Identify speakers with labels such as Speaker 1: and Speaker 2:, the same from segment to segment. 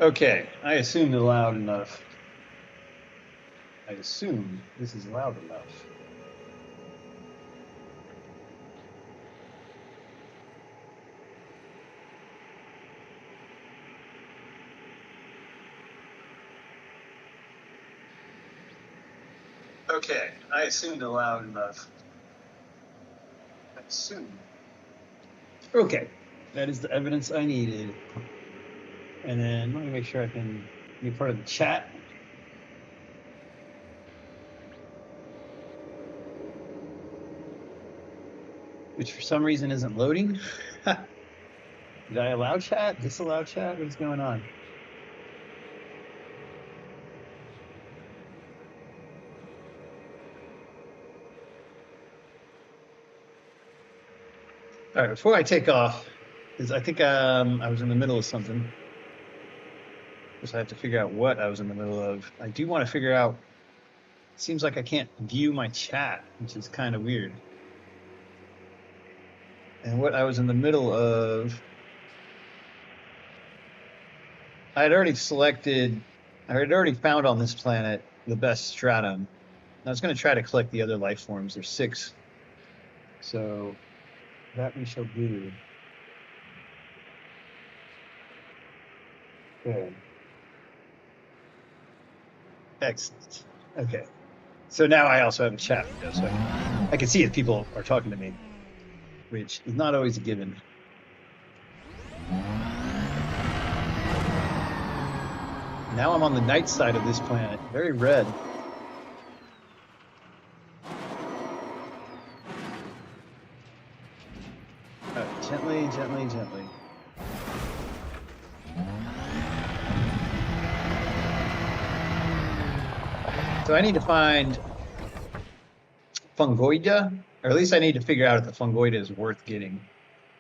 Speaker 1: Okay, I assumed loud enough. I assume this is loud enough. Okay, I assumed loud enough. I assume. Okay, that is the evidence I needed. And then let me make sure I can be part of the chat. Which for some reason isn't loading. Did I allow chat? Disallow chat? What is going on? All right, before I take off, because I think I was in the middle of something. Because I have to figure out what I was in the middle of. I do want to figure out, it seems like I can't view my chat, which is kind of weird. And what I was in the middle of, I had already found on this planet the best stratum. I was going to try to collect the other life forms. There's 6. So that we shall do. Good. Excellent. Okay. So now I also have a chat window, so I can see if people are talking to me, which is not always a given. Now I'm on the night side of this planet. Very red. All right, gently, gently, gently. So I need to find Fungoida, or at least I need to figure out if the Fungoida is worth getting,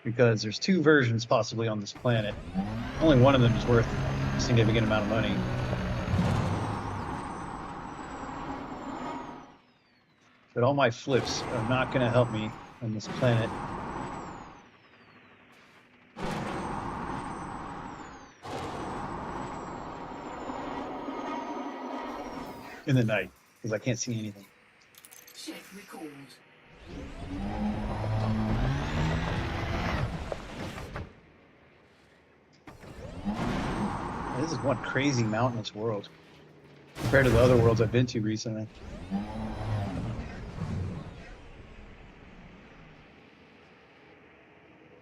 Speaker 1: because there's 2 versions possibly on this planet. Only one of them is worth a significant amount of money. But all my flips are not going to help me on this planet. In the night, because I can't see anything.
Speaker 2: Check record.
Speaker 1: This is one crazy mountainous world compared to the other worlds I've been to recently.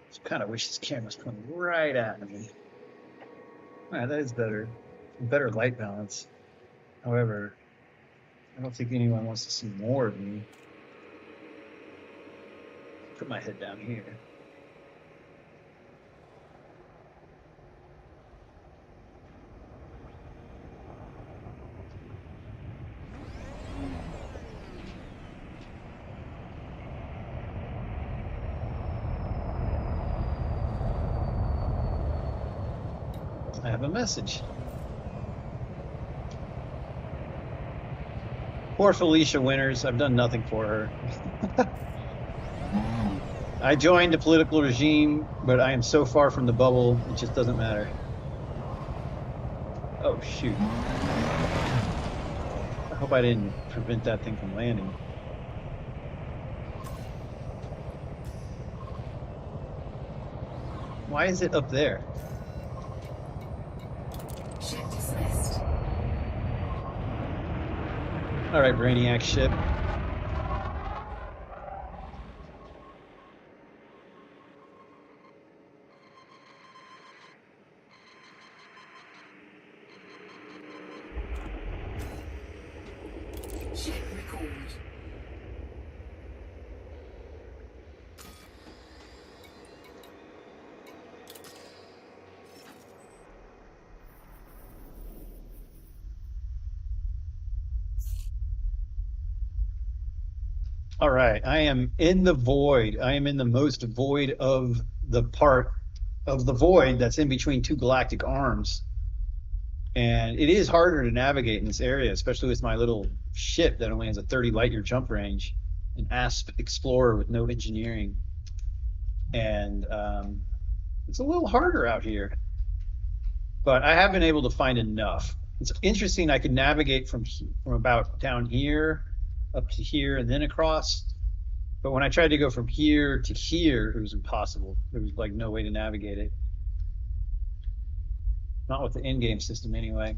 Speaker 1: Just kind of wish this camera's coming right at me. All right, that is better. Better light balance. However, I don't think anyone wants to see more of me. Put my head down here. I have a message. Poor Felicia Winters. I've done nothing for her. I joined a political regime, but I am so far from the bubble, it just doesn't matter. Oh, shoot. I hope I didn't prevent that thing from landing. Why is it up there?
Speaker 2: Ship dismissed.
Speaker 1: All right, Brainiac ship.
Speaker 2: Ship record.
Speaker 1: All right, I am in the void. I am in the most void of the part of the void that's in between 2 galactic arms. And it is harder to navigate in this area, especially with my little ship that only has a 30 light year jump range, an ASP Explorer with no engineering. And it's a little harder out here. but I have been able to find enough. It's interesting. I could navigate from about down here up to here and then across. But when I tried to go from here to here, it was impossible. There was like no way to navigate it. Not with the in-game system anyway.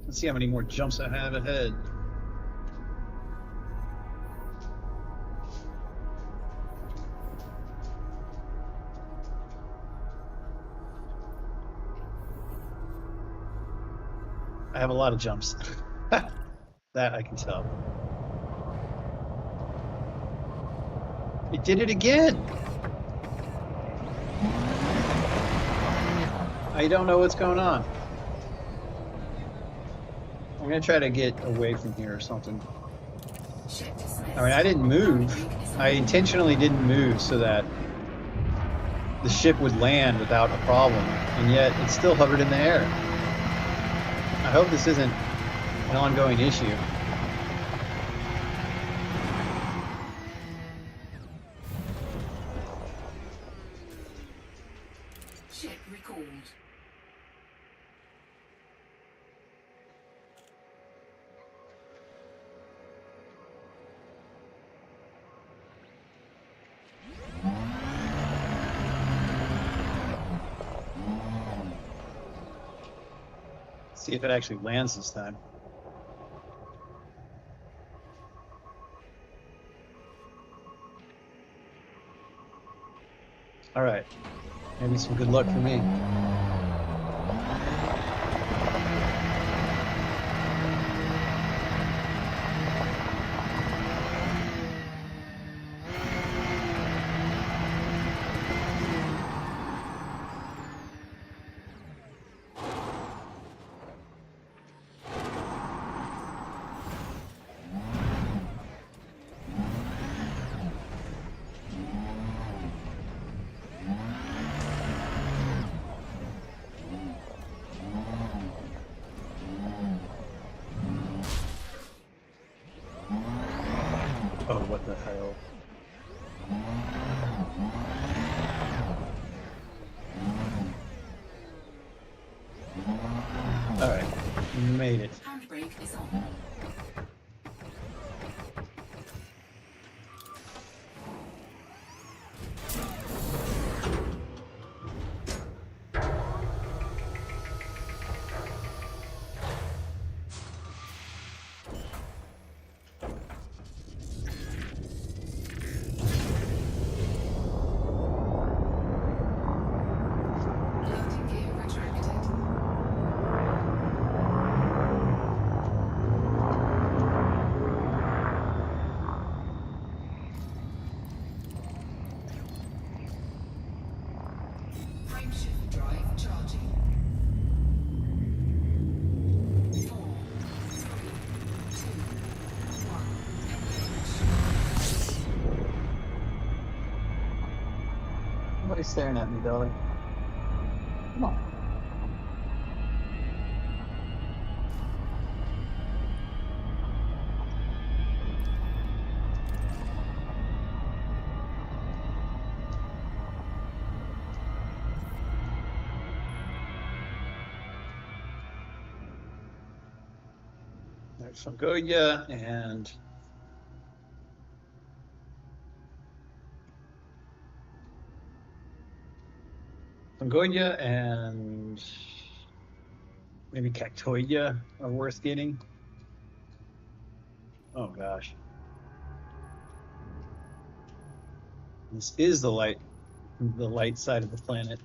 Speaker 1: Let's see how many more jumps I have ahead. I have a lot of jumps. That I can tell. It did it again. I don't know what's going on. I'm gonna try to get away from here or something.
Speaker 2: Ship dismissed.
Speaker 1: I mean, I didn't move. I intentionally didn't move so that the ship would land without a problem, and yet it still hovered in the air. I hope this isn't an ongoing issue.
Speaker 2: Ship recalled.
Speaker 1: See if it actually lands this time. All right, maybe some good luck for me. Oh, what the hell? All right, made it.
Speaker 2: Handbrake is on. Landing gear retracted. Frameshift drive charging. 4, 3, 2, 1. Engage.
Speaker 1: Somebody's staring at me, darling. Come on. There's Fungoya and maybe Cactoida are worth getting. Oh gosh. This is the light side of the planet.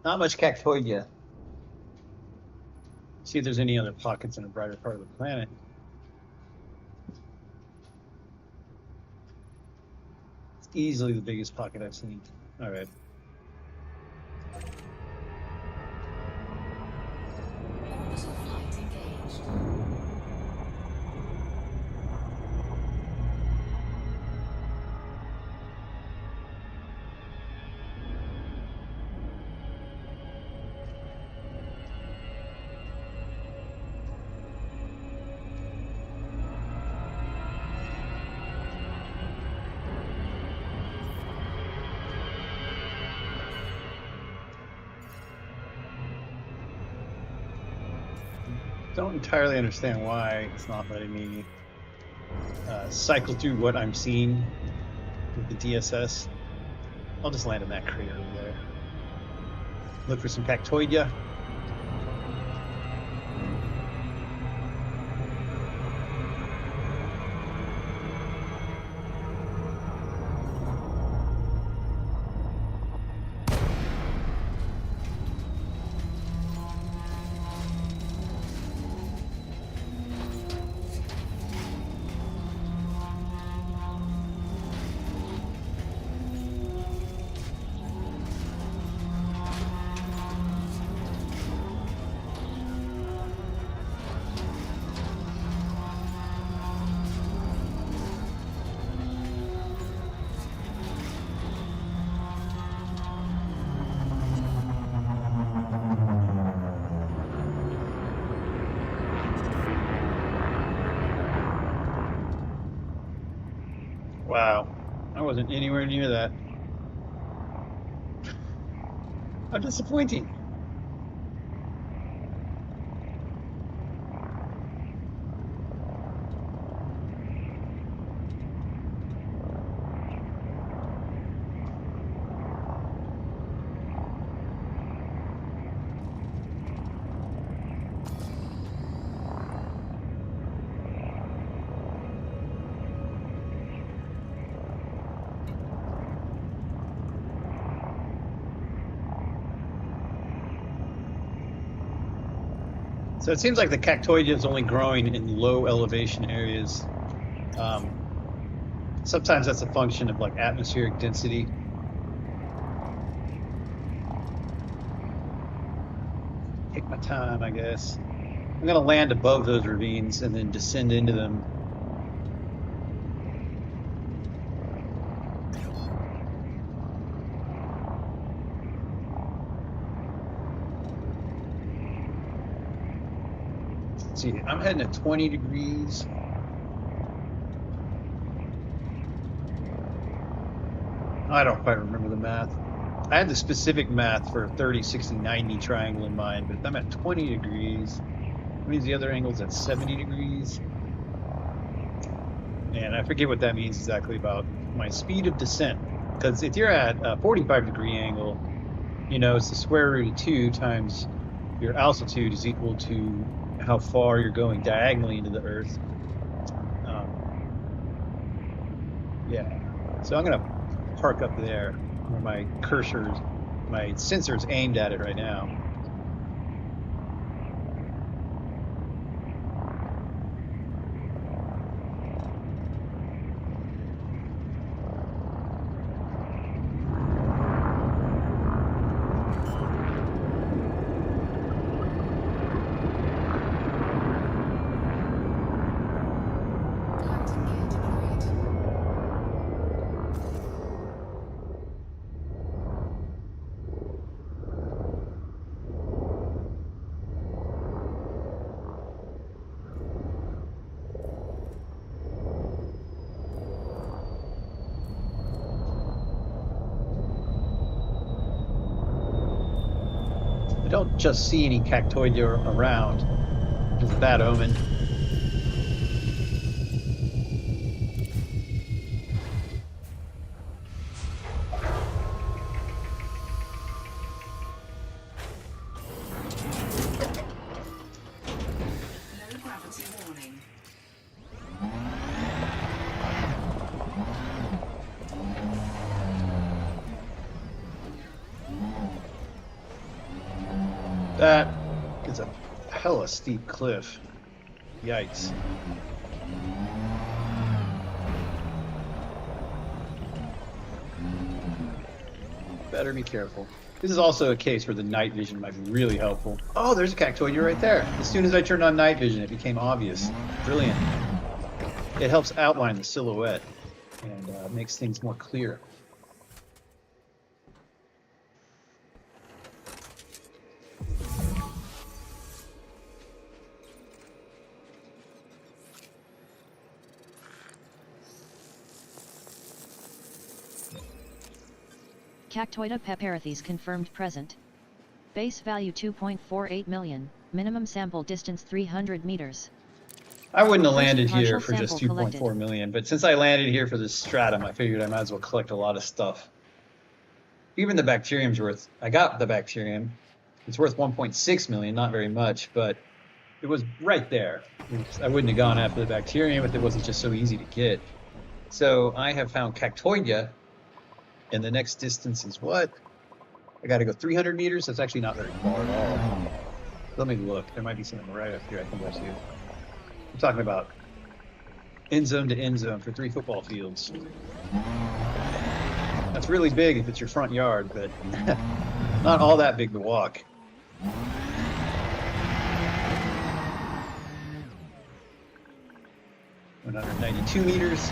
Speaker 1: Not much Cactoida. See if there's any other pockets in a brighter part of the planet. It's easily the biggest pocket I've seen. All right.
Speaker 2: Orbital flight engaged.
Speaker 1: Don't entirely understand why it's not letting me cycle through what I'm seeing with the DSS. I'll just land in that crater over there. Look for some cactoidea. Wow, I wasn't anywhere near that. How disappointing. So it seems like the cactoidea is only growing in low elevation areas. Um, Sometimes that's a function of like atmospheric density. Take my time, I guess. I'm going to land above those ravines and then descend into them. Let's see, I'm heading at 20 degrees. I don't quite remember the math. I had the specific math for 30, 60, 90 triangle in mind, but I'm at 20 degrees. That means the other angle's at 70 degrees. And I forget what that means exactly about my speed of descent. Because if you're at a 45-degree angle, you know, it's the square root of 2 times your altitude is equal to how far you're going diagonally into the Earth. Yeah. So I'm going to park up there where my sensor's aimed at it right now.
Speaker 2: Landing gear deployed.
Speaker 1: I don't just see any cactoidea around, which is a bad omen.
Speaker 2: Low gravity warning.
Speaker 1: That is a hella steep cliff. Yikes. Better be careful. This is also a case where the night vision might be really helpful. Oh, there's a cactoidea right there. As soon as I turned on night vision, it became obvious. Brilliant. It helps outline the silhouette and makes things more clear.
Speaker 3: Cactoida peperithes confirmed present. Base value 2.48 million. Minimum sample distance 300 meters.
Speaker 1: I wouldn't have
Speaker 3: First
Speaker 1: landed here
Speaker 3: partial
Speaker 1: for just
Speaker 3: sample
Speaker 1: 2.4
Speaker 3: collected.
Speaker 1: million, but since I landed here for this stratum, I figured I might as well collect a lot of stuff. Even the bacterium's worth, I got the bacterium. It's worth 1.6 million, not very much, but it was right there. I wouldn't have gone after the bacterium if it wasn't just so easy to get. So I have found Cactoidea, and the next distance is what? I got to go 300 meters. That's actually not very far at all. Let me look. There might be something right up here I can go to. I'm talking about end zone to end zone for 3 football fields. That's really big if it's your front yard, but not all that big to walk. 192 meters.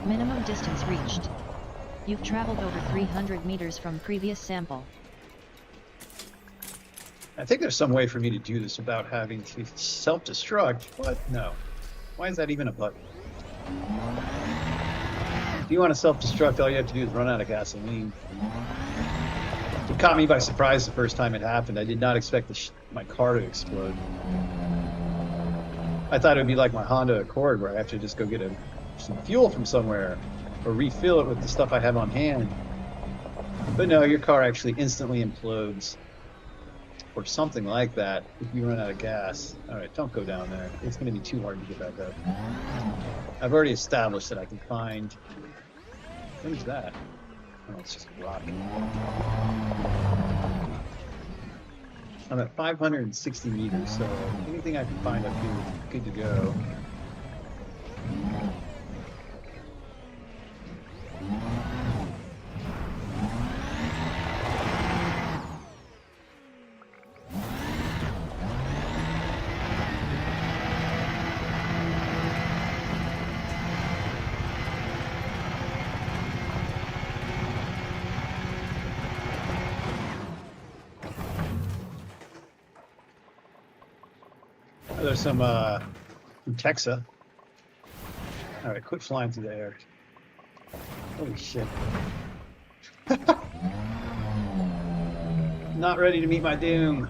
Speaker 3: Minimum distance reached. You've traveled over 300 meters from previous sample.
Speaker 1: I think there's some way for me to do this without having to self-destruct. What? No. Why is that even a button? If you want to self-destruct, all you have to do is run out of gasoline. It caught me by surprise the first time it happened. I did not expect my car to explode. I thought it would be like my Honda Accord, where I have to just go get some fuel from somewhere or refill it with the stuff I have on hand. But no, your car actually instantly implodes or something like that if you run out of gas. All right, don't go down there. It's going to be too hard to get back up. I've already established that I can find... What is that? Oh, it's just a rock. I'm at 560 meters, so anything I can find up here is good to go. There's some from Texas. All right, quit flying through the air. Holy shit. Not ready to meet my doom.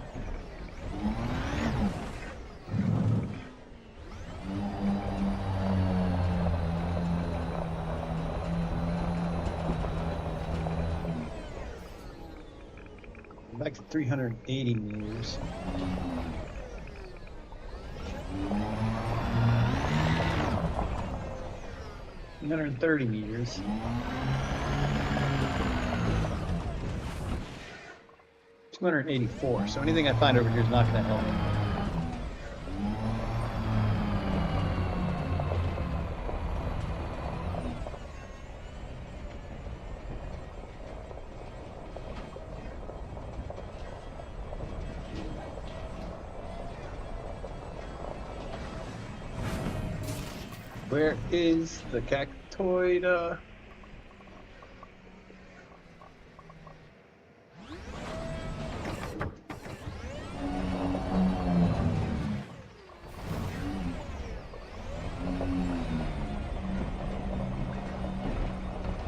Speaker 1: Back to 380 meters. 330 meters. 284. So anything I find over here is not going to help me. Where is the Cactoidea?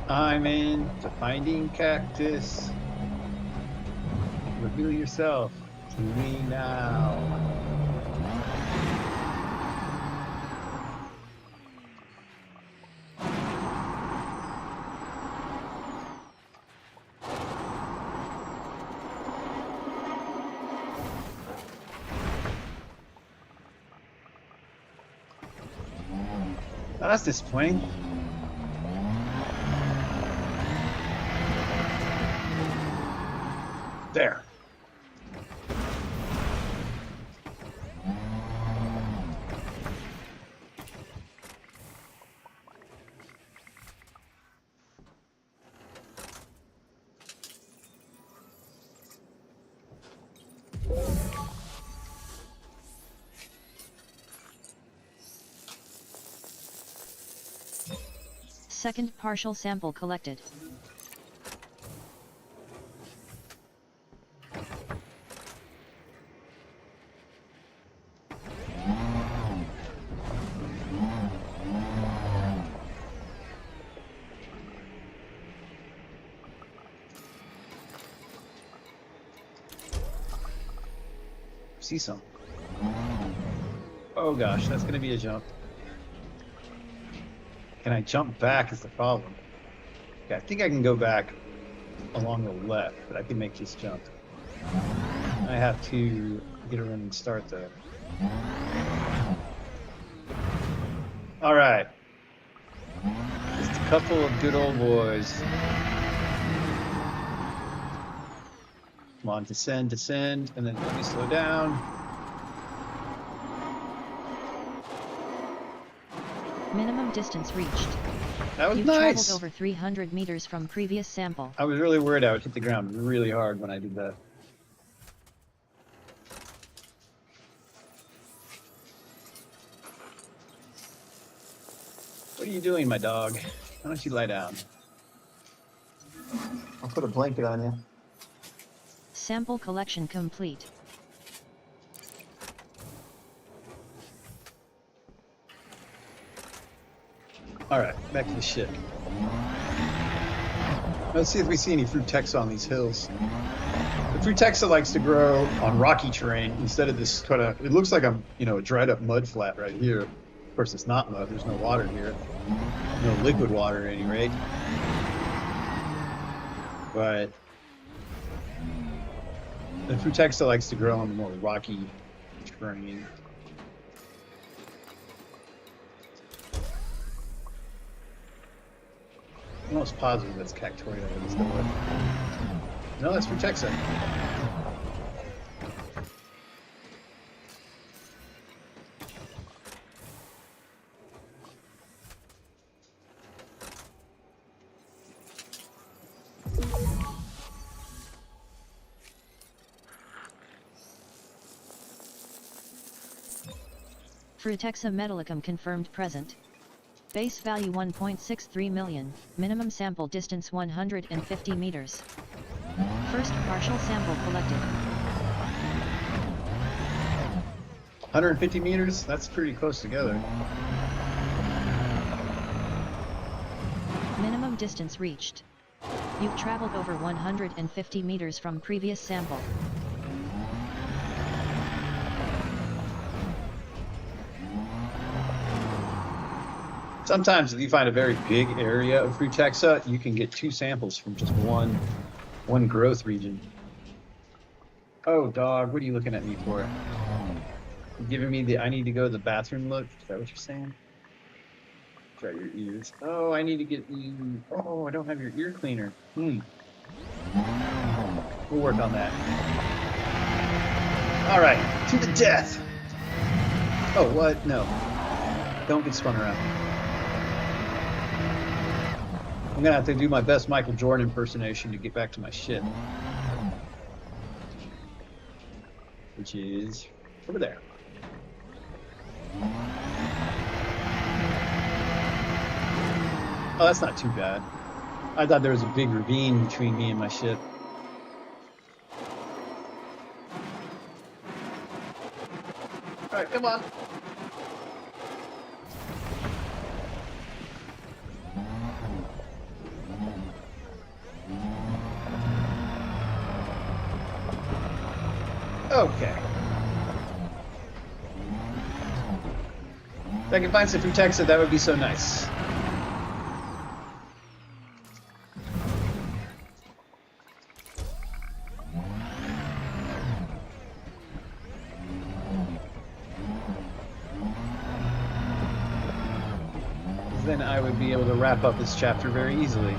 Speaker 1: I'm into finding cactus. Reveal yourself to me now. Oh, that's disappointing. There.
Speaker 3: Second partial sample collected.
Speaker 1: see some. Oh gosh, that's gonna be a jump. Can I jump back is the problem. Okay, I think I can go back along the left, but I can make this jump. I have to get a running start though. All right. Just a couple of good old boys. Come on, descend, descend, and then let me slow down.
Speaker 3: Minimum distance reached.
Speaker 1: That was
Speaker 3: You've
Speaker 1: nice.
Speaker 3: traveled over 300 meters from previous sample.
Speaker 1: I was really worried I would hit the ground really hard when I did that. What are you doing, my dog? Why don't you lie down? I'll put a blanket on you.
Speaker 3: Sample collection complete.
Speaker 1: All right, back to the ship. Let's see if we see any frutexa on these hills. The frutexa likes to grow on rocky terrain instead of this kind of. It looks like a dried up mud flat right here. Of course, it's not mud. There's no water here. No liquid water, at any rate. But the frutexa likes to grow on more rocky terrain. I'm almost positive that's Cactoria. No, that's frutexa.
Speaker 3: Frutexa metallicum confirmed present. Base value 1.63 million, minimum sample distance 150 meters. First partial sample collected.
Speaker 1: 150 meters? That's pretty close together.
Speaker 3: Minimum distance reached. You've traveled over 150 meters from previous sample.
Speaker 1: Sometimes if you find a very big area of frutexa, you can get 2 samples from just one growth region. Oh, dog, what are you looking at me for? You giving me the I need to go to the bathroom look? Is that what you're saying? Try your ears. Oh, I need to get you. Oh, I don't have your ear cleaner. We'll work on that. All right, to the death. Oh, what? No. Don't get spun around. I'm gonna have to do my best Michael Jordan impersonation to get back to my ship. Which is over there. Oh, that's not too bad. I thought there was a big ravine between me and my ship. All right, come on. Okay. If I can find some frutexa, that would be so nice. Then I would be able to wrap up this chapter very easily.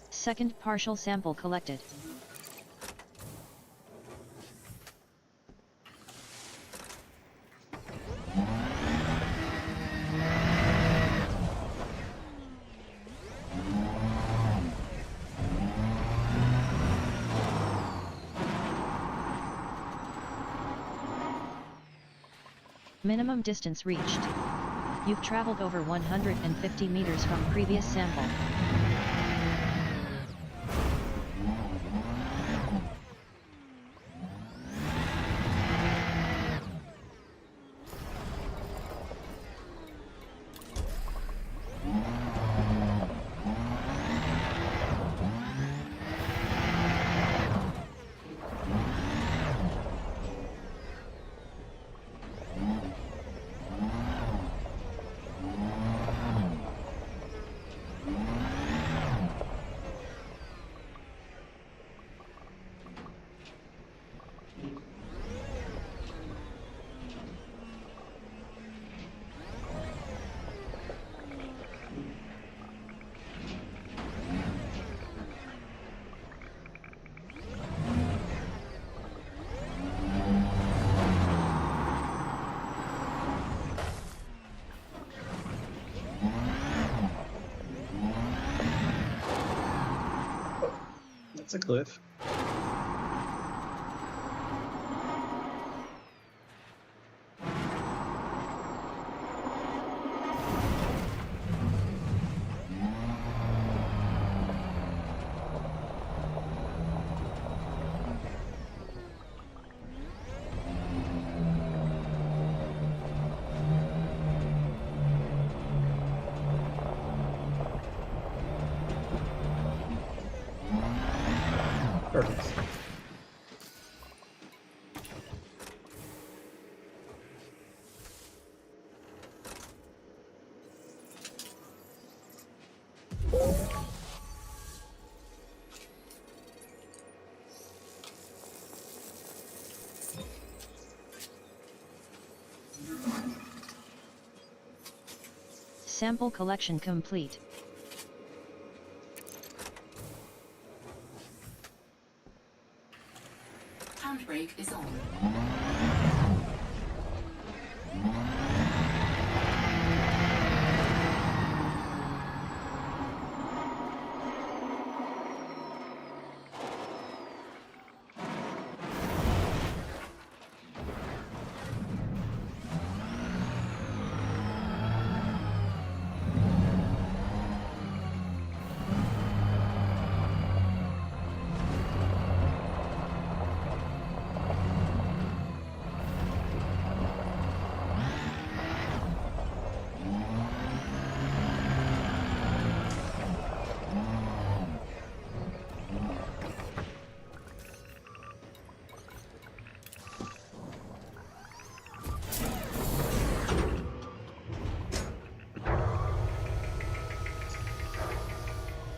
Speaker 3: Second partial sample collected. Minimum distance reached. You've traveled over 150 meters from previous sample.
Speaker 1: That's a cliff. Perfect.
Speaker 3: Sample collection complete.
Speaker 2: Handbrake is on.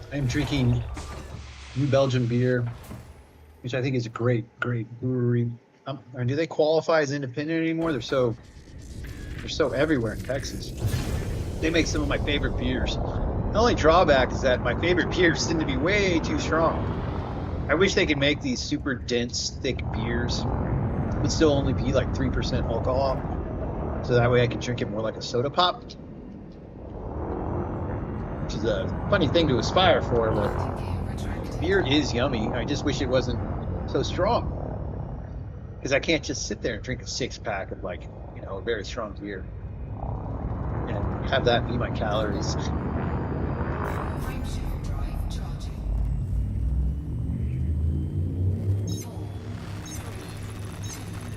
Speaker 1: I am drinking New Belgium beer, which I think is a great brewery. Or do they qualify as independent anymore? They're so everywhere in Texas. They make some of my favorite beers. The only drawback is that my favorite beers seem to be way too strong. I wish they could make these super dense, thick beers, but still only be like 3% alcohol. So that way I can drink it more like a soda pop. Which is a funny thing to aspire for, but beer is yummy. I just wish it wasn't so strong. Because I can't just sit there and drink a 6-pack of like, a very strong beer. And have that be my calories.
Speaker 2: Frameshift drive charging. 4, 3, 2, 1.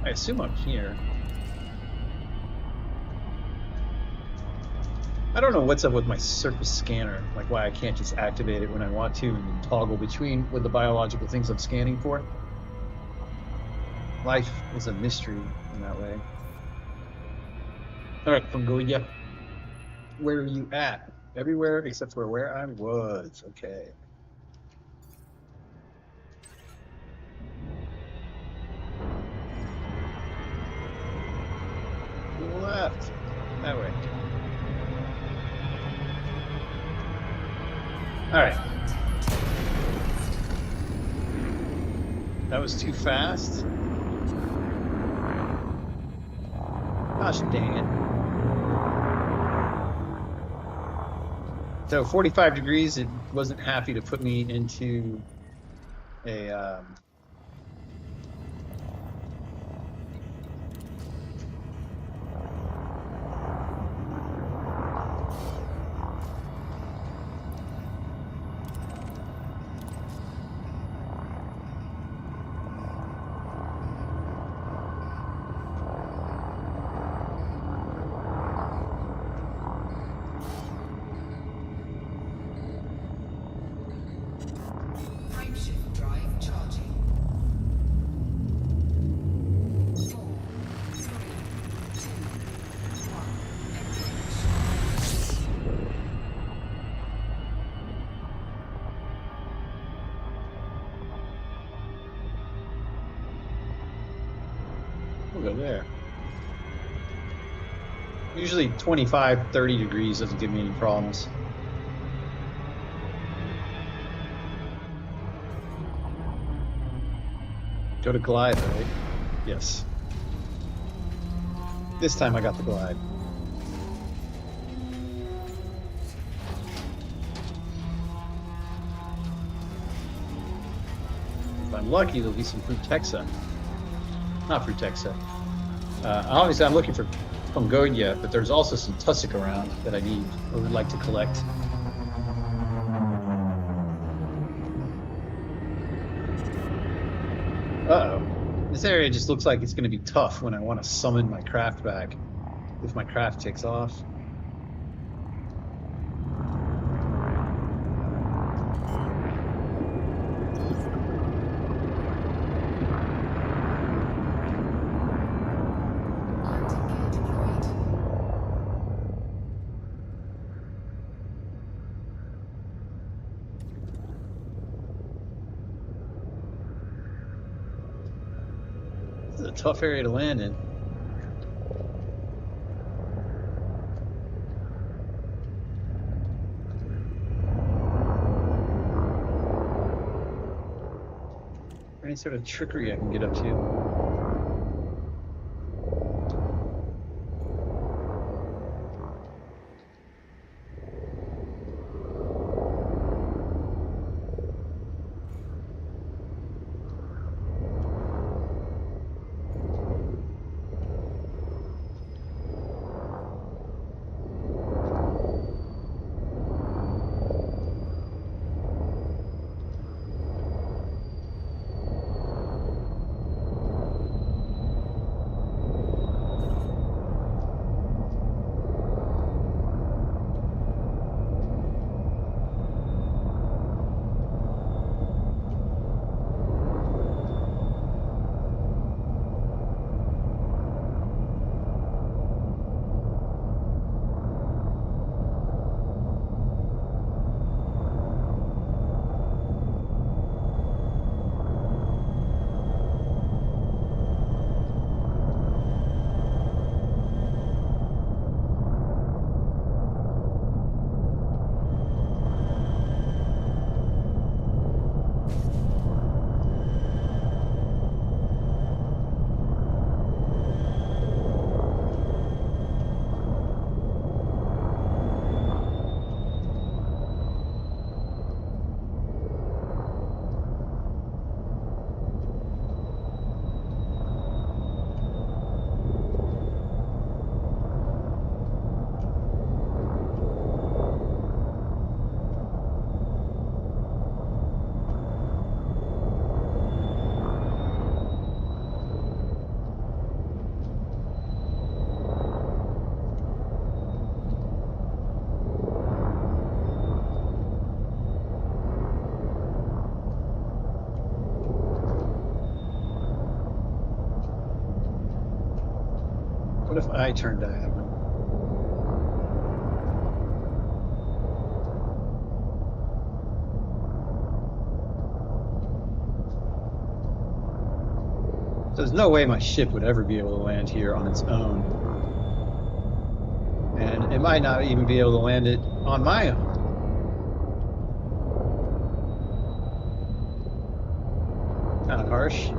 Speaker 1: I assume I'm here. I don't know what's up with my surface scanner, like why I can't just activate it when I want to and then toggle between what the biological things I'm scanning for. Life is a mystery in that way. All right, Fungoya, where are you at? Everywhere except for where I was. Okay. Left. That way. All right. That was too fast. Gosh dang it. So 45 degrees, it wasn't happy to put me into a
Speaker 2: Frameshift drive charging. 4, 3, 2, 1. Engage.
Speaker 1: we'll go there. Usually 25, 30 degrees doesn't give me any problems. Go to glide, right? Yes. This time I got the glide. If I'm lucky, there'll be some Frutexa. Not Frutexa. Obviously, I'm looking for Fungonia, but there's also some tussock around that I need or would like to collect. Uh-oh. This area just looks like it's going to be tough when I want to summon my craft back if my craft takes off.
Speaker 2: Landing gear deployed.
Speaker 1: This is a tough area to land in. Any sort of trickery I can get up to. What if I turn diagonal? There's no way my ship would ever be able to land here on its own. And it might not even be able to land it on my own. Kind of harsh.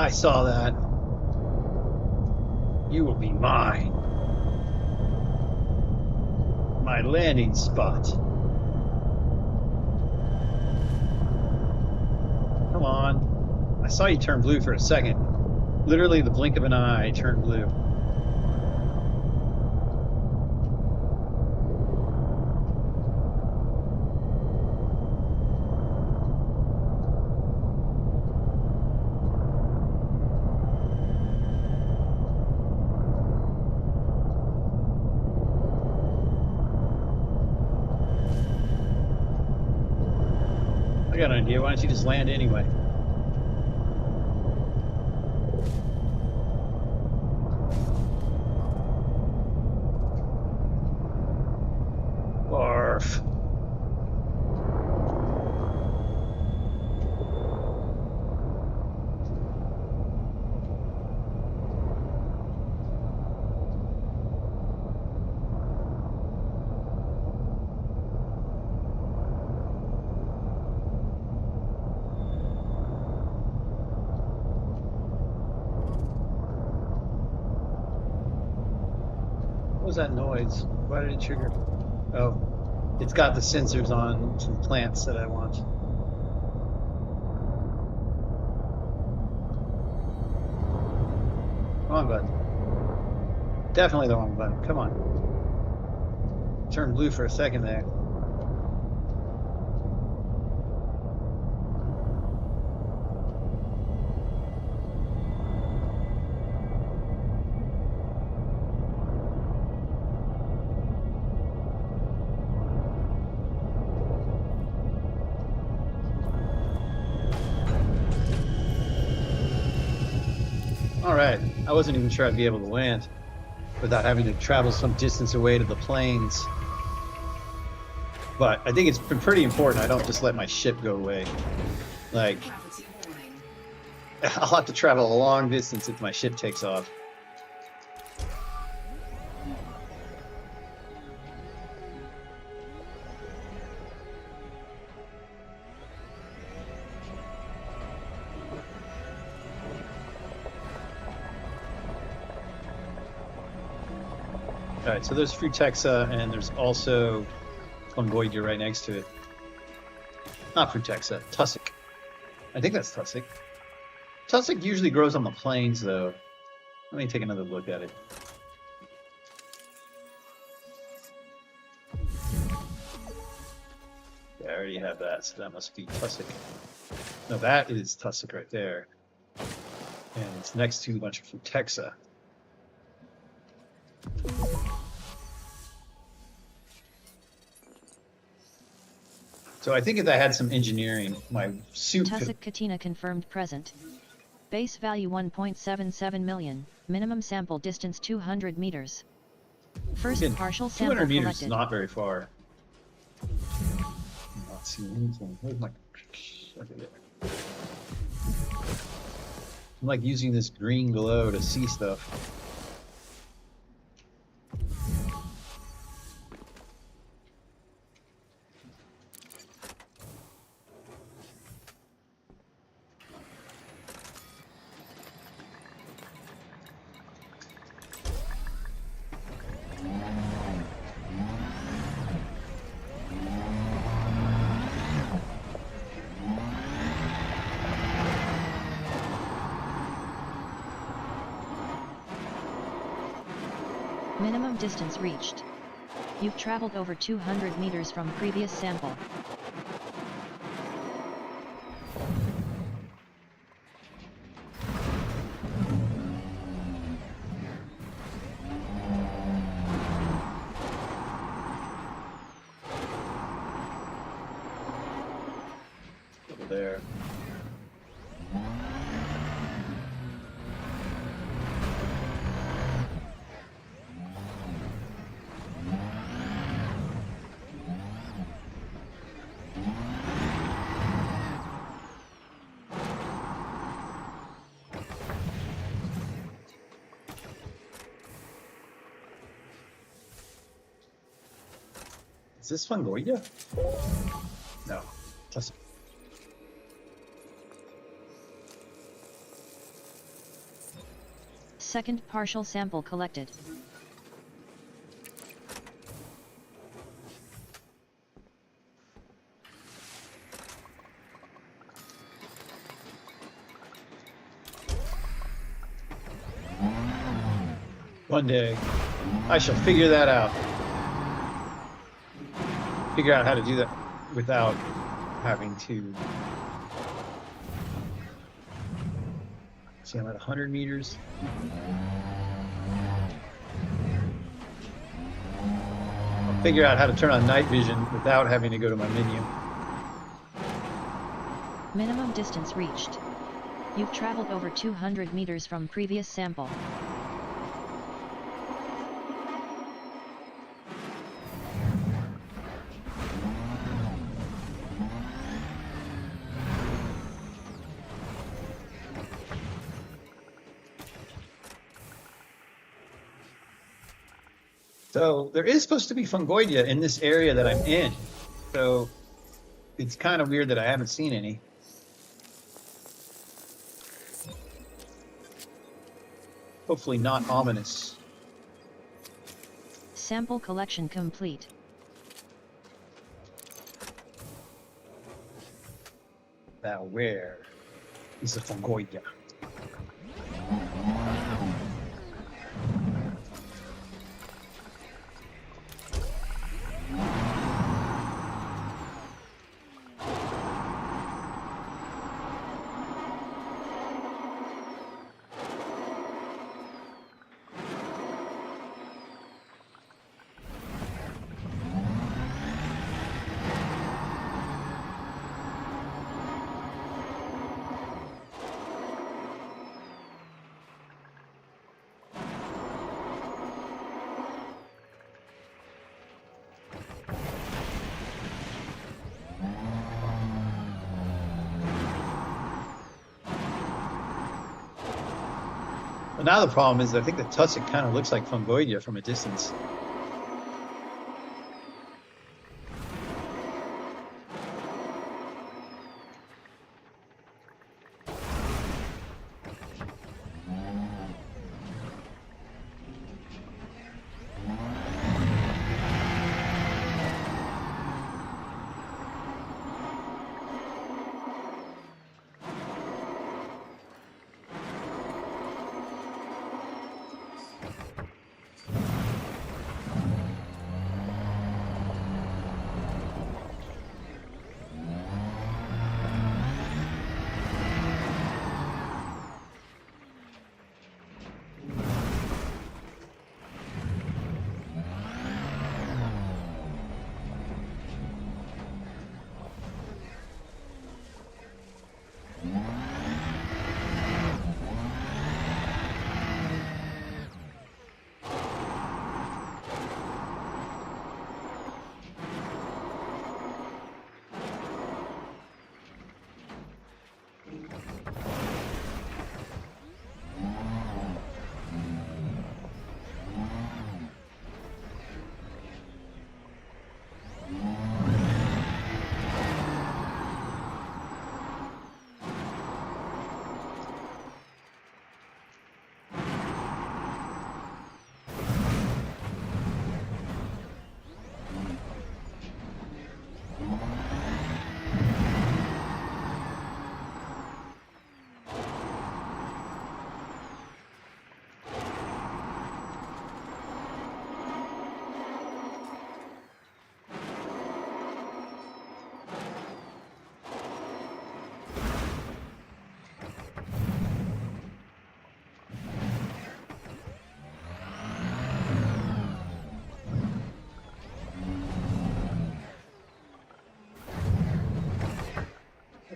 Speaker 1: I saw that. You will be mine. My landing spot. Come on. I saw you turn blue for a second. Literally the blink of an eye turned blue. I got an idea. Why don't you just land anyway? Barf. What was that noise? Why did it trigger? Oh, it's got the sensors on some plants that I want. Wrong button. Definitely the wrong button. Come on. Turned blue for a second there. All right. I wasn't even sure I'd be able to land without having to travel some distance away to the plains. But I think it's been pretty important I don't just let my ship go away. Like,
Speaker 2: Gravity warning.
Speaker 1: I'll have to travel a long distance if my ship takes off. All right, so there's Frutexa, and there's also Fungoidia right next to it. Not Frutexa, Tussock. I think that's Tussock. Tussock usually grows on the plains, though. Let me take another look at it. Yeah, I already have that, so that must be Tussock. No, that is Tussock right there. And it's next to a bunch of Frutexa. So I think if I had some engineering, my suit could...
Speaker 3: Tussock Katina confirmed present. Base value 1.77 million, minimum sample distance 200 meters. First
Speaker 1: Again,
Speaker 3: partial sample
Speaker 1: 200 meters
Speaker 3: collected.
Speaker 1: is not very far. I'm not seeing anything. Where's my... Okay, there. I'm like using this green glow to see stuff.
Speaker 3: Minimum distance reached. You've traveled over 200 meters from previous sample.
Speaker 1: Over there. Is this Fungoidia? No. Tussock.
Speaker 3: Second partial sample collected.
Speaker 1: One day, I shall figure that out. Figure out how to do that without having to. See, I'm at 100 meters. I'll figure out how to turn on night vision without having to go to my menu.
Speaker 3: Minimum distance reached. You've traveled over 200 meters from previous sample.
Speaker 1: So there is supposed to be fungoidia in this area that I'm in. So it's kind of weird that I haven't seen any. Hopefully not ominous.
Speaker 3: Sample collection complete.
Speaker 1: Now where is the fungoidia? But now the problem is I think the tussock kind of looks like fungoidia from a distance.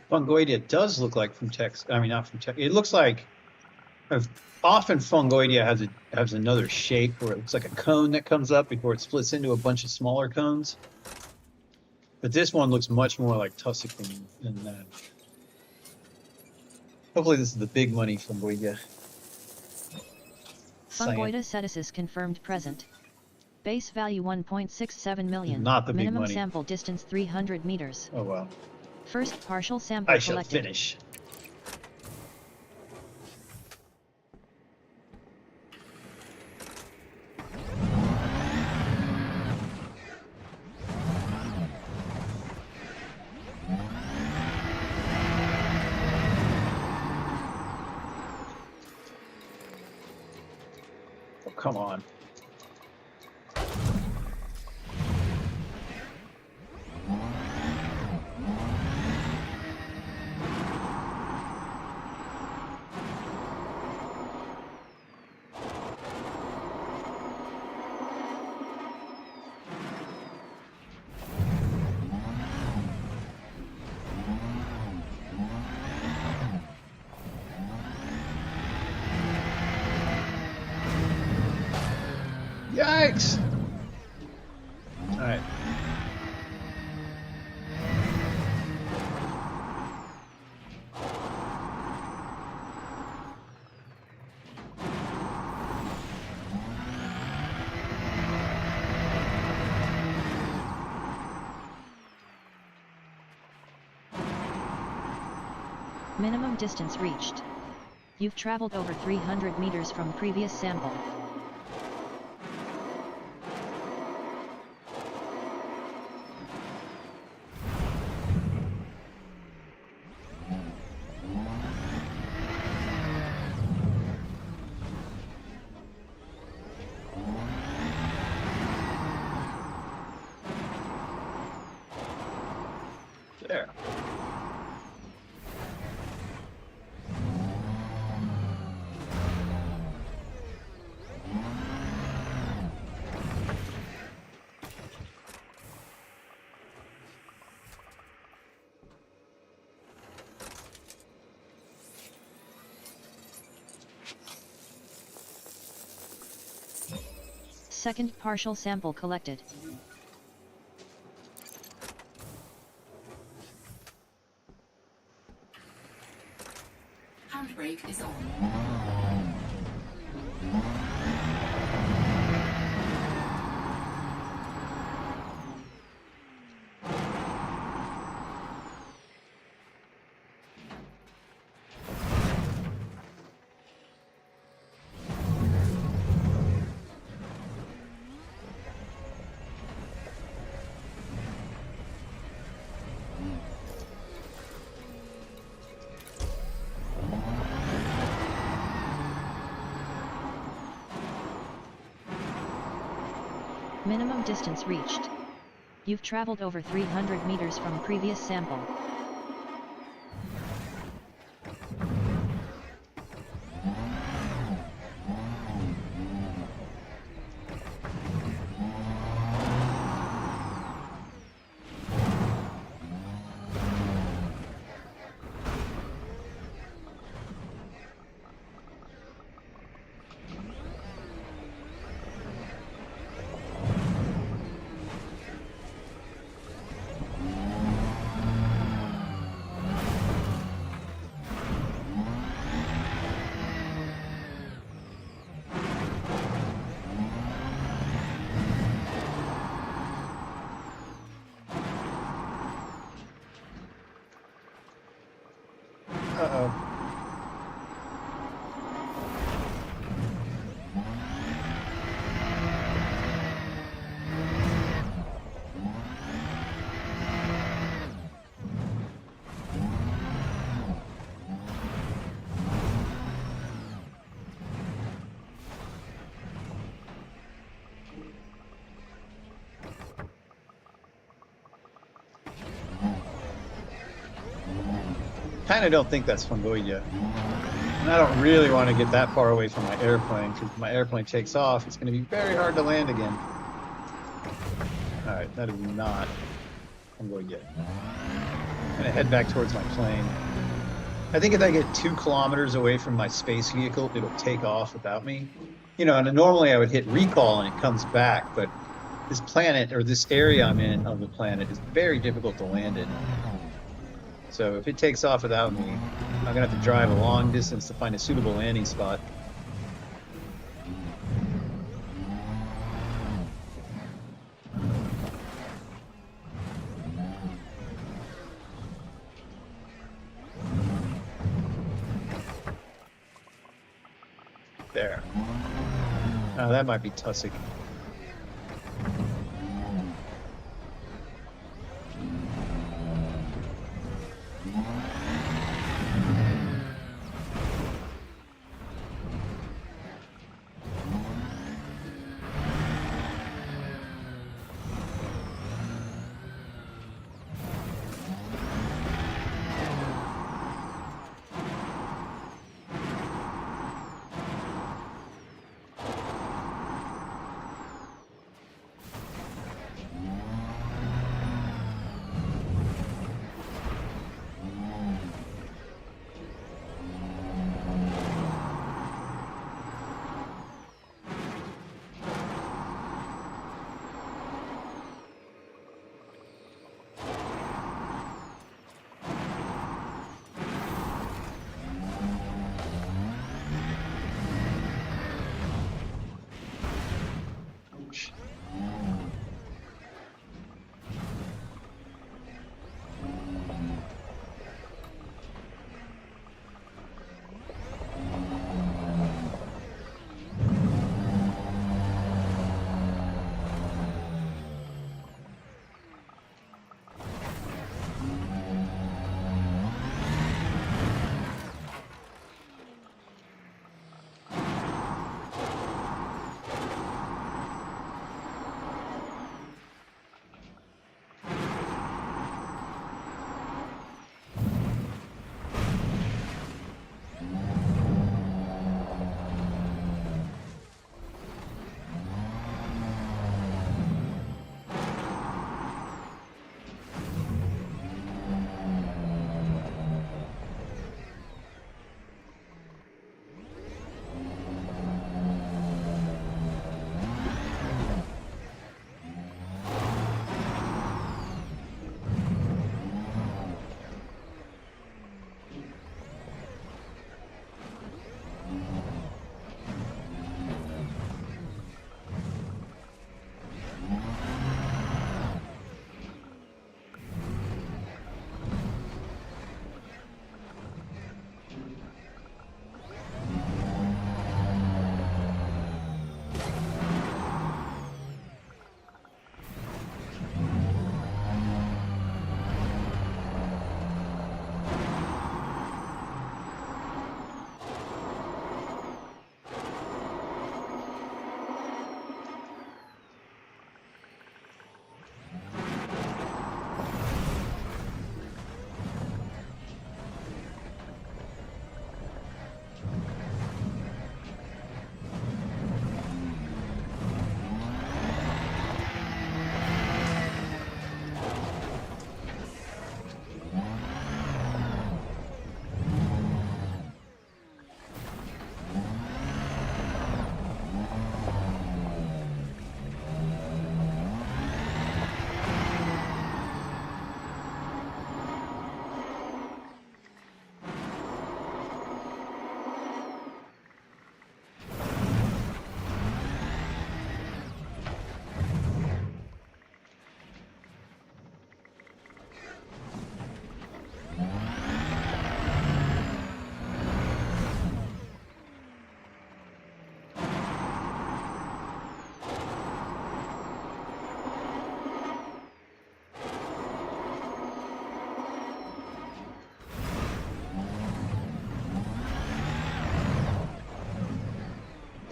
Speaker 1: Fungoidia does look like from text. I mean, not from text. It looks like often fungoidia has another shape where it looks like a cone that comes up before it splits into a bunch of smaller cones. But this one looks much more like tussock than that. Hopefully, this is the big money fungoidia.
Speaker 3: Fungoida seticis confirmed present. Base value 1.67 million.
Speaker 1: Not the big
Speaker 3: Minimum
Speaker 1: money.
Speaker 3: sample distance 300 meters.
Speaker 1: Oh well.
Speaker 3: First partial sample
Speaker 1: I shall
Speaker 3: collected.
Speaker 1: finish. come on. Yikes! All right.
Speaker 3: Minimum distance reached. You've traveled over 300 meters from previous sample.
Speaker 1: There.
Speaker 3: Second partial sample collected.
Speaker 2: Handbrake is on.
Speaker 3: Minimum distance reached. You've traveled over 300 meters from previous sample.
Speaker 1: Uh-oh. Kind of don't think that's Fungoida. And I don't really want to get that far away from my airplane, because if my airplane takes off, it's going to be very hard to land again. Alright, that is not Fungoida. I'm going to head back towards my plane. I think if I get 2 kilometers away from my space vehicle, it'll take off without me. You know, and normally I would hit recall and it comes back, but this planet, or this area I'm in of the planet, is very difficult to land in. So if it takes off without me, I'm gonna have to drive a long distance to find a suitable landing spot. There. Oh, that might be Tussock.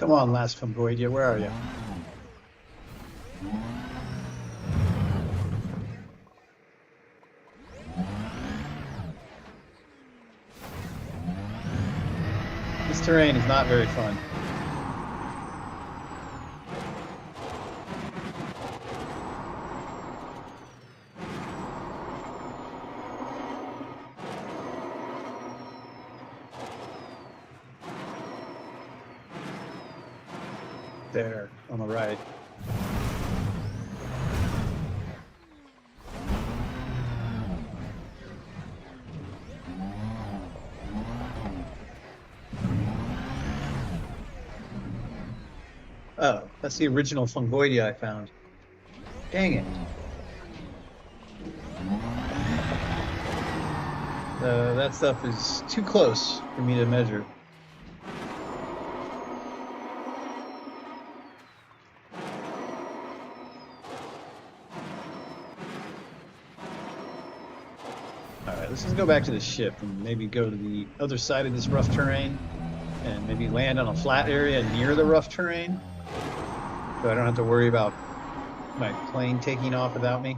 Speaker 1: Come on, last fungoidia, where are you? This terrain is not very fun. There, on the right. Oh, that's the original fungoidia I found. Dang it. That stuff is too close for me to measure. Alright, let's just go back to the ship and maybe go to the other side of this rough terrain and maybe land on a flat area near the rough terrain so I don't have to worry about my plane taking off without me.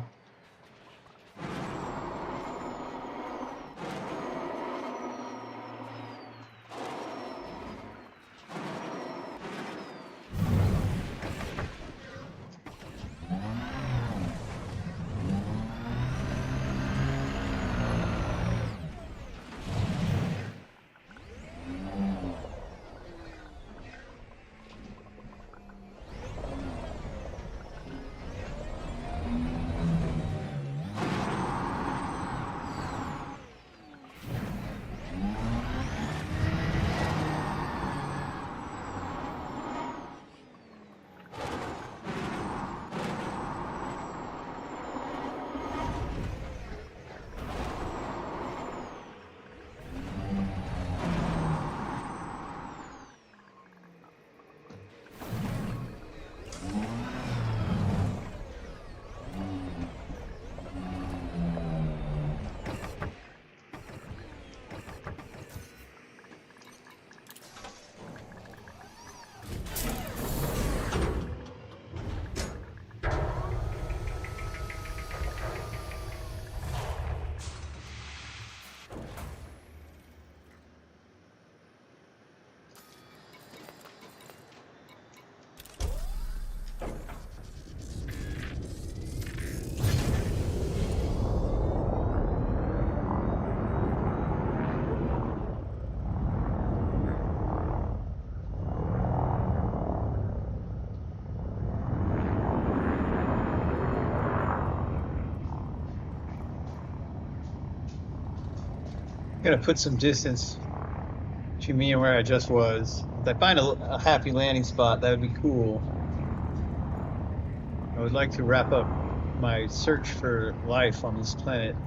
Speaker 1: Gonna put some distance between me and where I just was. If I find a happy landing spot, that would be cool. I would like to wrap up my search for life on this planet.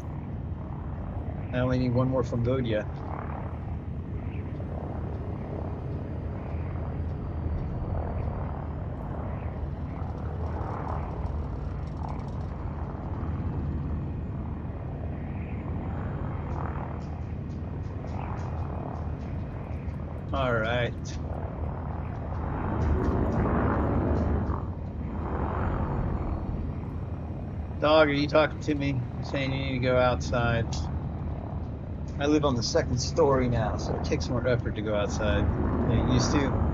Speaker 1: I only need one more fungoidia. All right. Dog, are you talking to me? You're saying you need to go outside. I live on the second story now, so it takes more effort to go outside than it used to.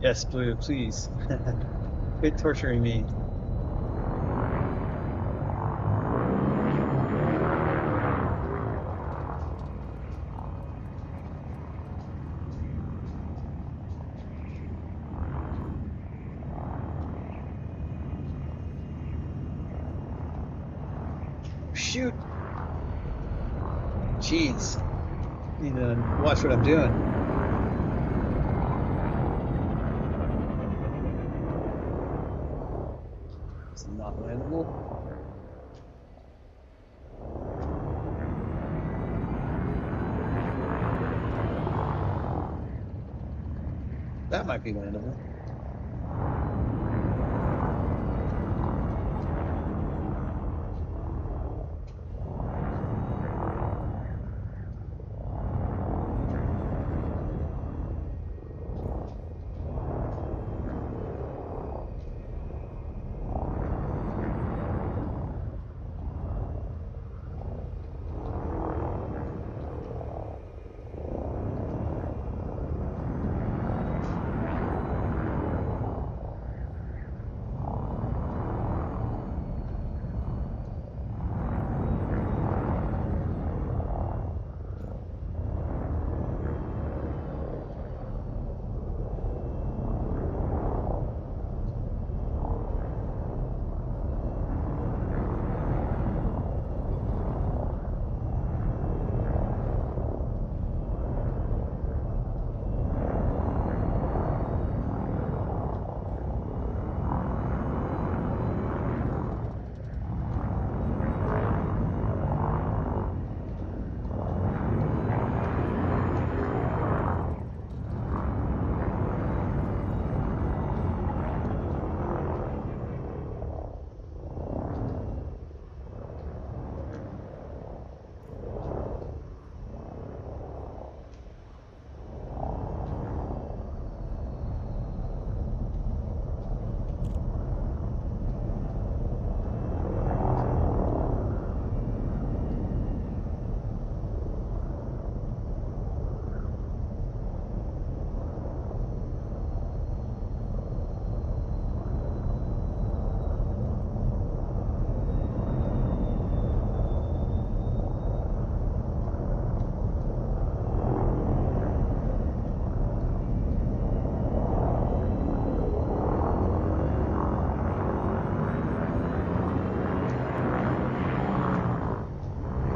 Speaker 1: Yes, Blue, please. Quit torturing me. Shoot! Jeez. Need to watch what I'm doing. That might be land of it.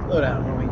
Speaker 1: Slow down, homie.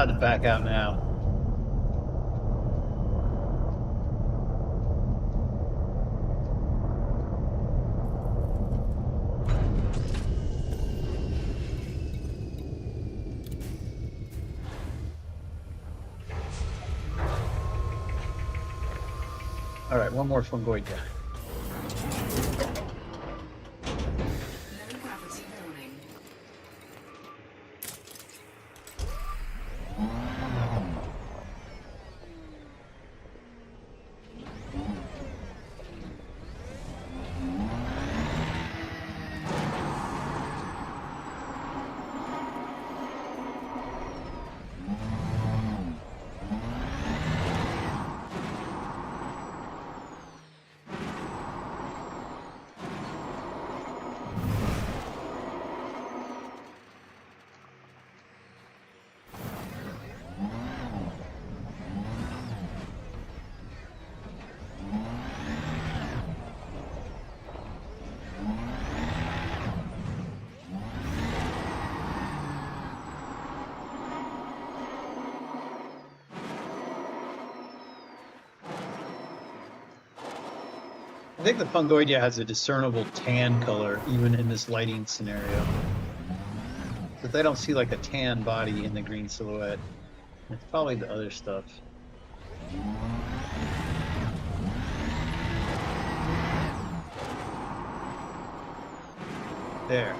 Speaker 1: about to back out now. All right, one more fungoid guy.
Speaker 2: Low gravity warning.
Speaker 1: I think the fungoidia has a discernible tan color even in this lighting scenario. But they don't see like a tan body in the green silhouette. It's probably the other stuff. There.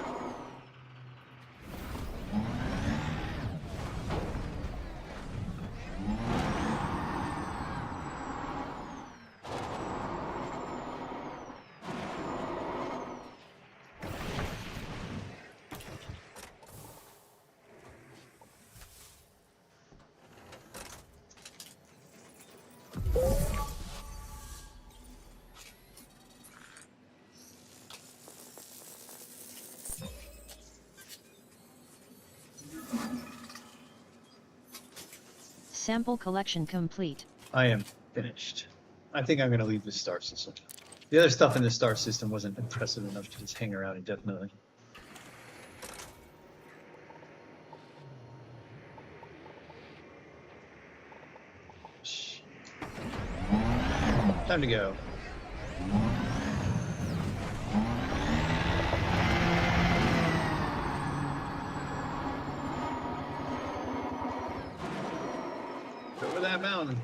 Speaker 3: Sample collection complete.
Speaker 1: I am finished. I think I'm going to leave the star system. The other stuff in the star system wasn't impressive enough to just hang around indefinitely. Time to go. Over that mountain.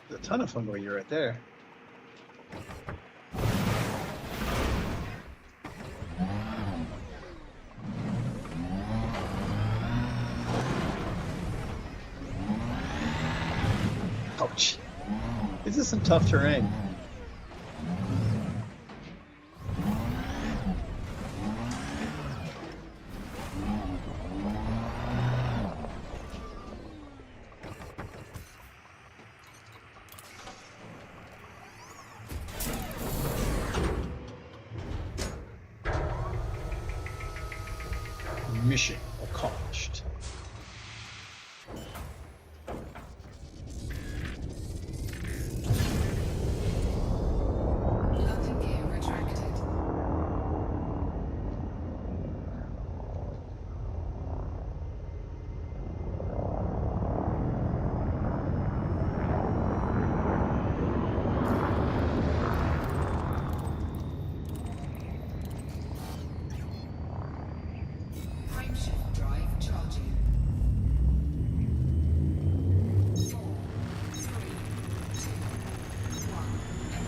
Speaker 1: There's a ton of fungi right there. Ouch. This is some tough terrain. Mission accomplished.
Speaker 2: Landing gear retracted. Frameshift drive charging. 4, 3, 2, 1. Engage.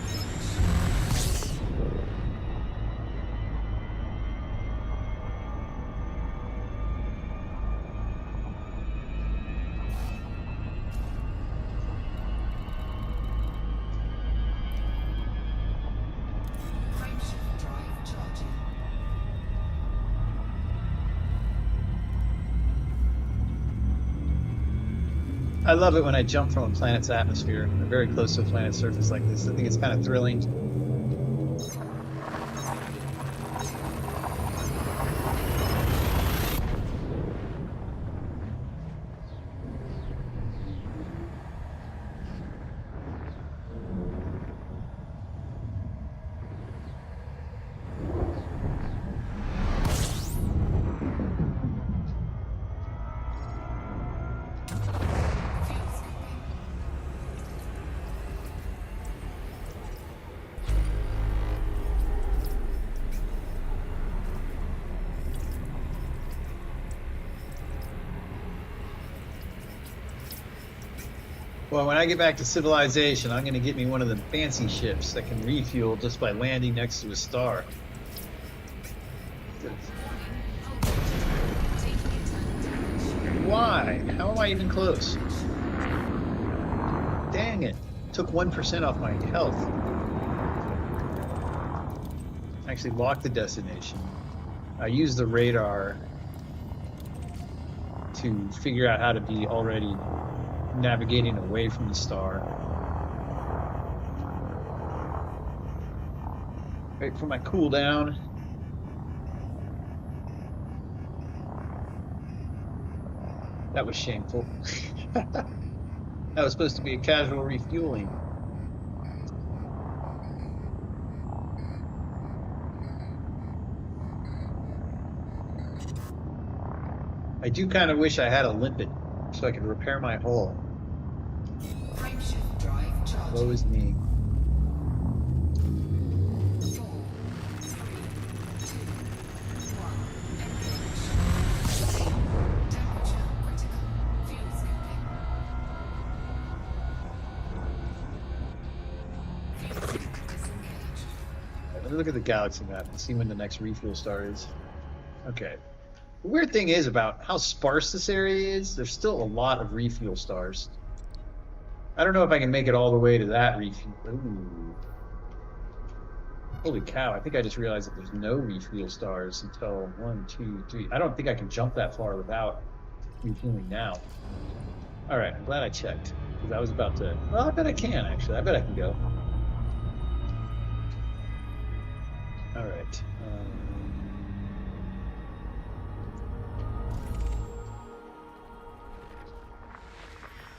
Speaker 2: Frameshift drive charging.
Speaker 1: I love it when I jump from a planet's atmosphere, or very close to a planet's surface like this. I think it's kind of thrilling. Well, when I get back to civilization, I'm going to get me one of the fancy ships that can refuel just by landing next to a star. Why? How am I even close? Dang it. Took 1% off my health. Actually locked the destination. I used the radar to figure out how to be already navigating away from the star. Wait for my cooldown. That was shameful. That was supposed to be a casual refueling. I do kind of wish I had a limpet so I could repair my hull.
Speaker 2: Frameshift drive charging.
Speaker 1: Woe is me.
Speaker 2: 4, 3, 2, 1. Engage. Temperature critical. Fuel skipping. Fuel tank disengaged.
Speaker 1: Let me look at the galaxy map and see when the next refuel star is. Okay. The weird thing is about how sparse this area is, there's still a lot of refuel stars. I don't know if I can make it all the way to that refuel. Ooh. Holy cow, I think I just realized that there's no refuel stars until 1, 2, 3. I don't think I can jump that far without refueling now. All right, I'm glad I checked because I was about to. Well, I bet I can actually. I bet I can go. All right.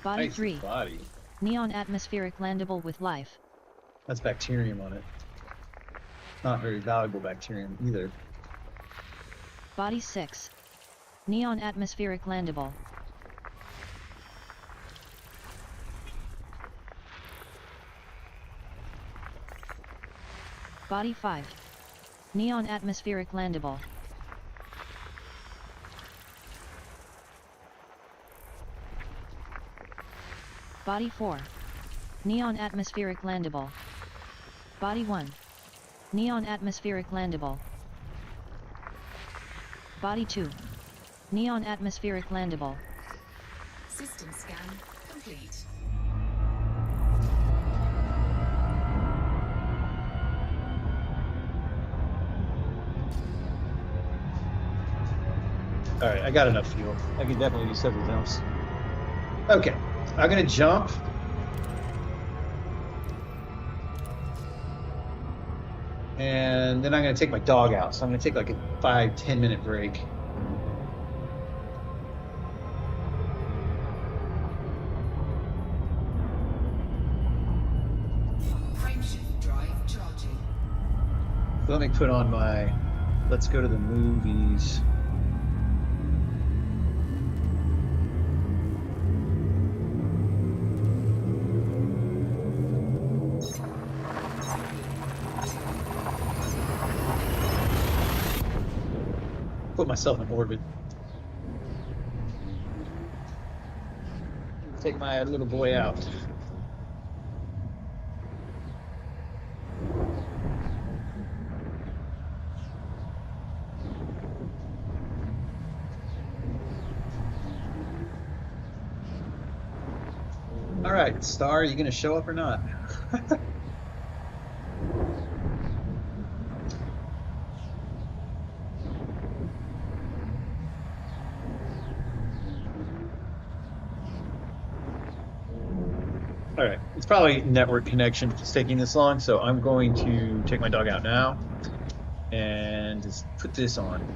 Speaker 3: Body
Speaker 1: Nice
Speaker 3: 3.
Speaker 1: body.
Speaker 3: Neon atmospheric landable with life.
Speaker 1: That's bacterium on it. Not very valuable bacterium either.
Speaker 3: Body 6. Neon atmospheric landable. Body 5. Neon atmospheric landable. Body 4. Neon atmospheric landable. Body 1. Neon atmospheric landable. Body 2. Neon atmospheric landable.
Speaker 2: System scan complete.
Speaker 1: All right, I got enough fuel. I can definitely do several jumps. Okay, I'm gonna jump. And then I'm gonna take my dog out. So I'm gonna take like a 5-10 minute break.
Speaker 2: Frameshift drive charging.
Speaker 1: So let me put on my let's go to the movies. Put myself in orbit. Take my little boy out. All right, Star, are you going to show up or not? All right, it's probably network connection if it's taking this long, so I'm going to take my dog out now and just put this on.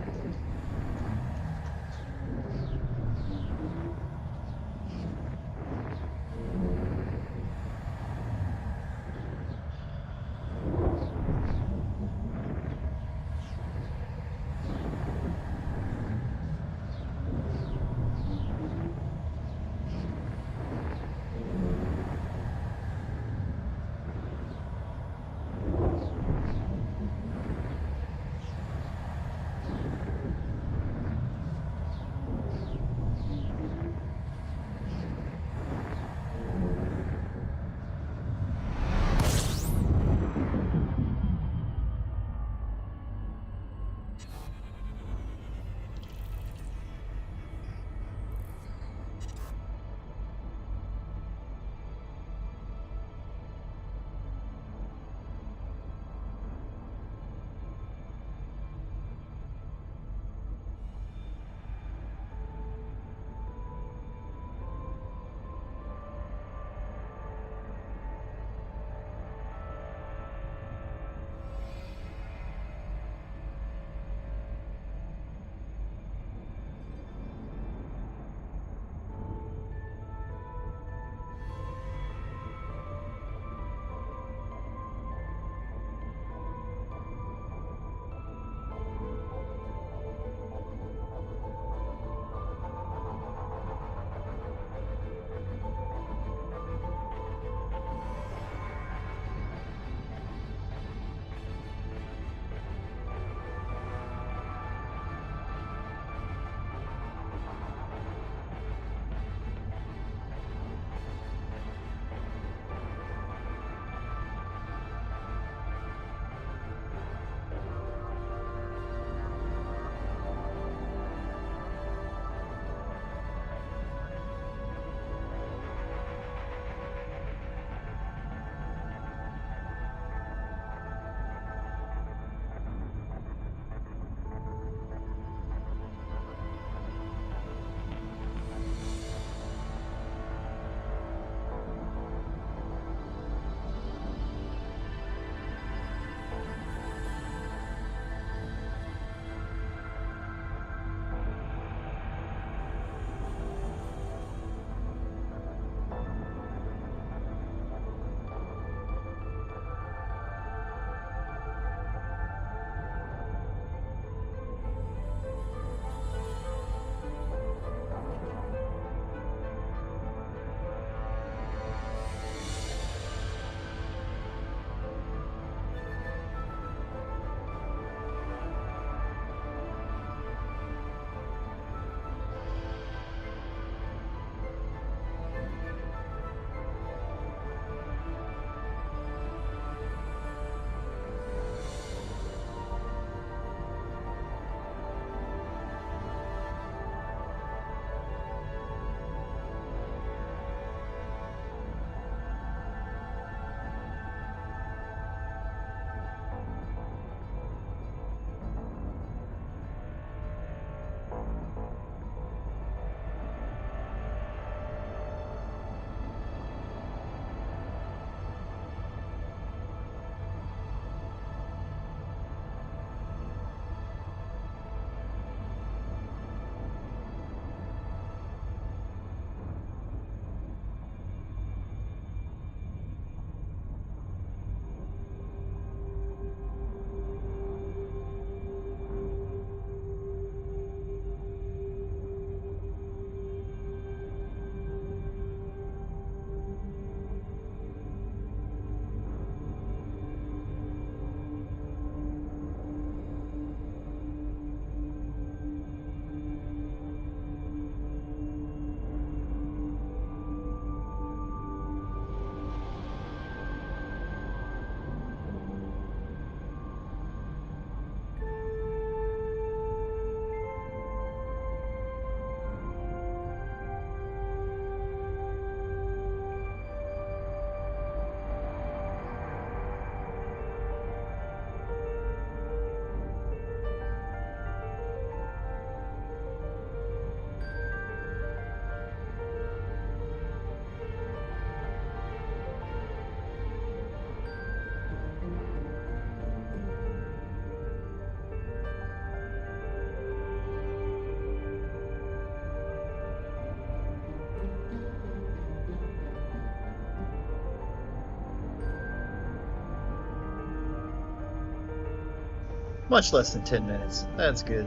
Speaker 1: Much less than 10 minutes. That's good.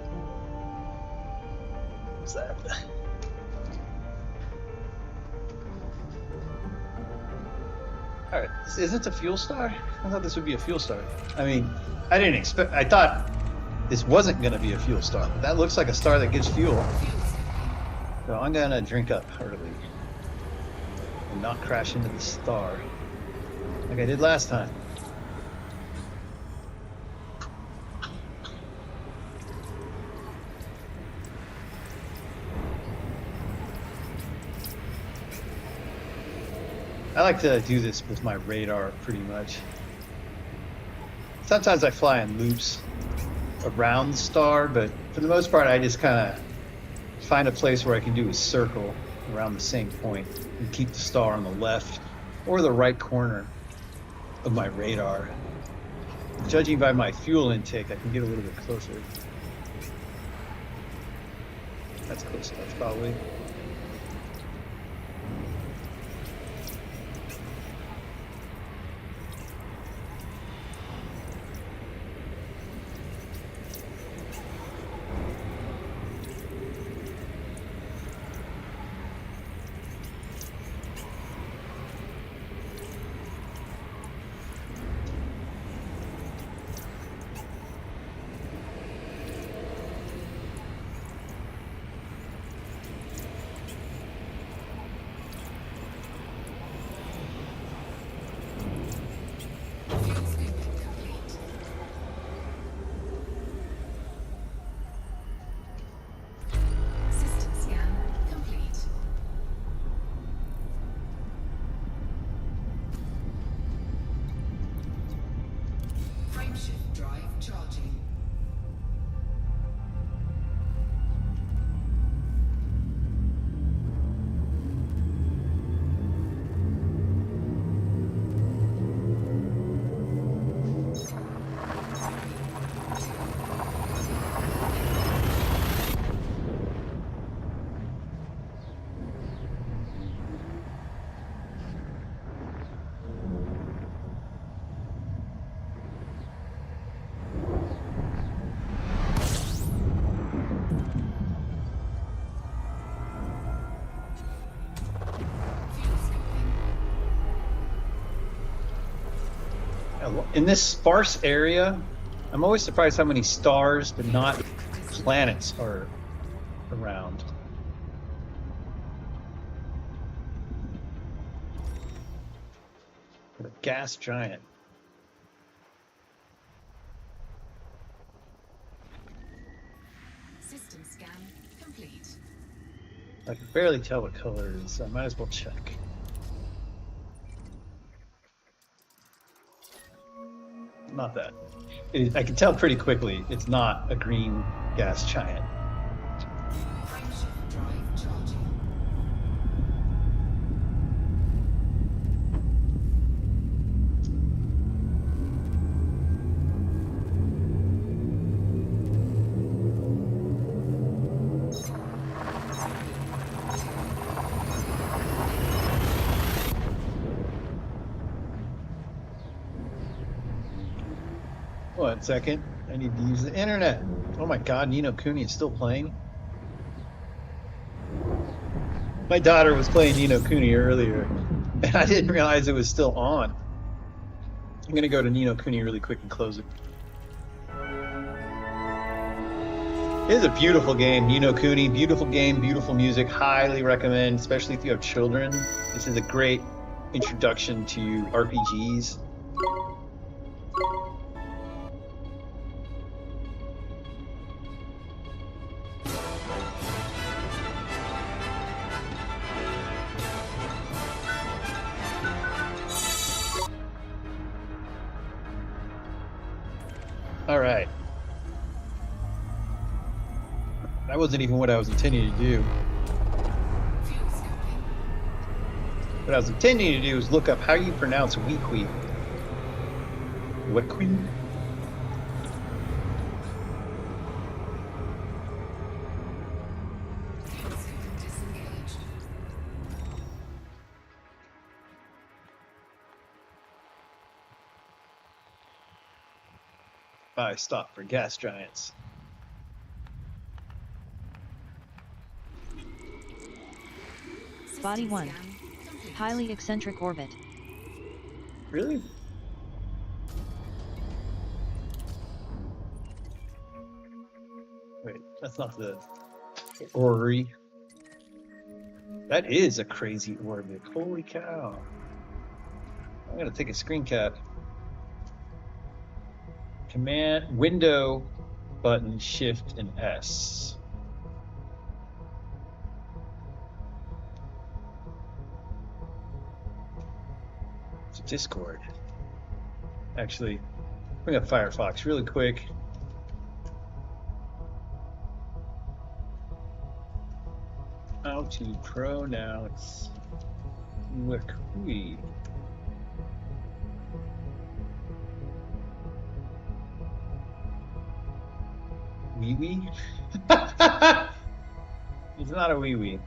Speaker 1: What's that? Alright, isn't it a fuel star? I thought this would be a fuel star. I mean, I thought this wasn't going to be a fuel star, but that looks like a star that gives fuel. So I'm going to drink up early and not crash into the star like I did last time. I like to do this with my radar pretty much. Sometimes I fly in loops around the star, but for the most part I just kind of find a place where I can do a circle around the same point and keep the star on the left or the right corner of my radar. Judging by my fuel intake, I can get a little bit closer. That's close enough, probably.
Speaker 2: System scan complete. Frameshift drive charging.
Speaker 1: In this sparse area, I'm always surprised how many stars but not planets are around. A gas giant.
Speaker 2: System scan complete.
Speaker 1: I can barely tell what color it is, so I might as well check. Not that. I can tell pretty quickly it's not a green gas giant.
Speaker 2: Frameshift drive charging.
Speaker 1: One second. I need to use the internet. Oh my god, Nino Kuni is still playing? My daughter was playing Nino Kuni earlier, and I didn't realize it was still on. I'm gonna go to Nino Kuni really quick and close it. It is a beautiful game, Nino Kuni. Beautiful game, beautiful music. Highly recommend, especially if you have children. This is a great introduction to RPGs. All right. That wasn't even what I was intending to do.
Speaker 2: Fuel scooping.
Speaker 1: What I was intending to do is look up how you pronounce Weequee. Weequee?
Speaker 2: Fuel scoop disengaged.
Speaker 1: I stop for gas giants.
Speaker 3: Body
Speaker 2: System
Speaker 3: 1.
Speaker 2: scan complete.
Speaker 3: Highly eccentric orbit.
Speaker 1: Really? Wait, that's not the orrery. That is a crazy orbit. Holy cow. I'm gonna take a screen cap. Command window button shift and S. It's Discord. Actually, bring up Firefox really quick. How to pronounce Wikui. Wee wee? It's not a wee wee.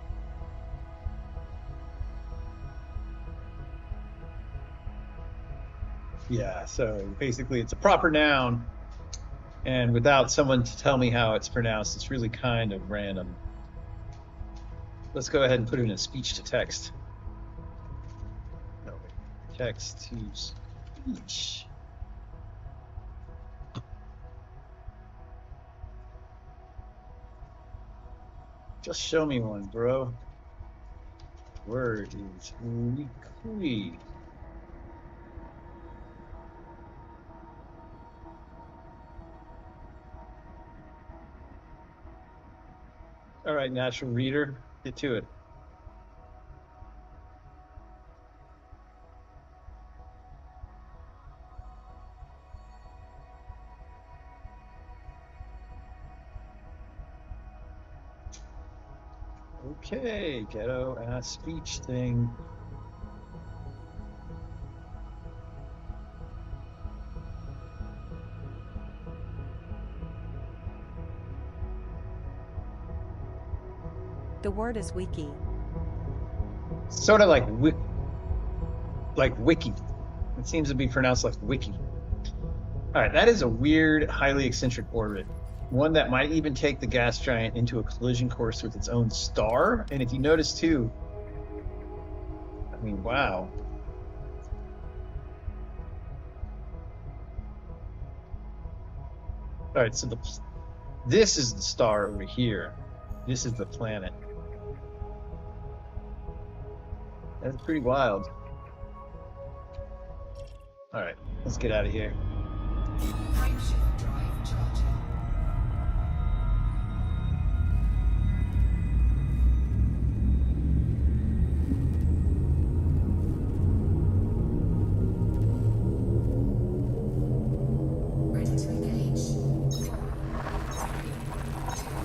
Speaker 1: Yeah, so basically it's a proper noun, and without someone to tell me how it's pronounced, it's really kind of random. Let's go ahead and put it in a speech to text. No, wait. Text to speech. Just show me one, bro. Word is weekly. All right, natural reader, get to it. Okay, ghetto ass speech thing.
Speaker 4: The word is wiki.
Speaker 1: Sort of like wiki. It seems to be pronounced like wiki. All right, that is a weird, highly eccentric orbit. One that might even take the gas giant into a collision course with its own star. And if you notice too, I mean, wow. All right, so this is the star over here. This is the planet. That's pretty wild. All right, let's get out of here.
Speaker 2: Frameshift drive charging. Ready to engage. 4, 3, 2.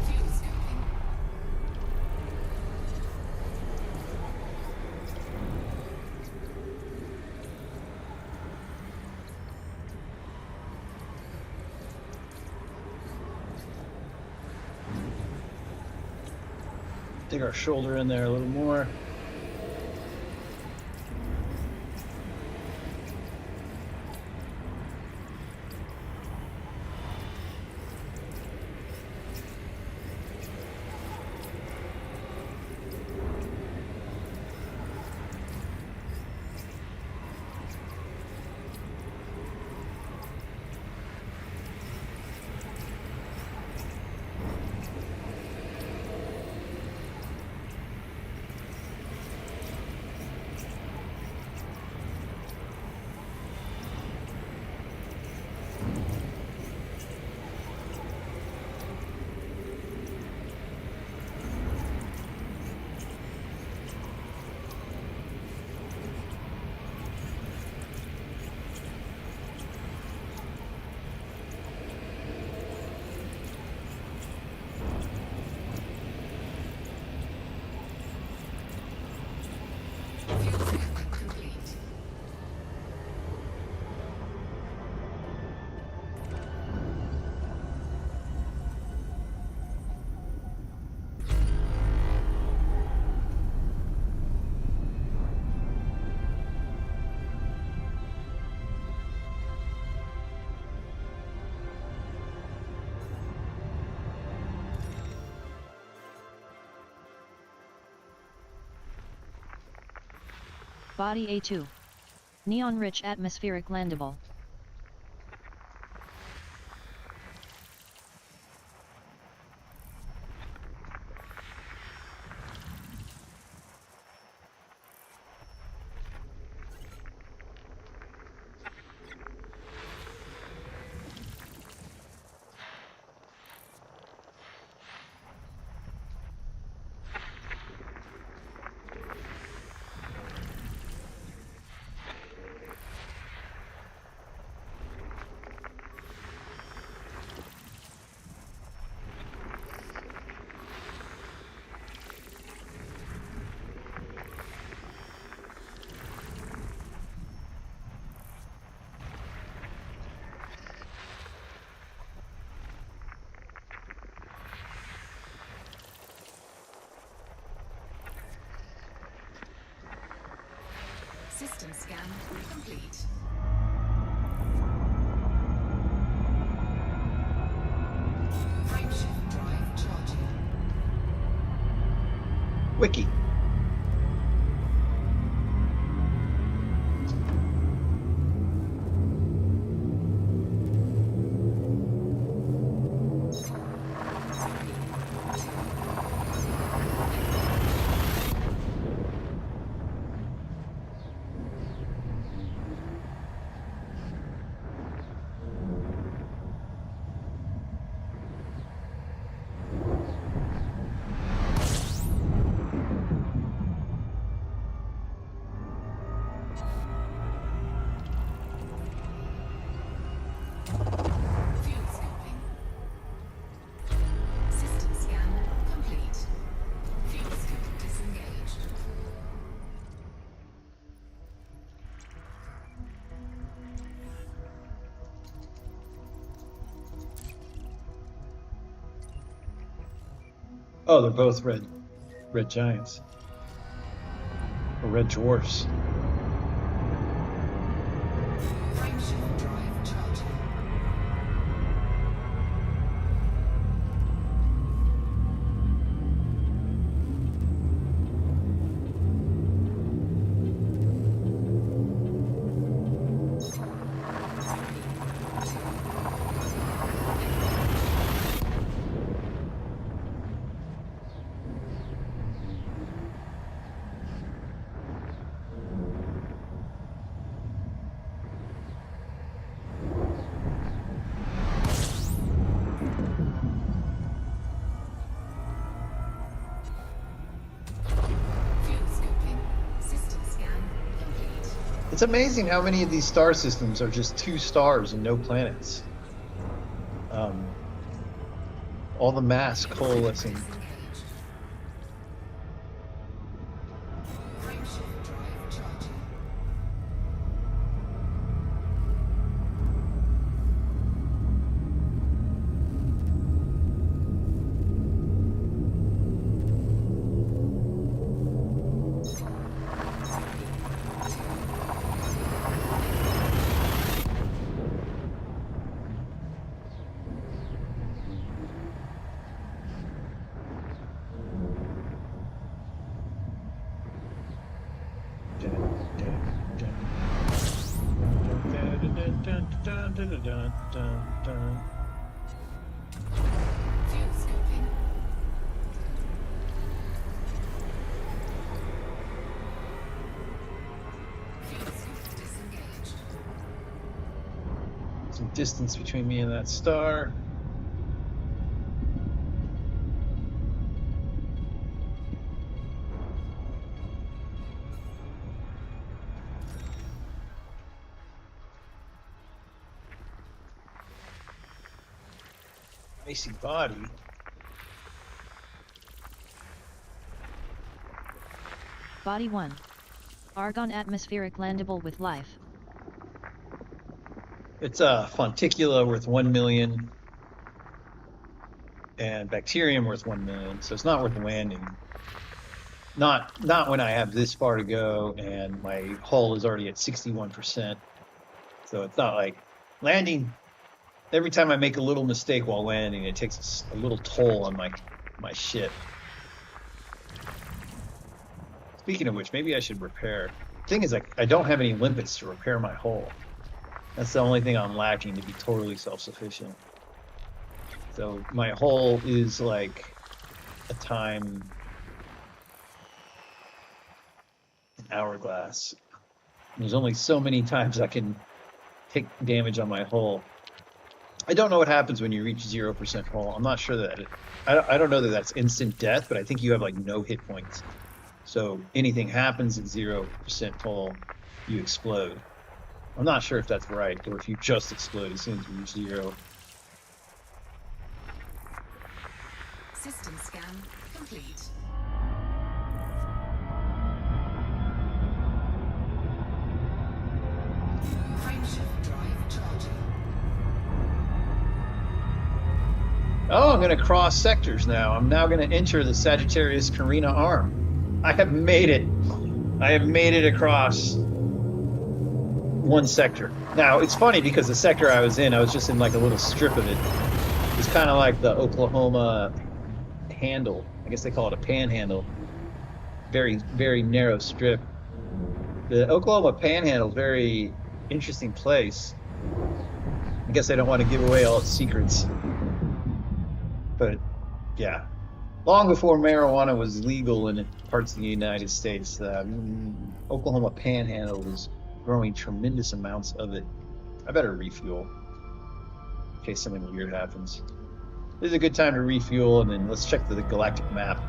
Speaker 2: Fuel scoping.
Speaker 1: Dig our shoulder in there a little more.
Speaker 3: Body A2. Neon-rich atmospheric landable.
Speaker 2: System scan complete. Frameshift drive charging.
Speaker 1: Wiki.
Speaker 2: Fuel scoping. System scan complete. Fuel scope disengaged.
Speaker 1: Oh, they're both red giants. Or red dwarfs.
Speaker 2: Frameshift drive charging. Fuel scoping. System scan complete.
Speaker 1: It's amazing how many of these star systems are just 2 stars and no planets. All the mass coalescing.
Speaker 2: Disengaged. Frameshift drive charging. Fuel scoping. Fuel scope disengaged.
Speaker 1: Some distance between me and that star. Icy body.
Speaker 3: Body 1. Argon atmospheric landable with life.
Speaker 1: It's a fonticula worth 1 million and bacterium worth 1 million, so it's not worth landing. Not when I have this far to go and my hull is already at 61%. So it's not like landing. Every time I make a little mistake while landing, it takes a little toll on my ship. Speaking of which, maybe I should repair. thing is, like, I don't have any limpets to repair my hull. That's the only thing I'm lacking to be totally self-sufficient. So my hull is like a time hourglass. There's only so many times I can take damage on my hull. I don't know what happens when you reach 0% hull. I'm not sure that I don't know that that's instant death, but I think you have like no hit points. So anything happens at 0% hull, you explode. I'm not sure if that's right or if you just explode as soon as you reach 0.
Speaker 2: System scan complete. Frameshift drive charging.
Speaker 1: Oh, I'm going to cross sectors now. I'm now going to enter the Sagittarius Carina arm. I have made it. I have made it across one sector. Now, it's funny because the sector I was just in like a little strip of it. It's kind of like the Oklahoma handle. I guess they call it a panhandle. Very, very narrow strip. The Oklahoma panhandle, very interesting place. I guess I don't want to give away all its secrets. But yeah, long before marijuana was legal in parts of the United States, Oklahoma panhandle was growing tremendous amounts of it. I better refuel in case something weird happens. This is a good time to refuel, and then let's check the galactic map.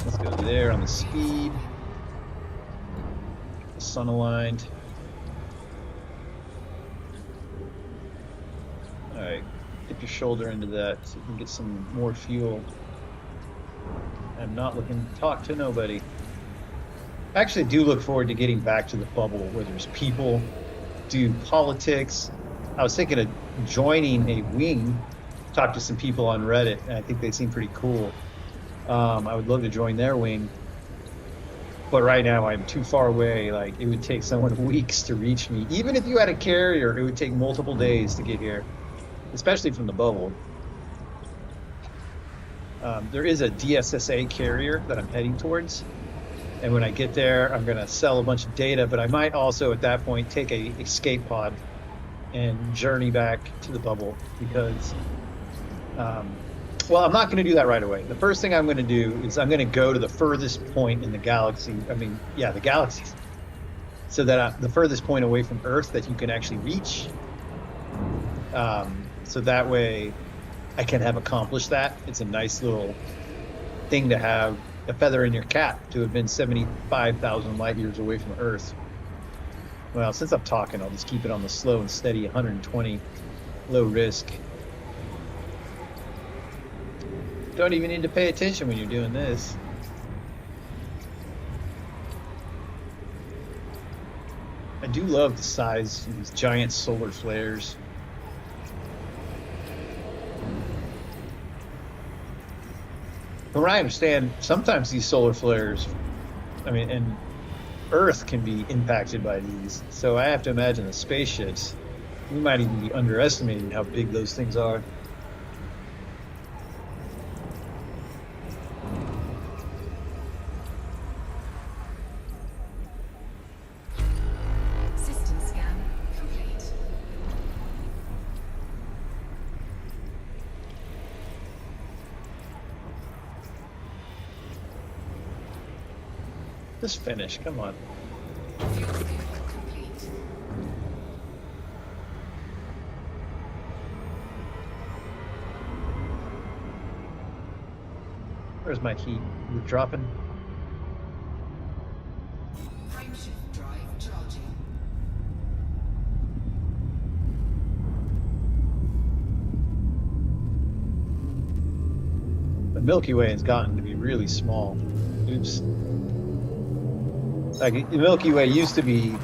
Speaker 1: Let's go there on the speed. The sun aligned. All right, dip your shoulder into that so you can get some more fuel. I'm not looking to talk to nobody. I actually do look forward to getting back to the bubble where there's people, do politics. I was thinking of joining a wing, talk to some people on Reddit, and I think they seem pretty cool. I would love to join their wing, but right now I'm too far away. Like, it would take someone weeks to reach me. Even if you had a carrier, it would take multiple days to get here, especially from the bubble. There is a DSSA carrier that I'm heading towards. And when I get there, I'm going to sell a bunch of data, but I might also at that point take a escape pod and journey back to the bubble because, well, I'm not going to do that right away. The first thing I'm going to do is I'm going to go to the furthest point in the galaxy. The galaxy. So that the furthest point away from Earth that you can actually reach. So that way I can have accomplished that. It's a nice little thing to have, a feather in your cap, to have been 75,000 light years away from Earth. Well, since I'm talking, I'll just keep it on the slow and steady 120, low risk. Don't even need to pay attention when you're doing this. I do love the size of these giant solar flares. From what I understand, sometimes these solar flares, and Earth can be impacted by these. So I have to imagine the spaceships, we might even be underestimating how big those things are.
Speaker 2: System scan complete.
Speaker 1: Just finish, come on.
Speaker 2: Fuel scan complete.
Speaker 1: Where's my heat? Is it dropping?
Speaker 2: Frameshift drive charging.
Speaker 1: The Milky Way has gotten to be really small. Oops. Like, the Milky Way used to be,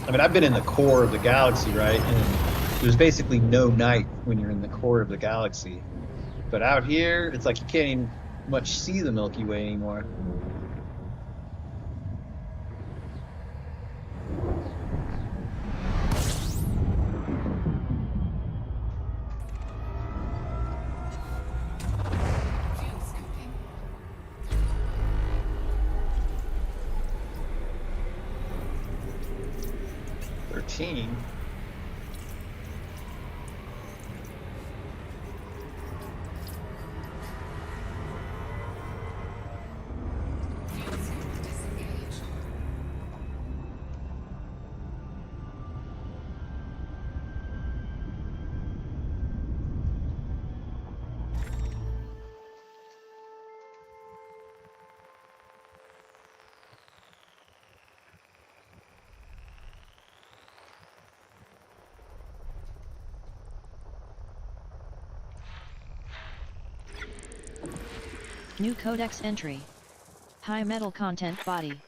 Speaker 1: I've been in the core of the galaxy, right? And there's basically no night when you're in the core of the galaxy. But out here, it's like you can't even much see the Milky Way anymore.
Speaker 2: Fuel scooping.
Speaker 1: 19.
Speaker 2: Fuse disengaged.
Speaker 3: New codex entry. High metal content body.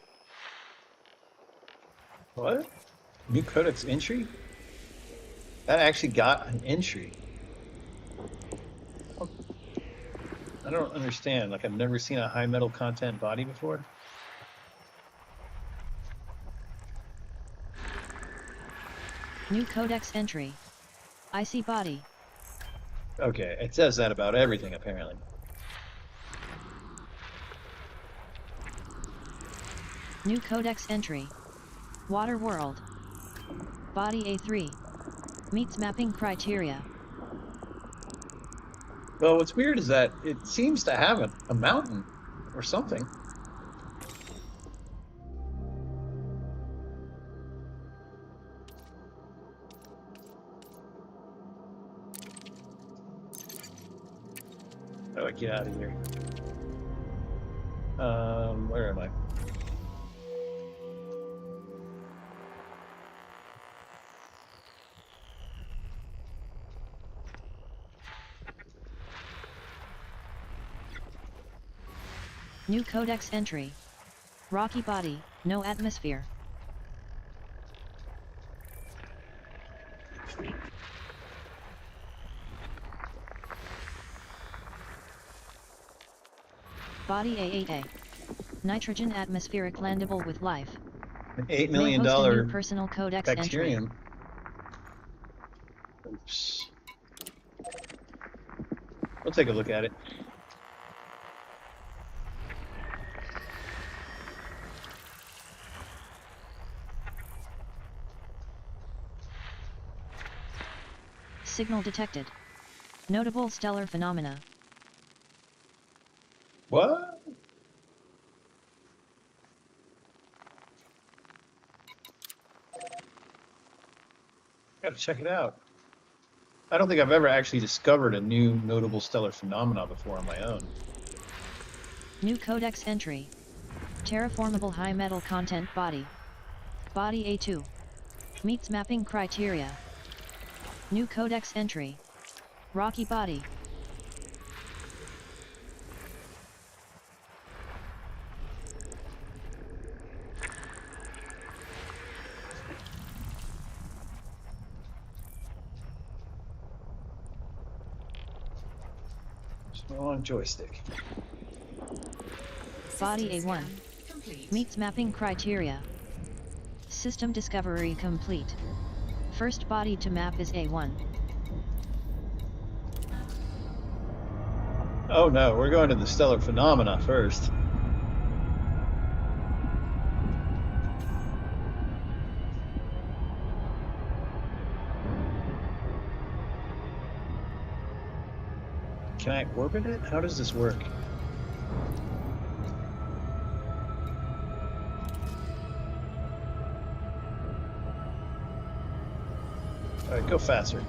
Speaker 1: What? New codex entry? That actually got an entry. I don't understand. Like, I've never seen a high metal content body before.
Speaker 3: New codex entry. Icy body.
Speaker 1: Okay, it says that about everything, apparently.
Speaker 3: New codex entry. Water world. Body A3. Meets mapping criteria.
Speaker 1: Well, what's weird is that it seems to have a mountain or something. Oh, get out of here. Where am I?
Speaker 3: New codex entry. Rocky body, no atmosphere. Body A8A. Nitrogen atmospheric landable with life.
Speaker 1: An $8
Speaker 3: May
Speaker 1: million
Speaker 3: host a new personal codex entry.
Speaker 1: bacterium. Oops. We'll take a look at it.
Speaker 3: Signal detected. Notable stellar phenomena.
Speaker 1: What? Gotta check it out. I don't think I've ever actually discovered a new notable stellar phenomena before on my own.
Speaker 3: New codex entry. Terraformable high metal content body. Body A2. Meets mapping criteria. New codex entry. Rocky body.
Speaker 1: Wrong joystick.
Speaker 3: Body
Speaker 2: System
Speaker 3: A1.
Speaker 2: scan complete.
Speaker 3: Meets mapping criteria. System discovery complete. First body to map is A1.
Speaker 1: Oh no, we're going to the stellar phenomena first. Can I orbit it? How does this work? All right, go faster.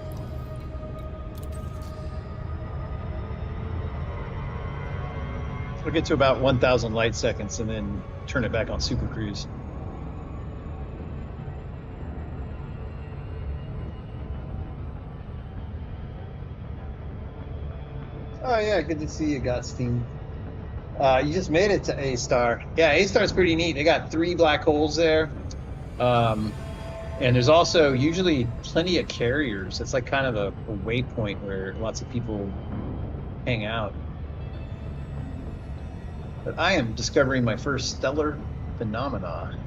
Speaker 1: We'll get to about 1,000 light seconds and then turn it back on Super Cruise. Oh yeah, good to see you, Gottstein. You just made it to A star. Yeah, A star's pretty neat. They got 3 black holes there, and there's also usually plenty of carriers. It's like kind of a waypoint where lots of people hang out. But I am discovering my first stellar phenomena.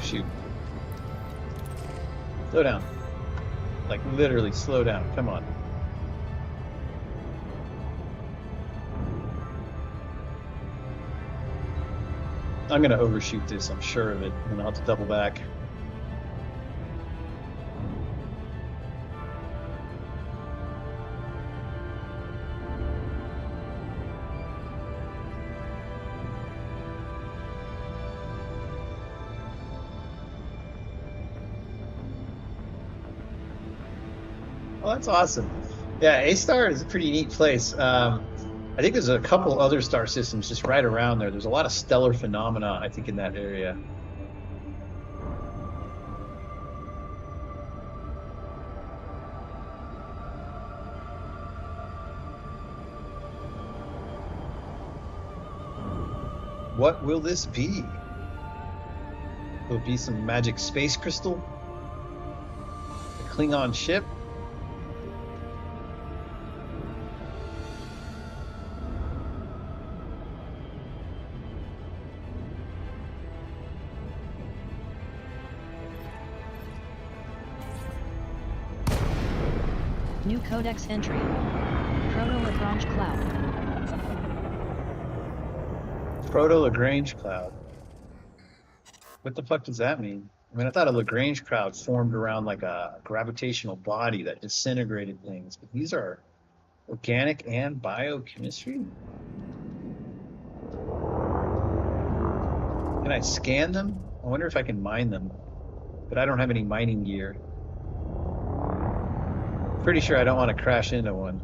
Speaker 1: Shoot. Slow down. Like literally slow down. Come on. I'm gonna overshoot this, I'm sure of it, and I'll have to double back. Oh, that's awesome. Yeah, A star is a pretty neat place. I think there's a couple other star systems just right around there. There's a lot of stellar phenomena, I think, in that area. What will this be? Will it be some magic space crystal? A Klingon ship?
Speaker 3: New codex entry. Proto-Lagrange cloud.
Speaker 1: Proto-Lagrange cloud. What the fuck does that mean? I mean, I thought a Lagrange cloud formed around like a gravitational body that disintegrated things, but these are organic and biochemistry? Can I scan them? I wonder if I can mine them, but I don't have any mining gear. Pretty sure I don't want to crash into one.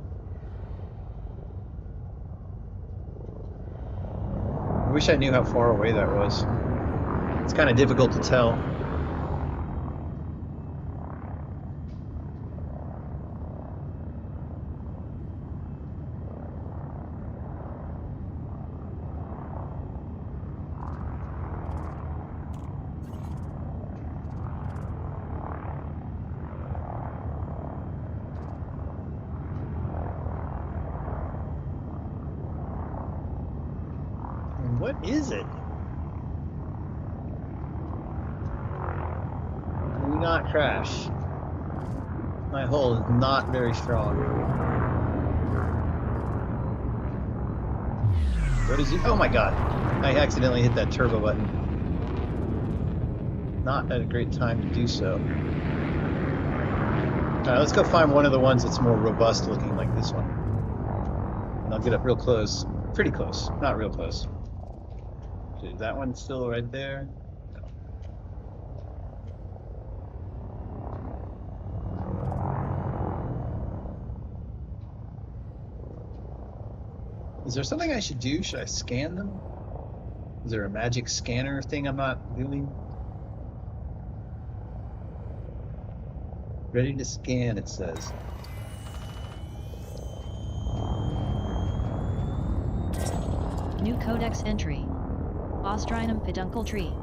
Speaker 1: I wish I knew how far away that was. It's kind of difficult to tell. What is it? Do not crash. My hull is not very strong. What is it? Oh my god. I accidentally hit that turbo button. Not at a great time to do so. Alright, let's go find one of the ones that's more robust looking, like this one. And I'll get up real close. Pretty close. Not real close. Is that one still right there? No. Is there something I should do? Should I scan them? Is there a magic scanner thing I'm not doing? Ready to scan, it says.
Speaker 3: New codex entry. Ostrinum peduncle tree.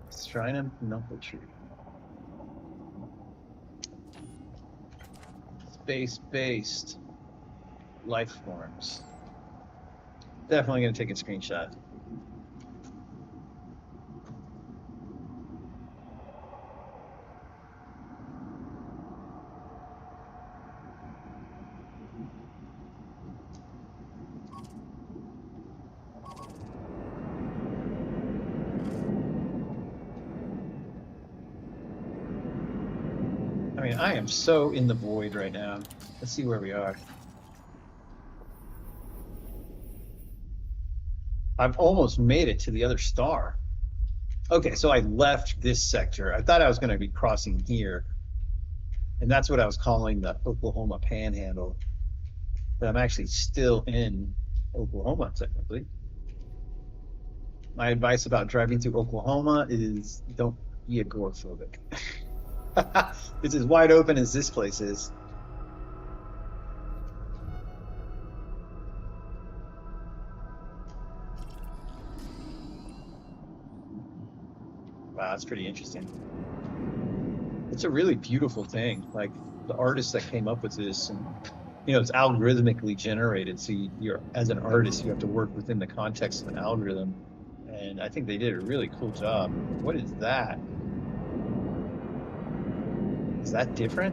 Speaker 1: Ostrinum peduncle tree. Space-based life forms. Definitely going to take a screenshot. I mean, I am so in the void right now. Let's see where we are. I've almost made it to the other star. Okay, so I left this sector. I thought I was going to be crossing here. And that's what I was calling the Oklahoma Panhandle. But I'm actually still in Oklahoma, technically. My advice about driving through Oklahoma is don't be agoraphobic. It's as wide open as this place is. Wow, that's pretty interesting. It's a really beautiful thing. Like the artists that came up with this, and it's algorithmically generated. So you're, as an artist, you have to work within the context of an algorithm. And I think they did a really cool job. What is that? Is that different?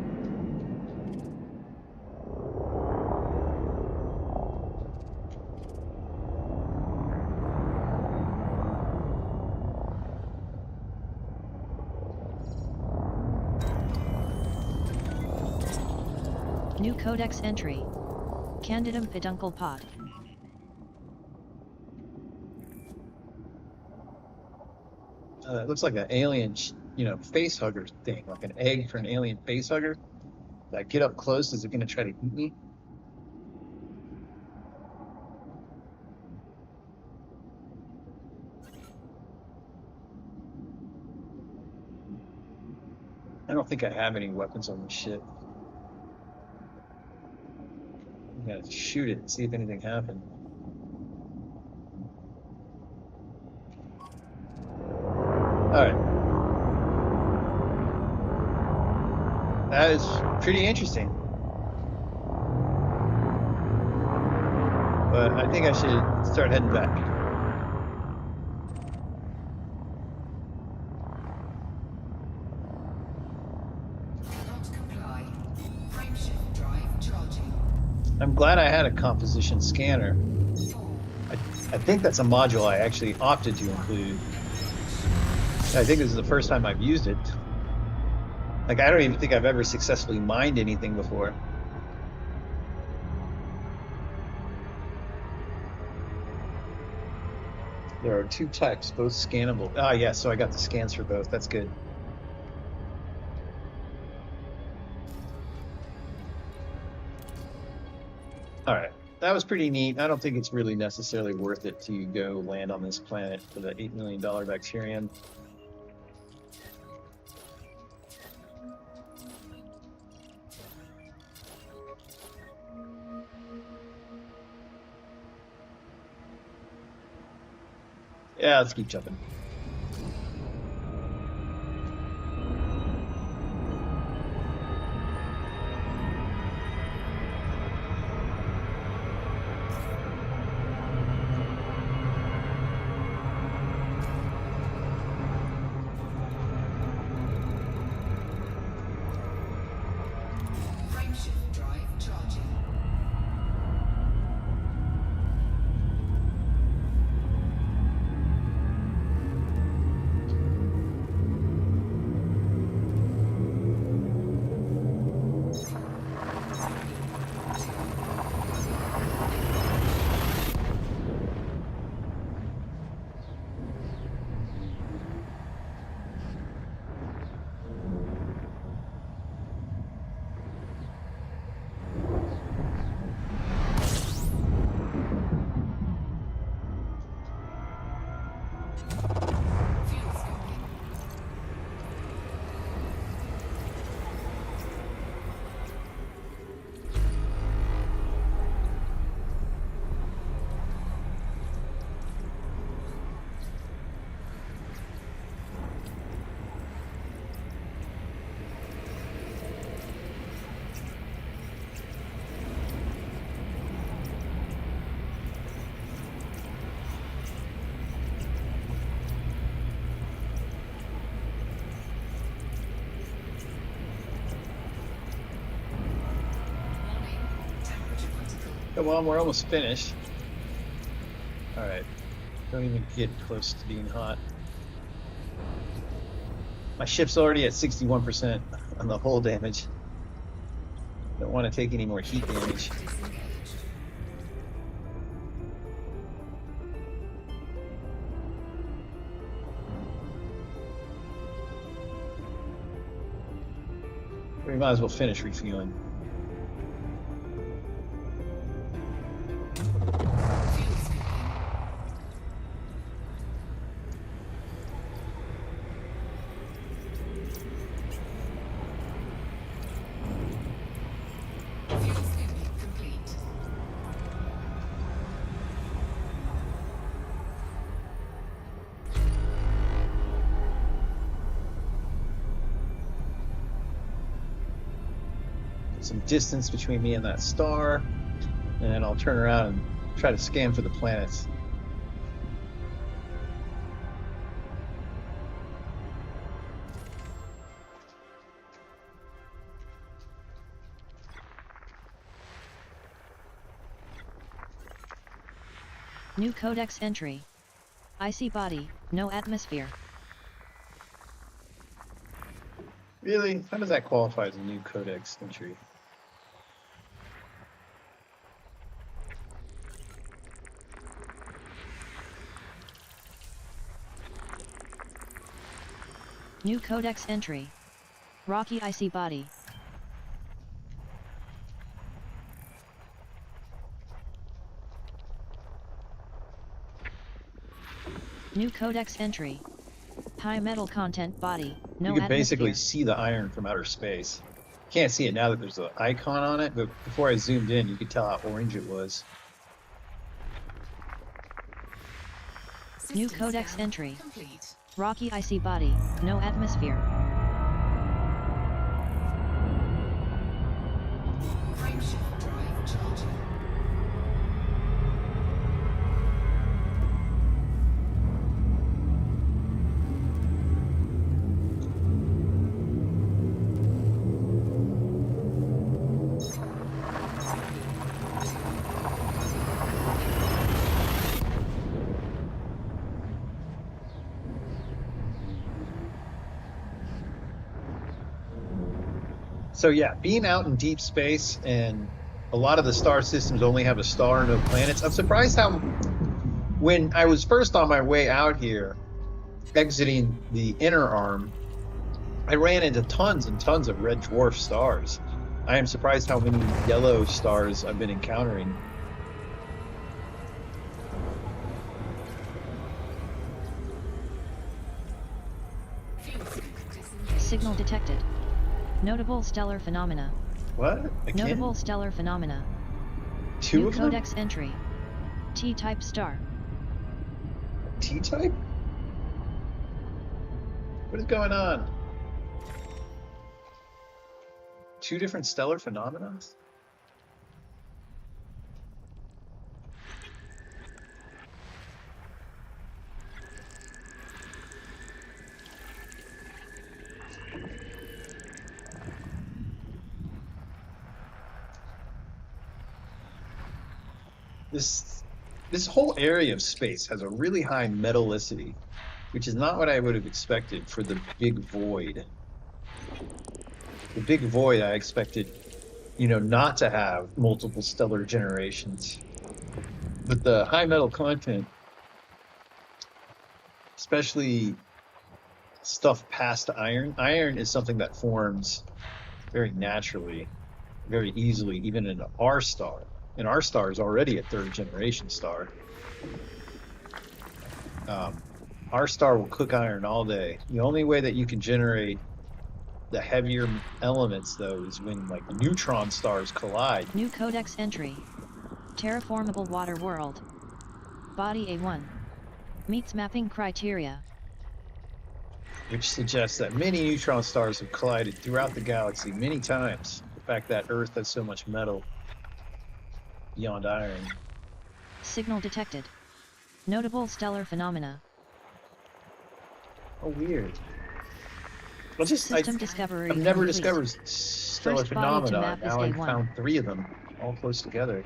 Speaker 3: New codex entry. Candidum peduncle pod.
Speaker 1: It looks like an alien, face hugger thing, like an egg for an alien face hugger. If I get up close, is it going to try to eat me? I don't think I have any weapons on this ship. I'm going to shoot it and see if anything happened. All right. That is pretty interesting. But I think I should start heading back.
Speaker 2: Cannot comply. Frameshift drive charging.
Speaker 1: I'm glad I had a composition scanner.
Speaker 2: 4.
Speaker 1: I think that's a module I actually opted to include. I think this is the first time I've used it. Like, I don't even think I've ever successfully mined anything before. There are 2 types, both scannable. Ah, yeah, so I got the scans for both. That's good. All right, that was pretty neat. I don't think it's really necessarily worth it to go land on this planet for the $8 million bacterium. Yeah, let's keep jumping.
Speaker 2: Frameshift drive charging. Fuel scoping. Warning. Temperature critical.
Speaker 1: Come on, we're almost finished. All right, don't even get close to being hot. My ship's already at 61% on the hull damage. Don't want to take any more heat damage.
Speaker 2: Disengaged.
Speaker 1: We might as well finish refueling.
Speaker 2: Fuel scoping. Fuel scoping complete.
Speaker 1: Some distance between me and that star, and then I'll turn around and try to scan for the planets.
Speaker 3: New codex entry. Icy body, no atmosphere.
Speaker 1: Really? How does that qualify as a new codex entry?
Speaker 3: New codex entry. Rocky icy body. New codex entry. High metal content body, no
Speaker 1: You could basically
Speaker 3: atmosphere.
Speaker 1: see the iron from outer space. Can't see it now that there's an icon on it, but before I zoomed in, you could tell how orange it was.
Speaker 3: New
Speaker 2: System
Speaker 3: codex
Speaker 2: scan
Speaker 3: entry.
Speaker 2: complete.
Speaker 3: Rocky icy body, no atmosphere.
Speaker 2: Frameshift drive charging.
Speaker 1: So yeah, being out in deep space and a lot of the star systems only have a star, no planets. I'm surprised how when I was first on my way out here, exiting the inner arm, I ran into tons and tons of red dwarf stars. I am surprised how many yellow stars I've been encountering.
Speaker 2: Fuel scoop disengaged.
Speaker 3: Signal detected. Notable stellar phenomena.
Speaker 1: What? Again?
Speaker 3: Notable stellar phenomena.
Speaker 1: Two
Speaker 3: New
Speaker 1: of them?
Speaker 3: codex entry. T-type star.
Speaker 1: T-type? What is going on? Two different stellar phenomena? This whole area of space has a really high metallicity, which is not what I would have expected for the big void. The big void I expected, not to have multiple stellar generations. But the high metal content, especially stuff past iron is something that forms very naturally, very easily, even in our star. And our star is already a third generation star. Our star will cook iron all day. The only way that you can generate the heavier elements, though, is when like neutron stars collide.
Speaker 3: New codex entry. Terraformable water world. Body A1. Meets mapping criteria.
Speaker 1: Which suggests that many neutron stars have collided throughout the galaxy many times. The fact that Earth has so much metal beyond iron.
Speaker 3: Signal detected. Notable stellar phenomena.
Speaker 1: Oh, weird. Well,
Speaker 3: System discovery
Speaker 1: I've never
Speaker 3: complete.
Speaker 1: discovered stellar
Speaker 3: First body to
Speaker 1: phenomena.
Speaker 3: map is
Speaker 1: Now I
Speaker 3: A1.
Speaker 1: found 3 of them, all close together.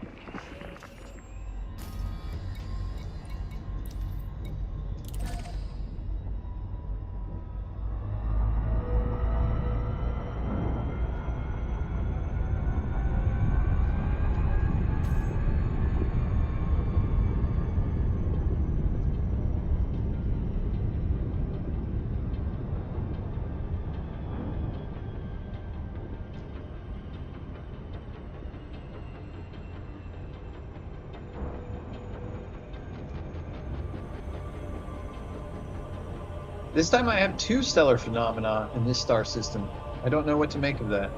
Speaker 1: This time I have 2 stellar phenomena in this star system. I don't know what to make of that.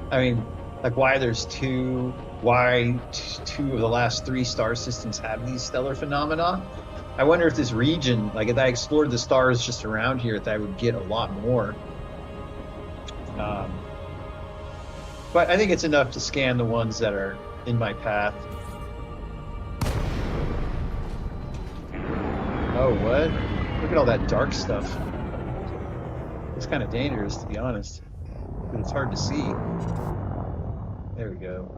Speaker 1: I mean, like why there's 2, why 2 of the last 3 star systems have these stellar phenomena. I wonder if this region, like if I explored the stars just around here, that I would get a lot more. But I think it's enough to scan the ones that are in my path. Oh, what? Look at all that dark stuff. It's kind of dangerous, to be honest. But it's hard to see. There we go.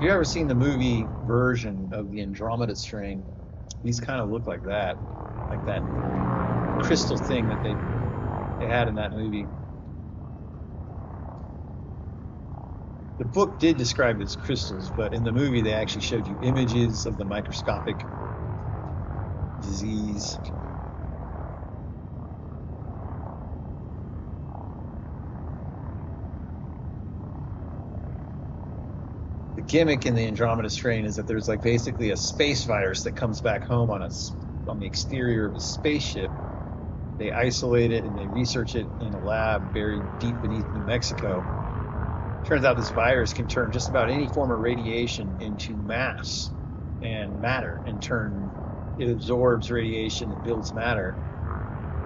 Speaker 1: If you've ever seen the movie version of the Andromeda strain, these kind of look like that crystal thing that they had in that movie. The book did describe it as crystals, but in the movie they actually showed you images of the microscopic disease. The gimmick in the Andromeda strain is that there's like basically a space virus that comes back home on the exterior of a spaceship. They isolate it and they research it in a lab buried deep beneath New Mexico. Turns out this virus can turn just about any form of radiation into mass and matter, and it absorbs radiation and builds matter.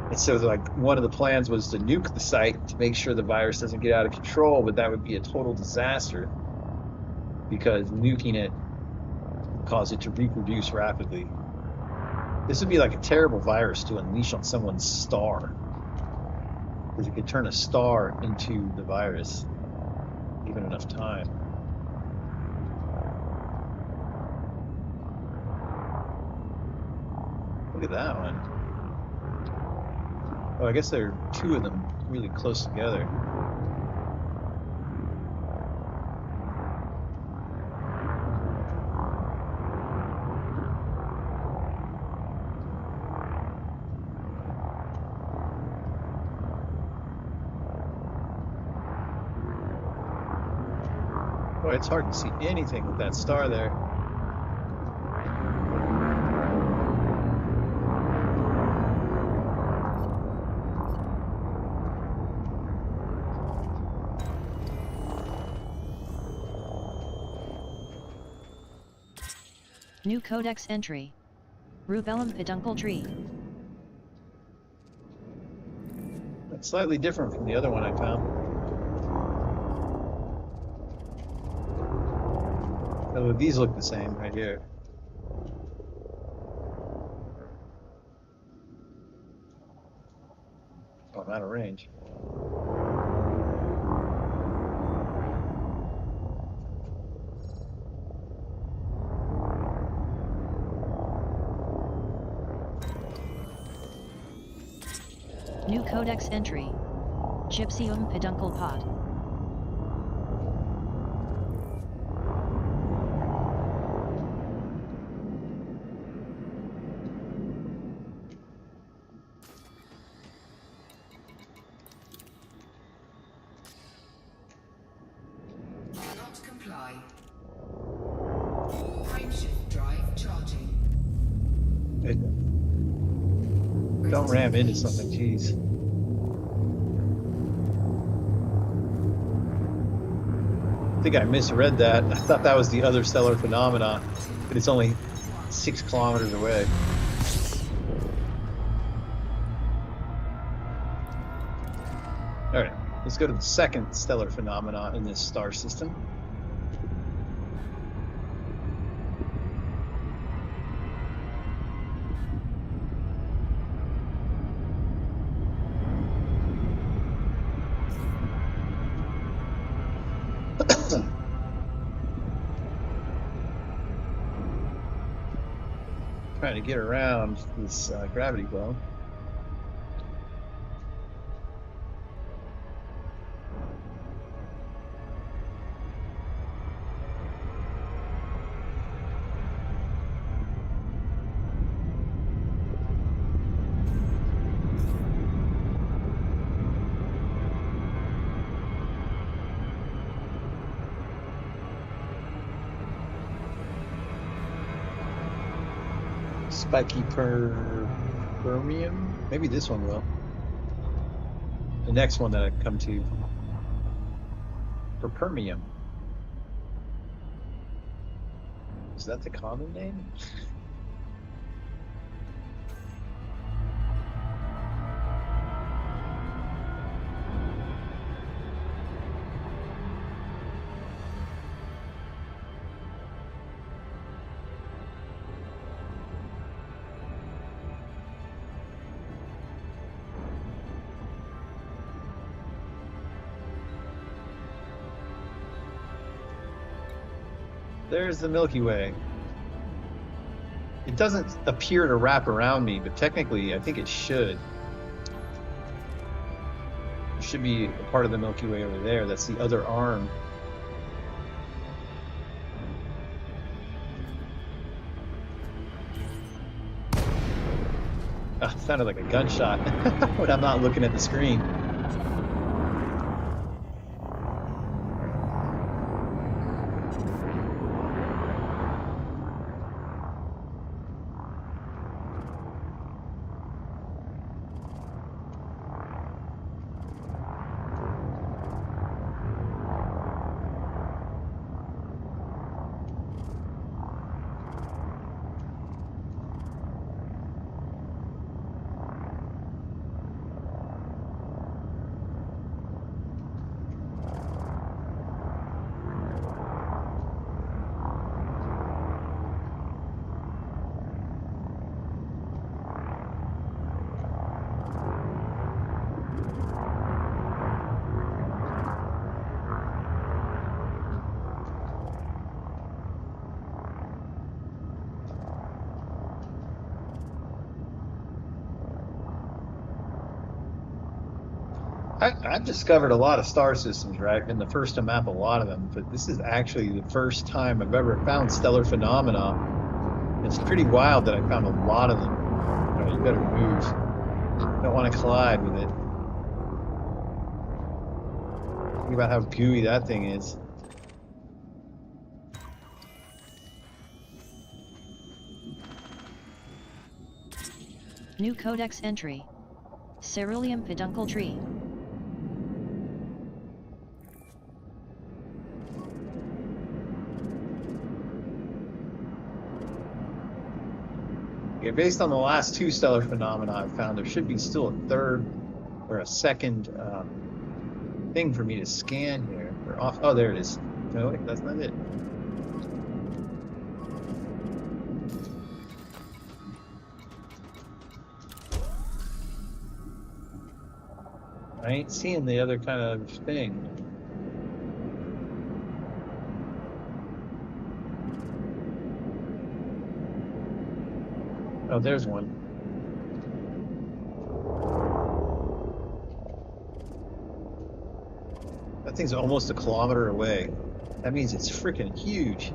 Speaker 1: And so like one of the plans was to nuke the site to make sure the virus doesn't get out of control, but that would be a total disaster because nuking it would cause it to reproduce rapidly. This would be like a terrible virus to unleash on someone's star, because it could turn a star into the virus, given enough time. Look at that one. Oh, I guess there are two of them really close together. Boy, it's hard to see anything with that star there.
Speaker 3: New codex entry. Rubellum peduncle tree.
Speaker 1: That's slightly different from the other one I found. Oh, these look the same right here. Oh, I'm out of range.
Speaker 3: New codex entry. Gypsium peduncle pod.
Speaker 2: Not comply. Frameshift drive charging.
Speaker 1: Don't ram into something, jeez. I think I misread that. I thought that was the other stellar phenomena, but it's only 6 kilometers away. All right, let's go to the second stellar phenomena in this star system. Trying to get around this gravity well. Spiky permium? Maybe this one will. The next one that I come to. For permium. Is that the common name? There's the Milky Way. It doesn't appear to wrap around me, but technically I think it should. There should be a part of the Milky Way over there. That's the other arm. Ah, it sounded like a gunshot when I'm not looking at the screen. I've discovered a lot of star systems, right? I've been the first to map a lot of them, but this is actually the first time I've ever found stellar phenomena. It's pretty wild that I found a lot of them. All right, you better move. Don't want to collide with it. Think about how gooey that thing is.
Speaker 3: New codex entry. Cerulean peduncle tree.
Speaker 1: Okay, based on the last two stellar phenomena I've found, there should be still a third or a second thing for me to scan here. Or off. Oh, there it is. No, wait, that's not it. I ain't seeing the other kind of thing. Oh, there's one. That thing's almost a kilometer away. That means it's freaking huge.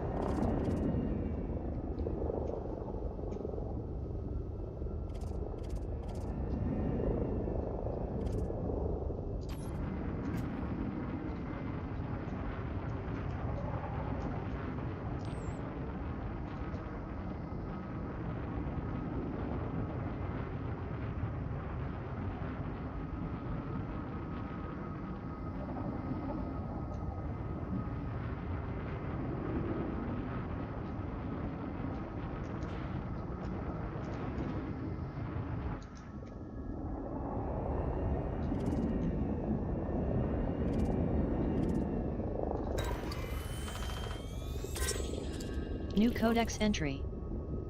Speaker 3: New codex entry.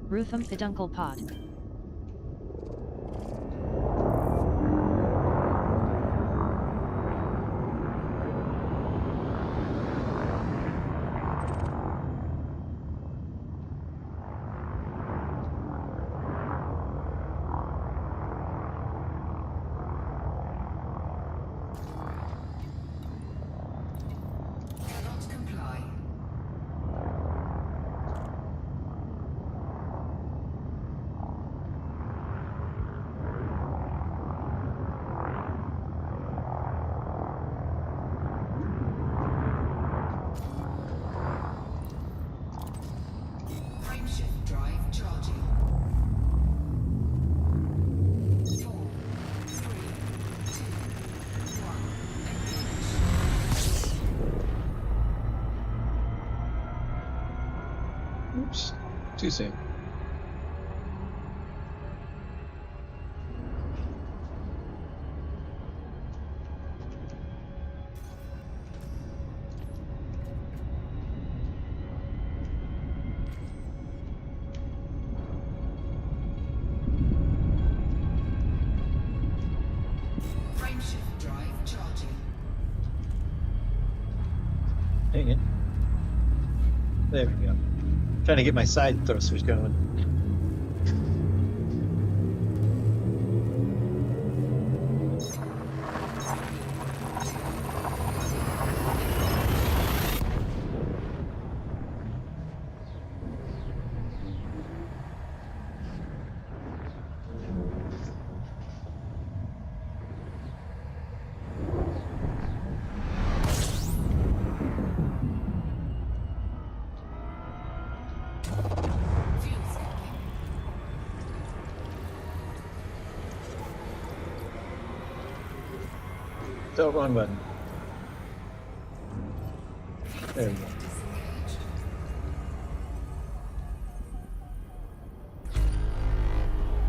Speaker 3: Ruthum peduncle pod.
Speaker 2: Cannot comply. Frameshift drive charging. 4, 3, 2, 1. Engage.
Speaker 1: Oops, too soon.
Speaker 2: Frameshift drive charging.
Speaker 1: Dang it. There we go. Trying to get my side thrusters going.
Speaker 2: Fuel sinking.
Speaker 1: So wrong button. There we go.
Speaker 2: Disengaged.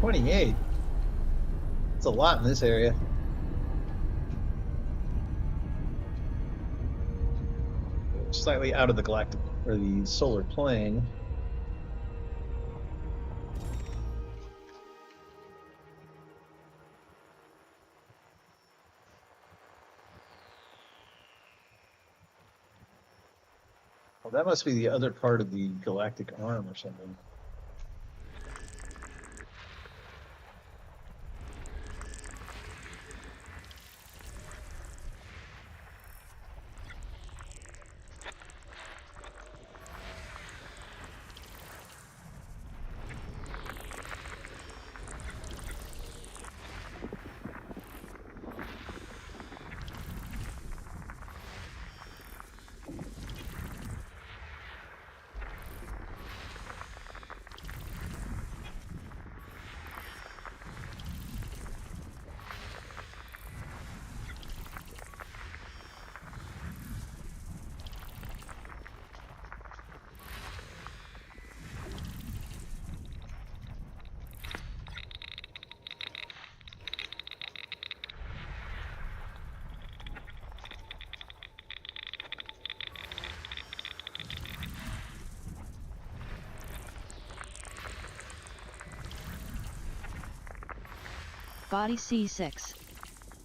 Speaker 1: 28. It's a lot in this area. Slightly out of the galactic or the solar plane. Well, that must be the other part of the galactic arm or something.
Speaker 3: Body C6.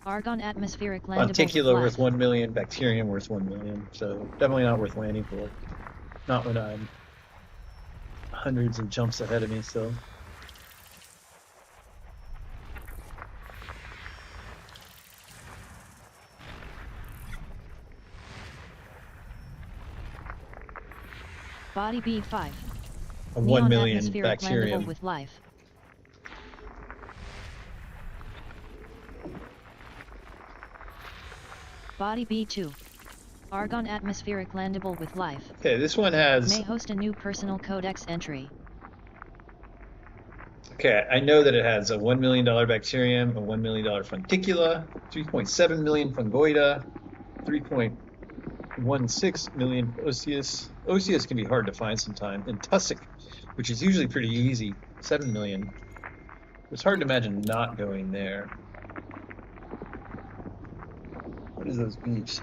Speaker 3: Argon atmospheric landable with
Speaker 1: Lenticular worth
Speaker 3: life.
Speaker 1: 1 million, bacterium worth 1 million. So definitely not worth landing for. Not when I'm hundreds of jumps ahead of me, so.
Speaker 3: Body B5.
Speaker 1: A 1
Speaker 3: Neon
Speaker 1: million
Speaker 3: atmospheric
Speaker 1: bacterium.
Speaker 3: landable with life. Body B2. Argon atmospheric landable with life.
Speaker 1: Okay, this one has.
Speaker 3: May host a new personal codex entry.
Speaker 1: Okay, I know that it has a $1 million bacterium, a $1 million funticula, 3.7 million fungoida, 3.16 million osseous. Osseous can be hard to find sometimes. And tussock, which is usually pretty easy, 7 million. It's hard to imagine not going there. What is those beeps?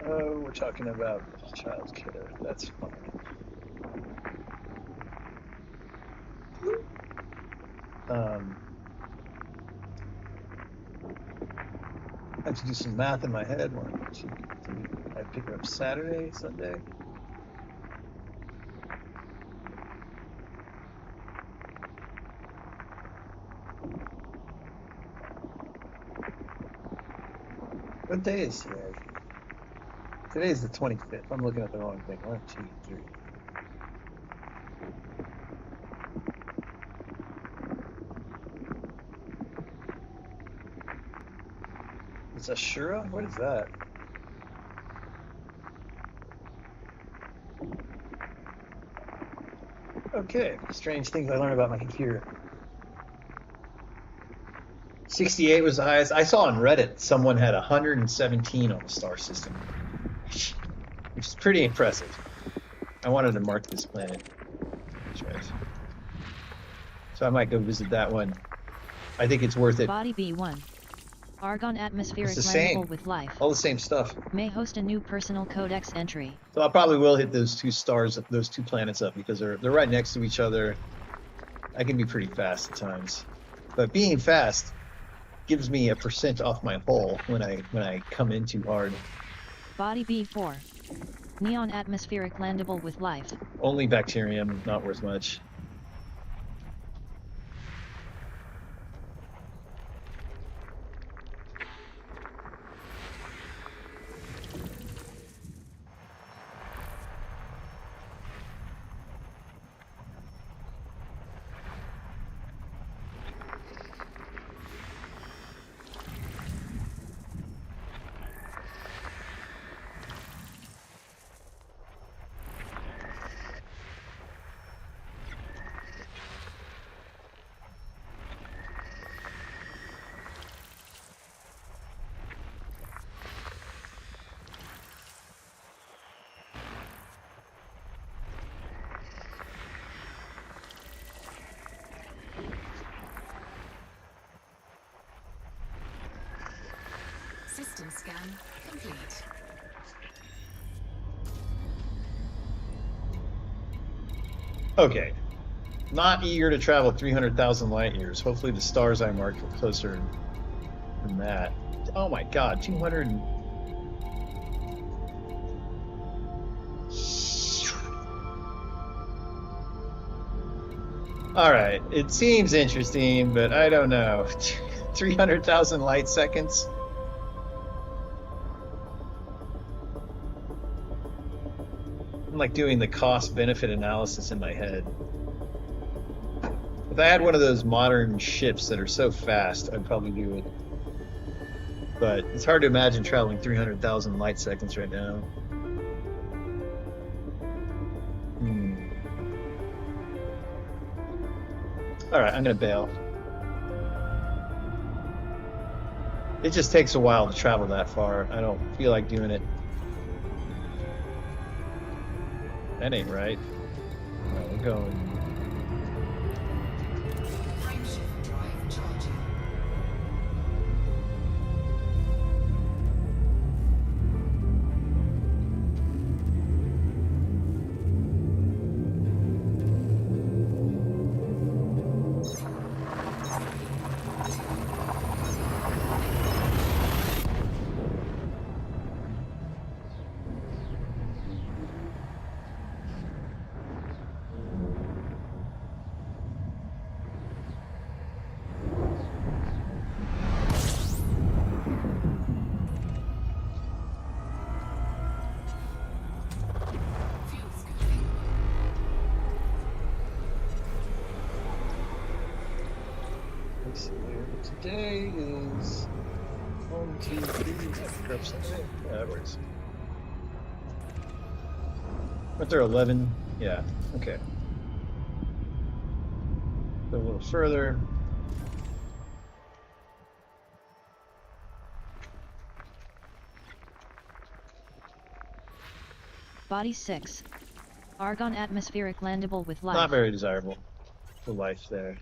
Speaker 1: Oh, we're talking about childcare. That's fine. I have to do some math in my head. I pick it up Saturday, Sunday. What day is today? Today is the 25th. I'm looking at the wrong thing. 1, 2, 3. Is Ashura? What is that? Okay, strange things I learned about my computer. 68 was the highest. I saw on Reddit someone had 117 on the star system, which is pretty impressive. I wanted to mark this planet. That's right. So I might go visit that one. I think it's worth it.
Speaker 3: Body B1. Argon atmospheric
Speaker 4: the
Speaker 3: landable
Speaker 4: same.
Speaker 3: with life.
Speaker 4: All the same stuff.
Speaker 3: May host a new personal codex entry.
Speaker 4: So I probably will hit those two stars, those two planets up, because they're right next to each other. I can be pretty fast at times, but being fast gives me a % off my hull when I come in too hard.
Speaker 3: Body B4. Neon atmospheric landable with life.
Speaker 4: Only bacterium, not worth much.
Speaker 2: System scan complete.
Speaker 4: Okay. Not eager to travel 300,000 light years. Hopefully the stars I marked were closer than that. Oh my god, 200. Alright, it seems interesting, but I don't know. 300,000 light seconds? I'm like doing the cost-benefit analysis in my head. If I had one of those modern ships that are so fast, I'd probably do it. But it's hard to imagine traveling 300,000 light seconds right now. Alright, I'm gonna bail. It just takes a while to travel that far. I don't feel like doing it. That ain't right. No, we're going.
Speaker 2: Frameshift drive charging. Fuel scoping.
Speaker 4: Let's see here. Today is 1, 2, 3. Grab something. Yeah, that works. Aren't there 11? Yeah. Okay. Go a little further.
Speaker 3: Body 6. Argon atmospheric landable with life.
Speaker 4: Not very desirable. The life there.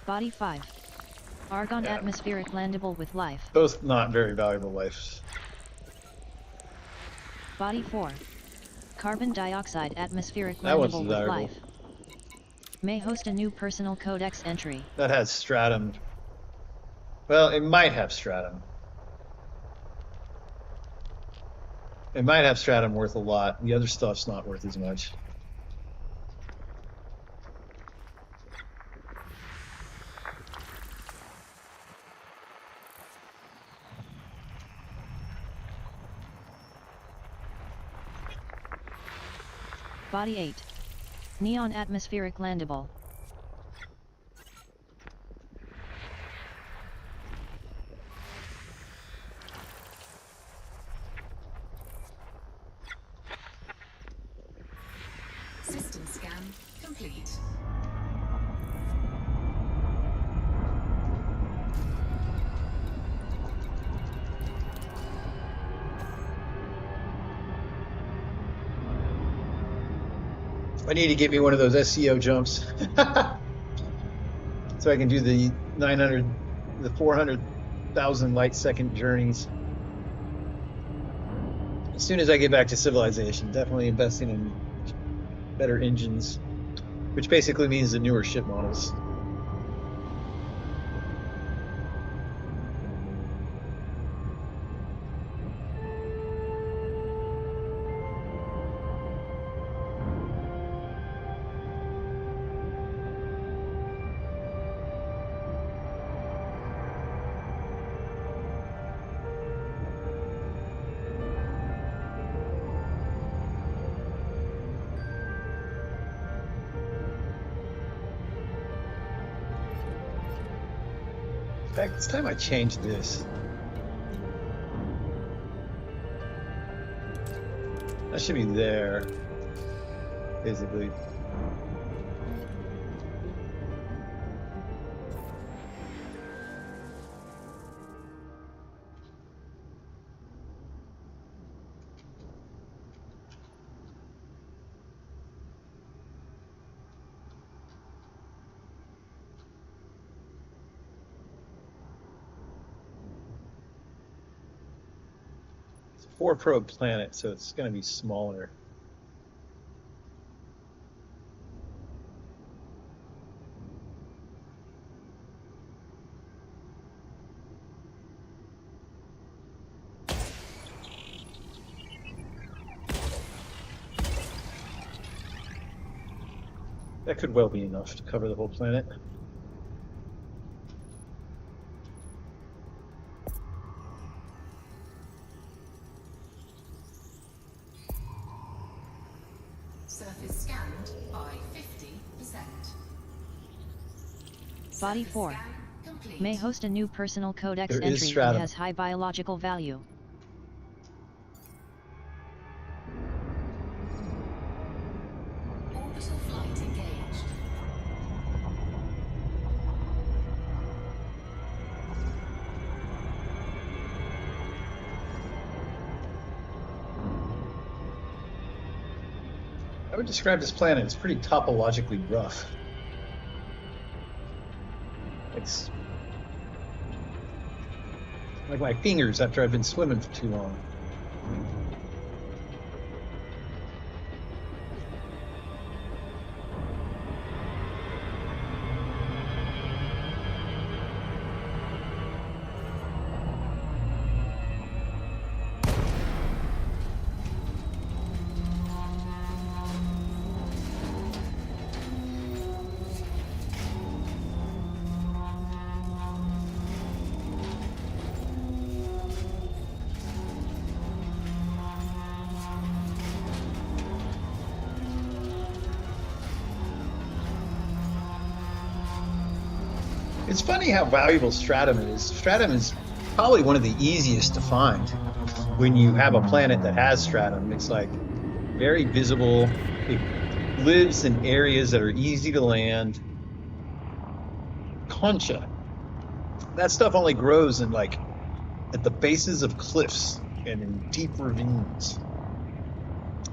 Speaker 3: Body 5. Argon
Speaker 4: Yeah.
Speaker 3: atmospheric landable with life.
Speaker 4: Both not very valuable lives.
Speaker 3: Body 4. Carbon dioxide atmospheric
Speaker 4: That one's
Speaker 3: landable with
Speaker 4: desirable.
Speaker 3: life. May host a new personal codex entry.
Speaker 4: That has stratum. Well, it might have stratum. It might have stratum worth a lot. The other stuff's not worth as much.
Speaker 3: Body 8. Neon atmospheric landable.
Speaker 2: complete.
Speaker 4: I need to get me one of those SEO jumps so I can do the 400,000 light second journeys. As soon as I get back to civilization, definitely investing in better engines, which basically means the newer ship models. In fact, it's time I changed this. That should be there, basically. It's a 4 probe planet, so it's going to be smaller. That could well be enough to cover the whole planet.
Speaker 2: Surface scanned by 50%.
Speaker 3: Body
Speaker 2: Surface
Speaker 3: 4.
Speaker 2: scan complete.
Speaker 3: May host a new personal codex
Speaker 4: There is
Speaker 3: entry
Speaker 4: stratum.
Speaker 3: and has high biological value.
Speaker 2: Orbital flight engaged.
Speaker 4: I would describe this planet as pretty topologically rough. It's like my fingers after I've been swimming for too long. It's funny how valuable stratum is. Stratum is probably one of the easiest to find when you have a planet that has stratum. It's like very visible. It lives in areas that are easy to land. Concha. That stuff only grows in like at the bases of cliffs and in deep ravines.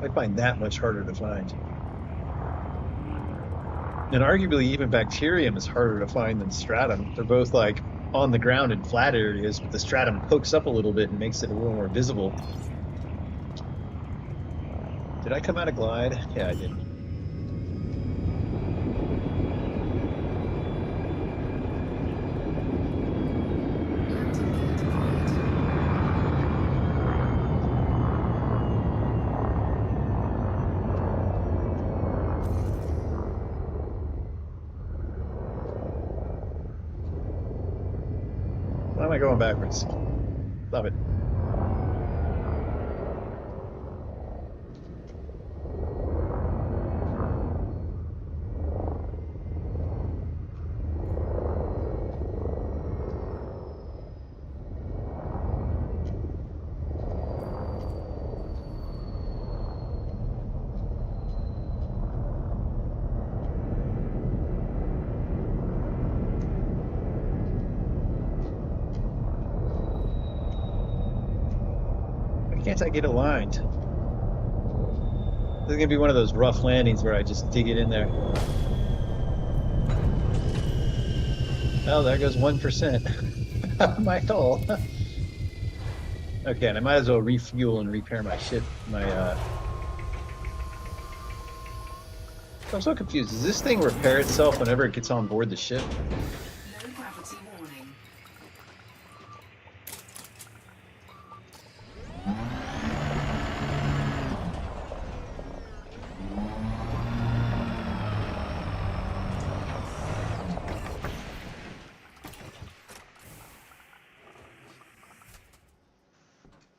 Speaker 4: I find that much harder to find. And arguably even bacterium is harder to find than stratum. They're both like on the ground in flat areas, but the stratum pokes up a little bit and makes it a little more visible. Did I come out of glide? Yeah, I did. Why am I going backwards? Love it. can't I get aligned? This is gonna be one of those rough landings where I just dig it in there. Oh, there goes 1% of my hull. Okay, and I might as well refuel and repair my ship. I'm so confused. Does this thing repair itself whenever it gets on board the ship?
Speaker 2: Low gravity warning.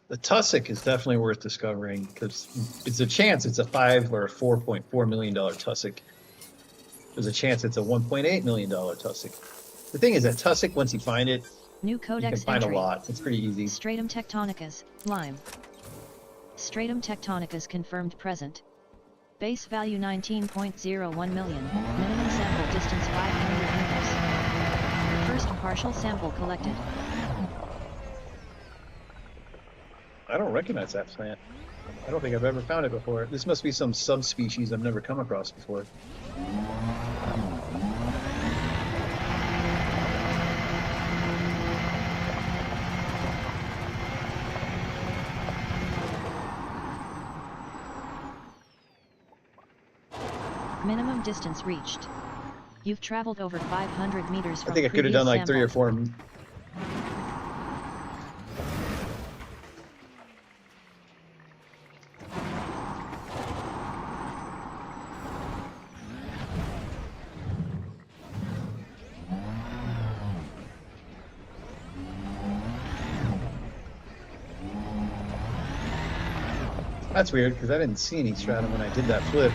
Speaker 4: The tussock is definitely worth discovering because it's a chance it's a $5 or a $4.4 million tussock. There's a chance it's a $1.8 million tussock. The thing is that tussock, once you find it,
Speaker 3: New
Speaker 4: you can
Speaker 3: codex
Speaker 4: find
Speaker 3: entry.
Speaker 4: a lot. It's pretty easy.
Speaker 3: Stratum tectonicas, Lime. Stratum tectonicas confirmed present. Base value 19.01 million, minimum sample distance 500 meters. First partial sample collected.
Speaker 4: I don't recognize that plant. I don't think I've ever found it before. This must be some subspecies I've never come across before.
Speaker 3: Minimum distance reached. You've traveled over 500 meters from
Speaker 4: I think I could have done like 3 or 4. That's weird because I didn't see any stratum when I did that flip.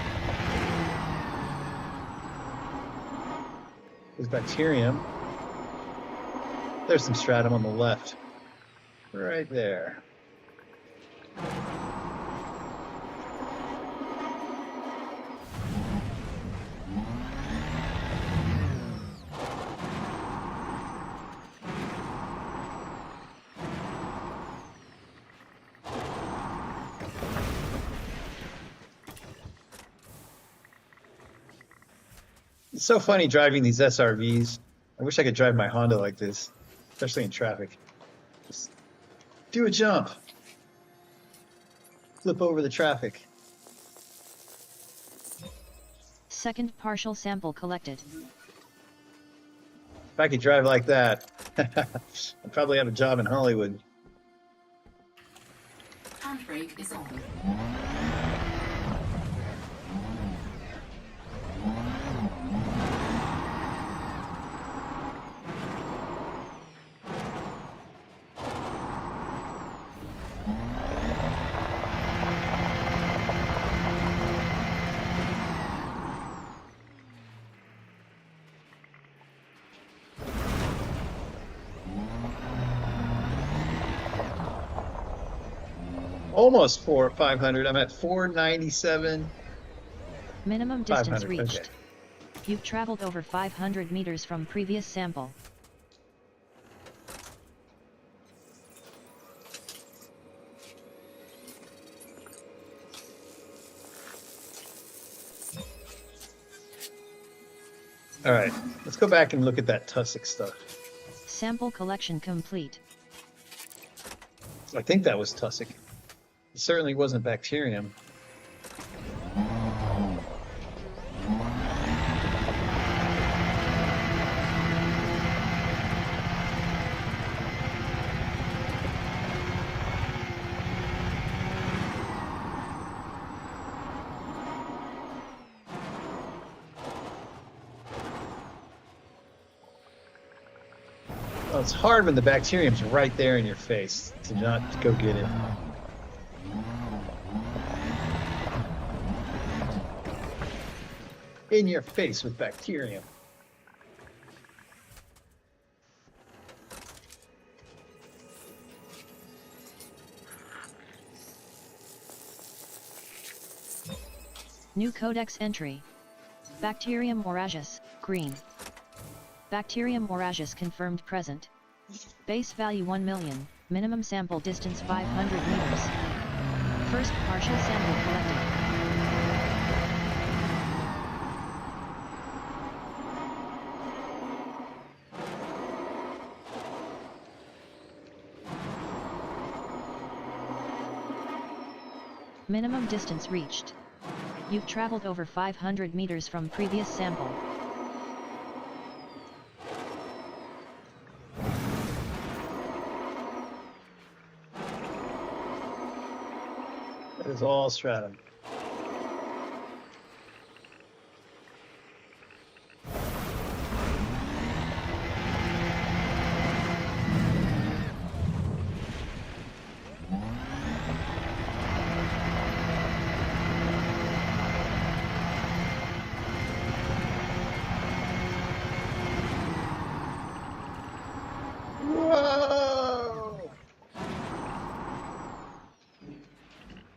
Speaker 4: There's bacterium. There's some stratum on the left. Right there. It's so funny driving these SRVs. I wish I could drive my Honda like this, especially in traffic. Just do a jump. Flip over the traffic.
Speaker 3: Second partial sample collected.
Speaker 4: If I could drive like that, I'd probably have a job in Hollywood.
Speaker 2: Handbrake is on.
Speaker 4: Almost 500. I'm at 497.
Speaker 3: Minimum distance
Speaker 4: 500,
Speaker 3: reached.
Speaker 4: okay.
Speaker 3: You've traveled over 500 meters from previous sample.
Speaker 4: All right, let's go back and look at that tussock stuff.
Speaker 3: Sample collection complete.
Speaker 4: I think that was tussock. It certainly wasn't bacterium. Well, it's hard when the bacterium's right there in your face to not go get it. In your face with bacterium.
Speaker 3: New codex entry. Bacterium moragius, green. Bacterium moragius confirmed present. Base value 1 million, minimum sample distance 500 meters. First partial sample collected. Minimum distance reached. You've traveled over 500 meters from previous sample.
Speaker 4: That is all stratum. Whoa!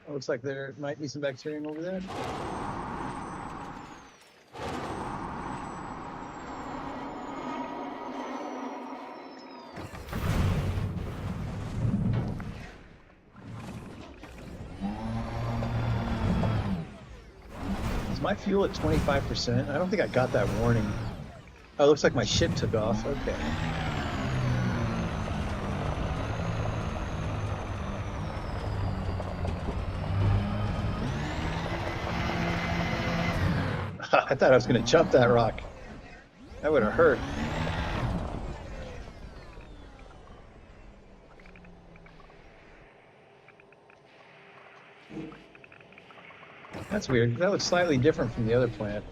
Speaker 4: Looks like there might be some bacterium over there. Is my fuel at 25%? I don't think I got that warning. Oh, it looks like my ship took off. Okay. I thought I was going to jump that rock. That would have hurt. That's weird. That looks slightly different from the other plant.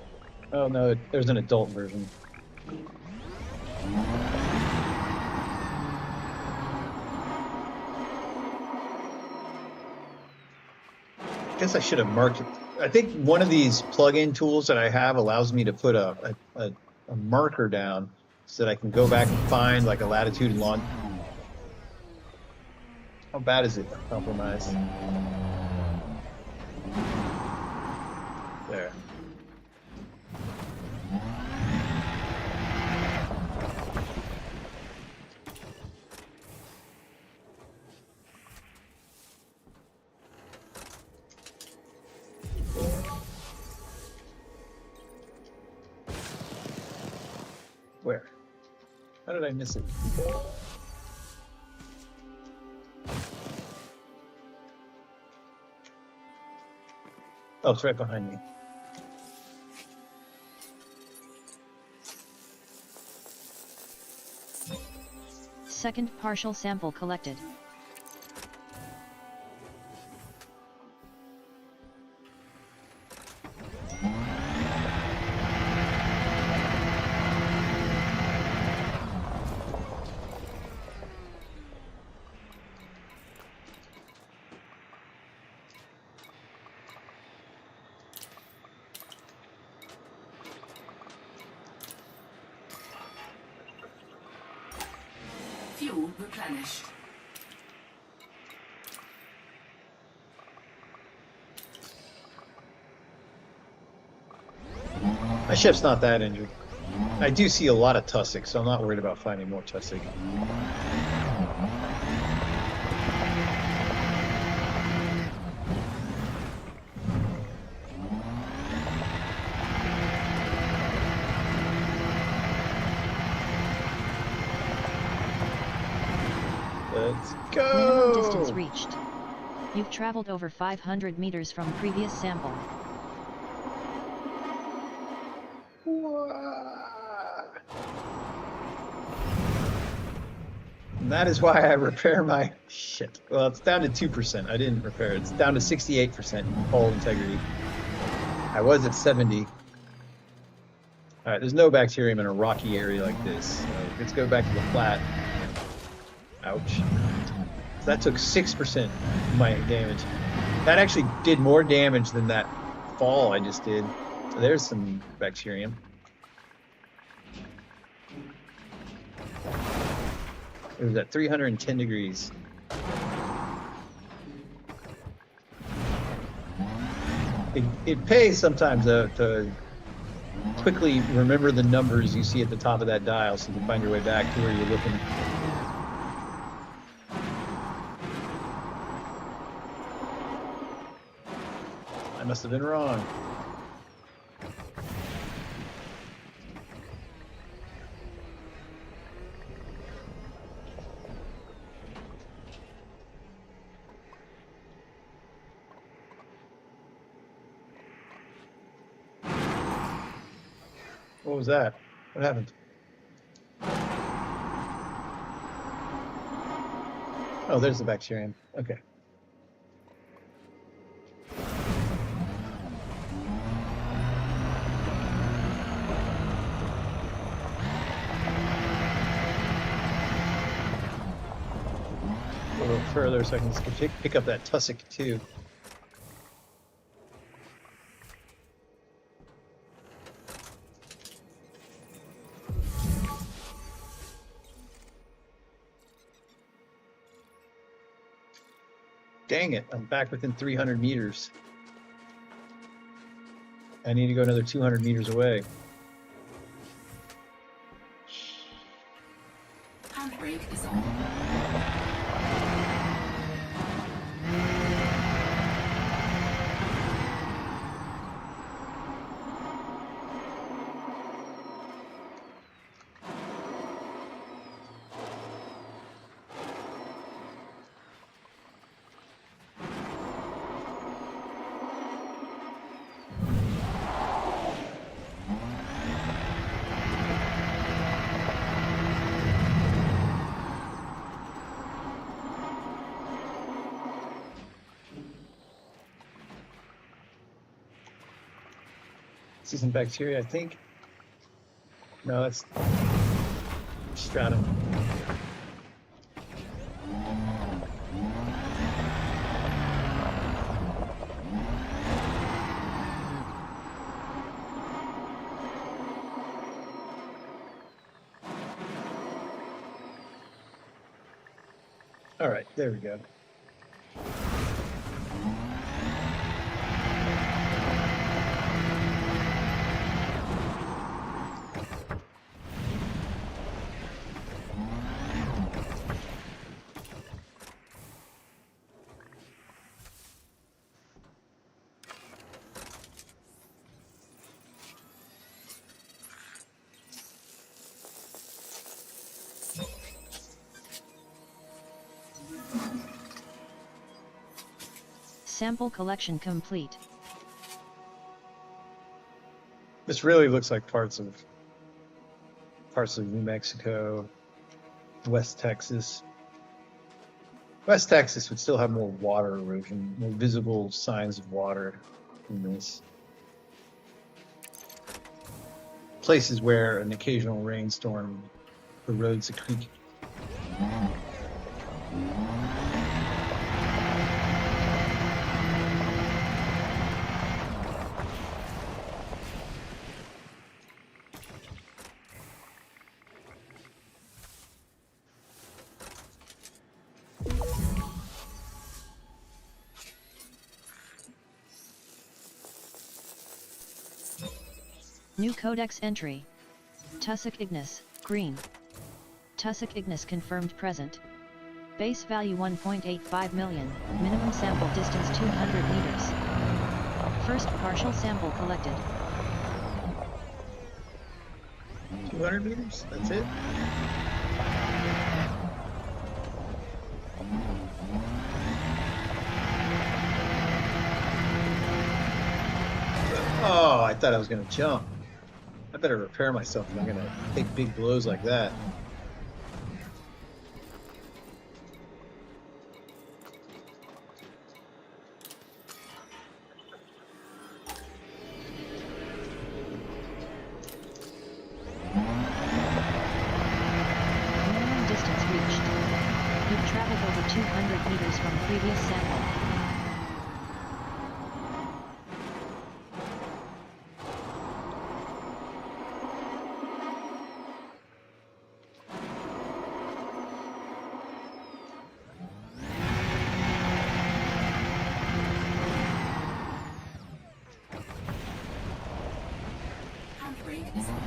Speaker 4: Oh no, there's an adult version. Guess I should have marked it. I think one of these plug-in tools that I have allows me to put a marker down so that I can go back and find like a latitude and longitude. How bad is it? Compromise. There. Where? How did I miss it? Oh, it's right behind me.
Speaker 3: Second partial sample collected.
Speaker 2: Fuel replenished.
Speaker 4: My ship's not that injured. I do see a lot of tussock, so I'm not worried about finding more tussock. Let's go!
Speaker 3: Minimum distance reached. You've traveled over 500 meters from previous sample.
Speaker 4: And that is why I repair my shit. Well, it's down to 2%. I didn't repair it. It's down to 68% hull integrity. I was at 70. All right, there's no bacterium in a rocky area like this. So let's go back to the flat. Ouch. So that took 6% of my damage. That actually did more damage than that fall I just did. So there's some bacterium. It was at 310 degrees. It pays sometimes to quickly remember the numbers you see at the top of that dial so you can find your way back to where you're looking. I must have been wrong. What was that? What happened? Oh, there's the bacterium. Okay. A little further so I can pick up that tussock too. Dang it, I'm back within 300 meters. I need to go another 200 meters away.
Speaker 2: Handbrake is on.
Speaker 4: See some bacteria, I think. No, that's stratum. All right, there we go.
Speaker 3: Sample collection complete.
Speaker 4: This really looks like parts of New Mexico, West Texas. West Texas would still have more water erosion, more visible signs of water in this. Places where an occasional rainstorm erodes a creek.
Speaker 3: New codex entry. Tussock ignis, green. Tussock ignis confirmed present. Base value 1.85 million, minimum sample distance 200 meters. First partial sample collected.
Speaker 4: 200 meters? That's it? Oh, I thought I was going to jump. I better repair myself if I'm going to take big blows like that.
Speaker 3: Minimum distance reached. You've traveled over 200 meters from previous sample.
Speaker 2: Handbrake is on.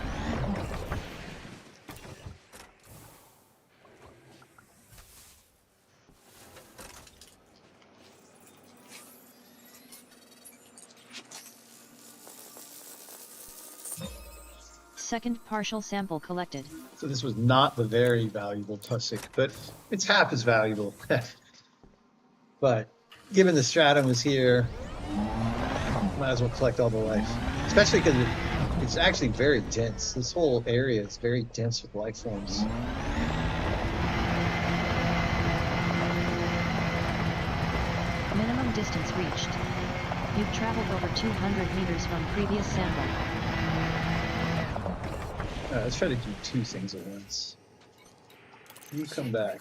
Speaker 3: Second partial sample collected.
Speaker 4: So this was not the very valuable tussock, but it's half as valuable. But given the stratum was here, might as well collect all the life, especially because it's actually very dense. This whole area is very dense with life forms.
Speaker 3: Minimum distance reached. You've traveled over 200 meters from previous sample.
Speaker 4: Let's try to do two things at once. You come back.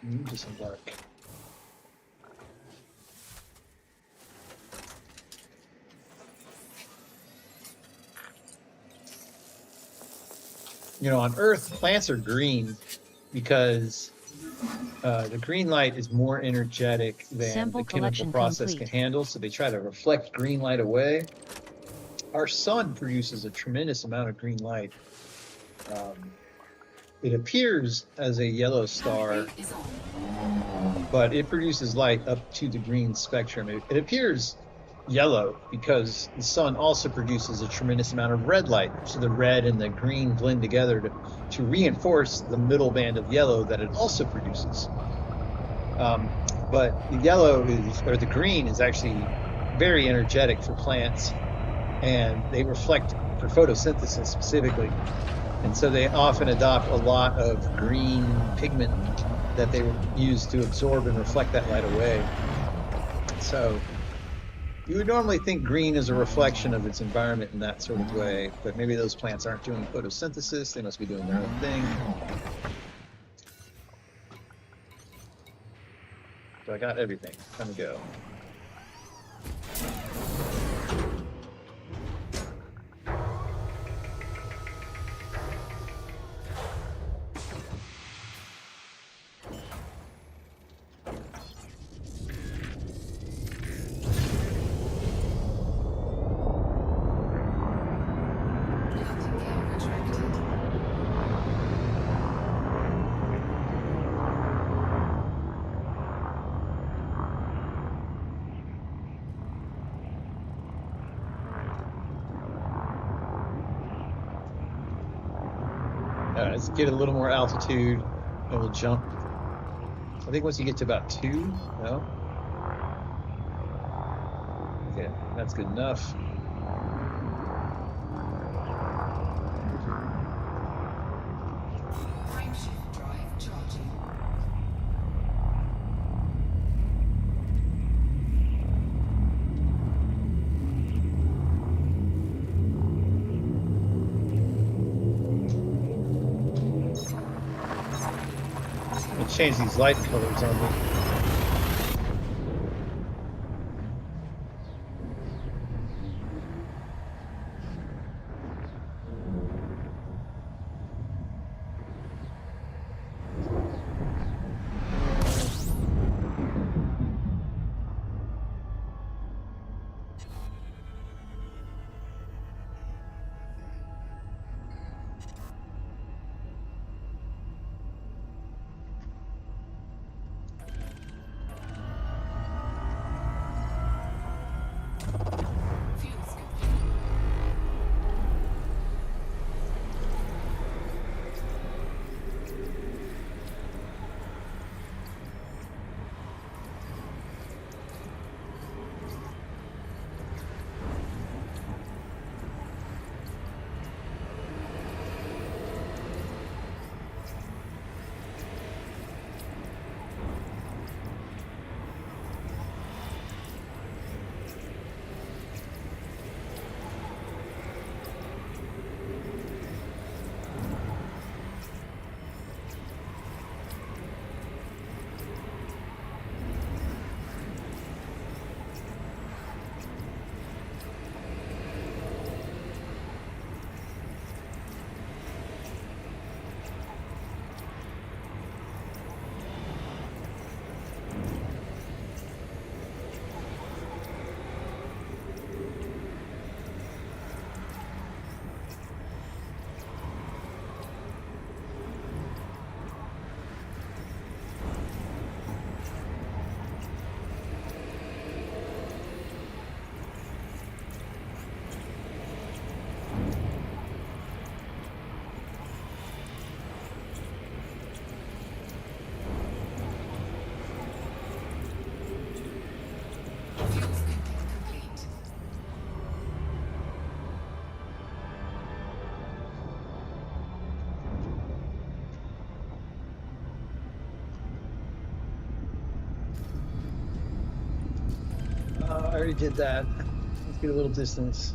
Speaker 4: You disembark. You know, on Earth, plants are green because the green light is more energetic than
Speaker 3: Sample
Speaker 4: the chemical
Speaker 3: collection
Speaker 4: process
Speaker 3: complete.
Speaker 4: can handle, so they try to reflect green light away. Our sun produces a tremendous amount of green light. It appears as a yellow star, but it produces light up to the green spectrum. It appears yellow because the sun also produces a tremendous amount of red light. So the red and the green blend together to reinforce the middle band of yellow that it also produces. But the yellow or the green is actually very energetic for plants, and they reflect for photosynthesis specifically. And so they often adopt a lot of green pigment that they use to absorb and reflect that light away. So you would normally think green is a reflection of its environment in that sort of way, but maybe those plants aren't doing photosynthesis. They must be doing their own thing. So I got everything. Time to go.
Speaker 2: Nightingale retracted.
Speaker 4: Let's get a little more altitude and we'll jump. I think once you get to about 2, no? Okay, that's good enough.
Speaker 2: Frameshift drive charging.
Speaker 4: We'll change these light colors on me. already did that. Let's get a little distance.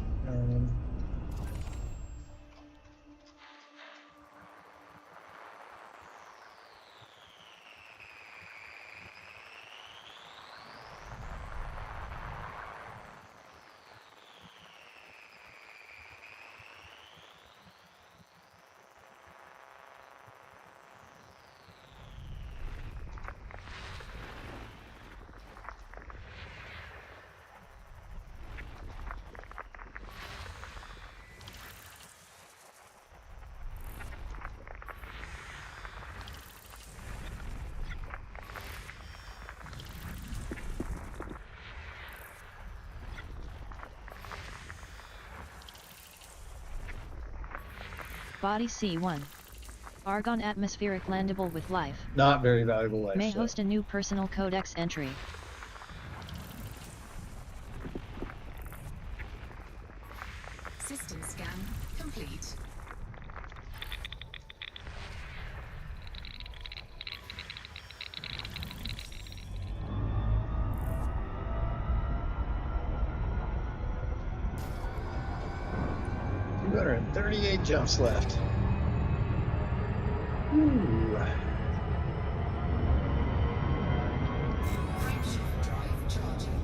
Speaker 3: Body C1. Argon atmospheric landable with life.
Speaker 4: Not very valuable life.
Speaker 3: May
Speaker 4: so.
Speaker 3: host a new personal codex entry.
Speaker 2: System scan complete.
Speaker 4: And 38 jumps left. Ooh.
Speaker 2: Frameshift drive charging.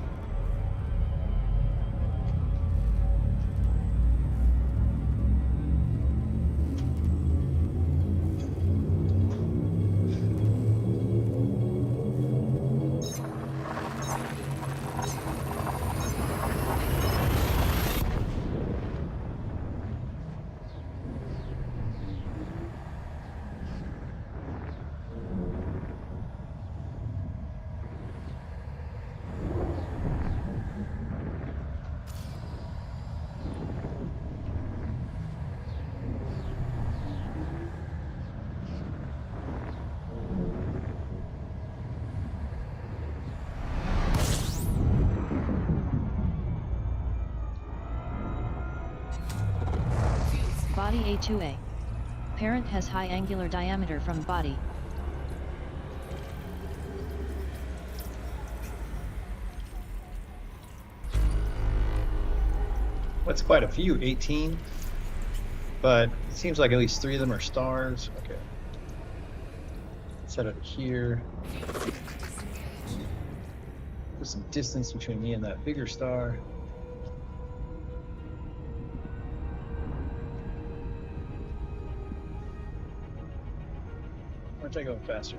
Speaker 3: Body A2A. Parent has high angular diameter from body.
Speaker 4: That's quite a few, 18. But it seems like at least 3 of them are stars. Okay. Set up here. Put some distance between me and that bigger star. Aren't I going faster?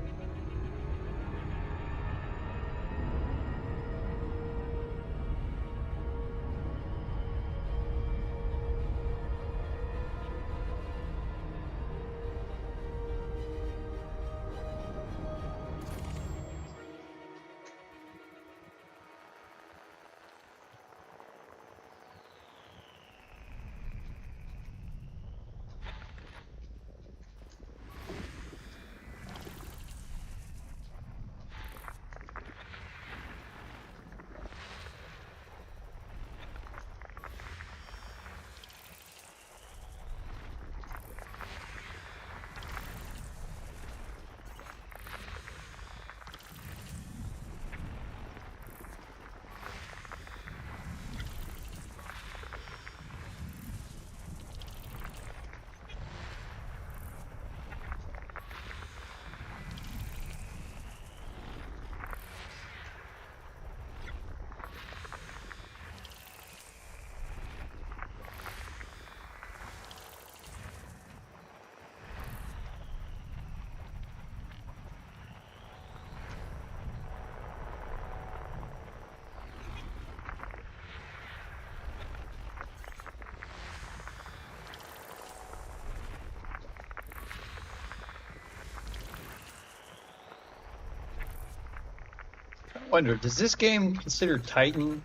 Speaker 4: I wonder, does this game consider Titan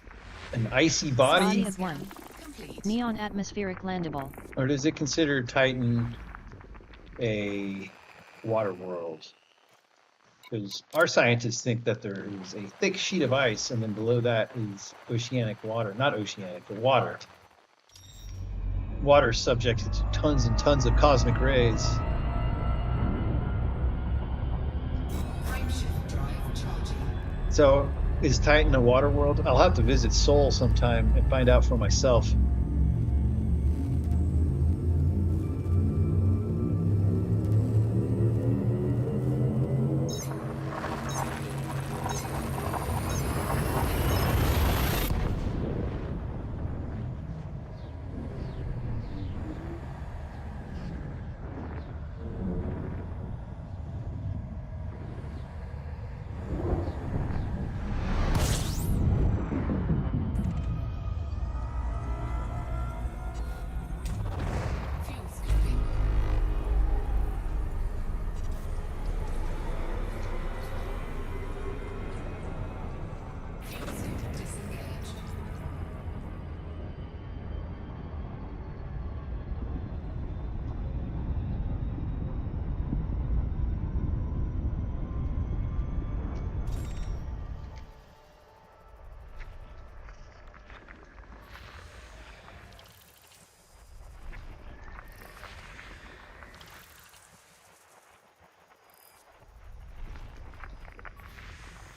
Speaker 4: an icy
Speaker 3: Body
Speaker 4: body?
Speaker 3: of 1.
Speaker 2: Complete.
Speaker 3: Neon atmospheric landable.
Speaker 4: Or does it consider Titan a water world? Because our scientists think that there is a thick sheet of ice, and then below that is oceanic water. Not oceanic, but water. Water subjected to tons and tons of cosmic rays.
Speaker 2: Frameshift drive charging.
Speaker 4: So is Titan a water world? I'll have to visit Seoul sometime and find out for myself.
Speaker 2: Fuel scooping. Fuel scoop disengaged.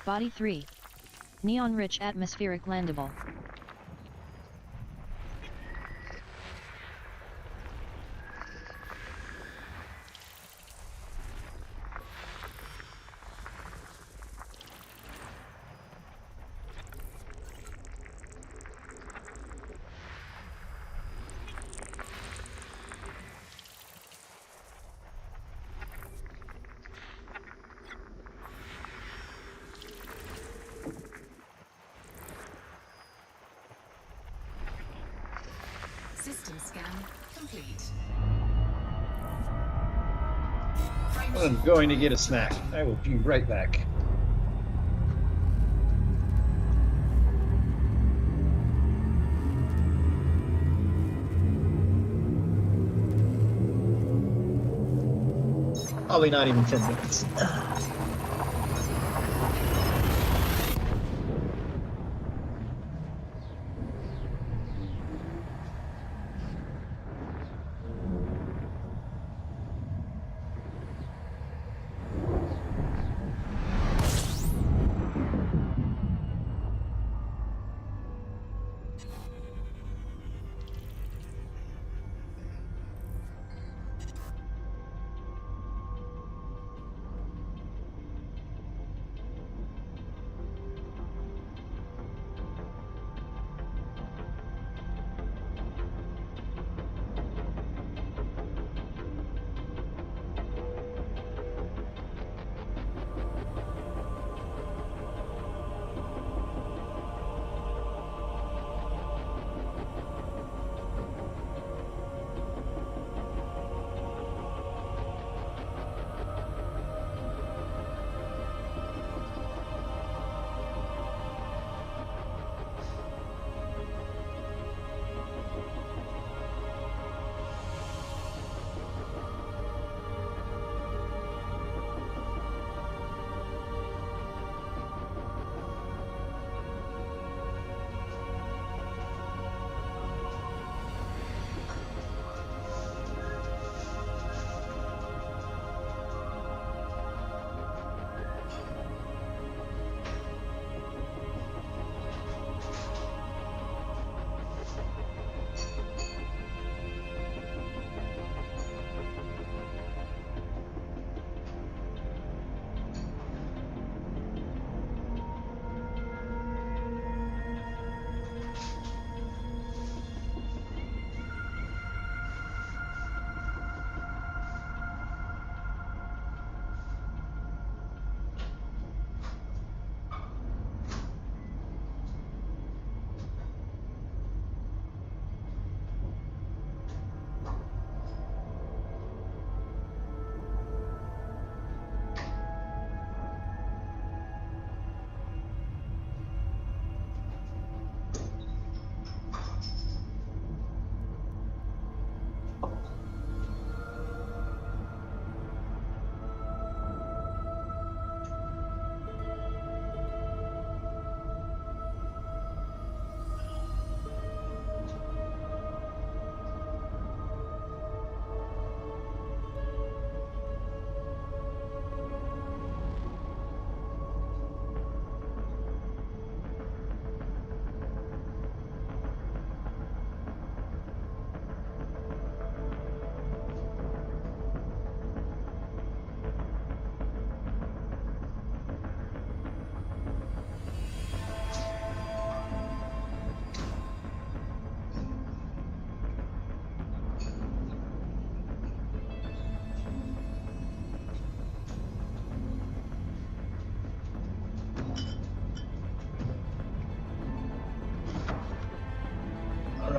Speaker 3: Body 3. Neon-rich atmospheric landable.
Speaker 2: System scan complete.
Speaker 4: I'm going to get a snack. I will be right back. Probably not even 10 minutes.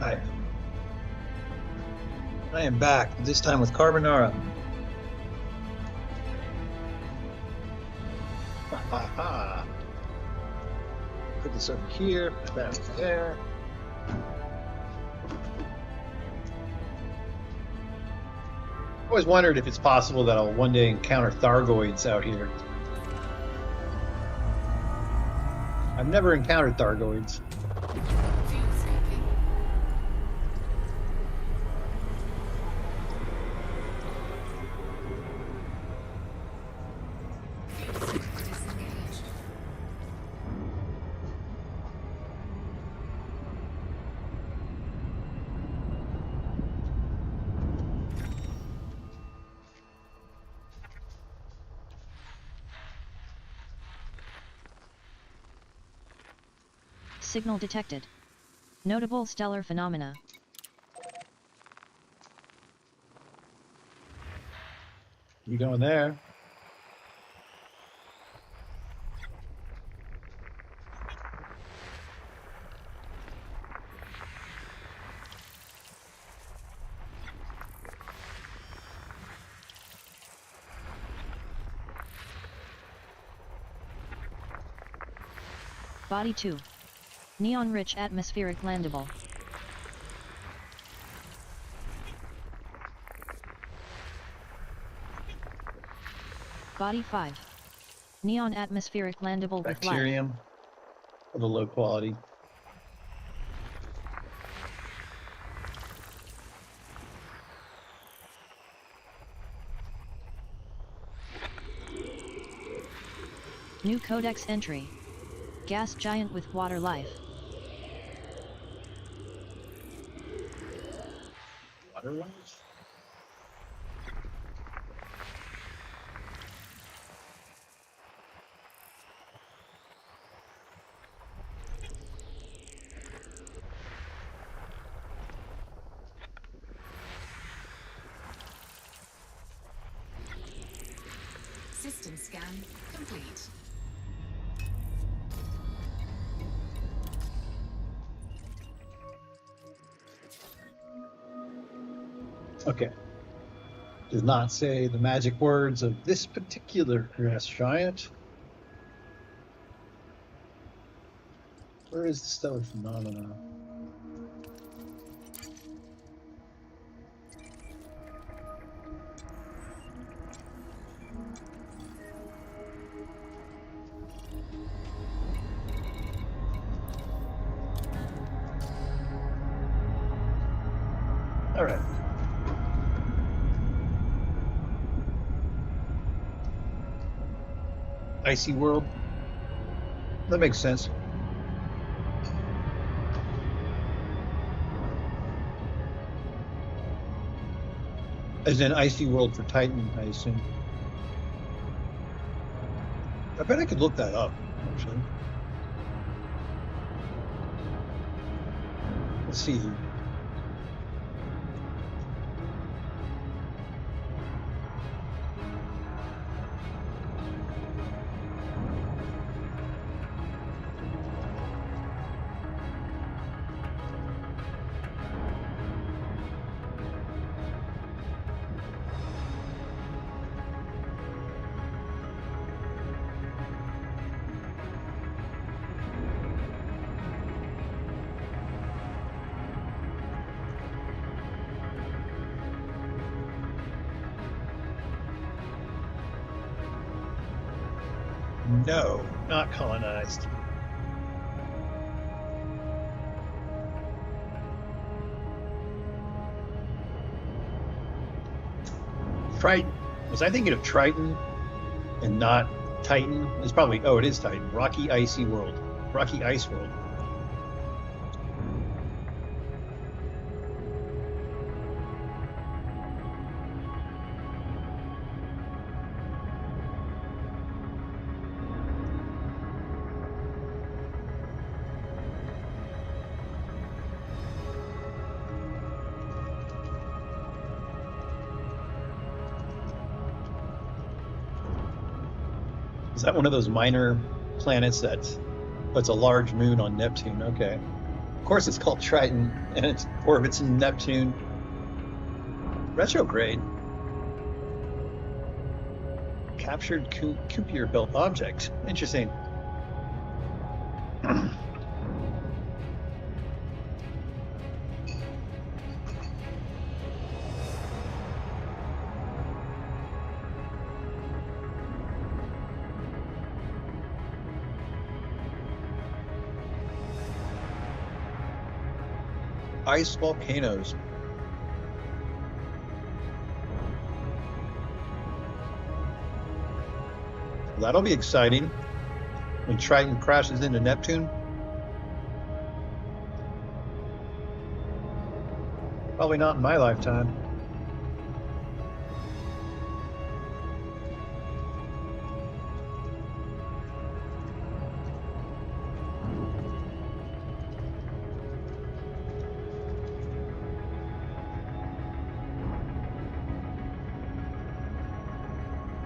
Speaker 4: right. I am back, this time with carbonara. Ha ha ha. Put this over here, put that over there.
Speaker 1: I always wondered if it's possible that I'll one day encounter Thargoids out here. I've never encountered Thargoids.
Speaker 2: Fuel escaping. Fuel cycle disengaged.
Speaker 3: Signal detected. Notable stellar phenomena.
Speaker 1: You going there?
Speaker 3: Body 2. Neon-rich atmospheric landable. Body 5. Neon atmospheric landable with light.
Speaker 1: Bacterium of a low quality.
Speaker 3: New codex entry. Gas giant with water life.
Speaker 1: Water life?
Speaker 2: System scan complete.
Speaker 1: Okay. Does not say the magic words of this particular grass giant. Where is the stellar phenomena? All right. Icy world. That makes sense. As in icy world for Titan, I assume. I bet I could look that up, actually. Let's see. No, not colonized. Triton. Was I thinking of Triton and not Titan? It's probably, oh, it is Titan. Rocky Icy World. Rocky Ice World. Is that one of those minor planets that's a large moon on Neptune? Okay.
Speaker 4: Of course, it's called Triton, and it orbits in Neptune. Retrograde. Captured Kuiper belt object. Interesting. Ice volcanoes. That'll be exciting when Triton crashes into Neptune. Probably not in my lifetime.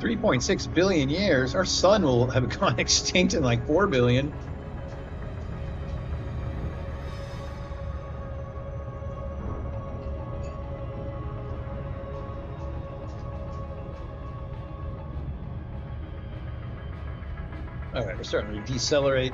Speaker 4: $3.6 billion years. Our sun will have gone extinct in like 4 billion. All right, we're starting to decelerate.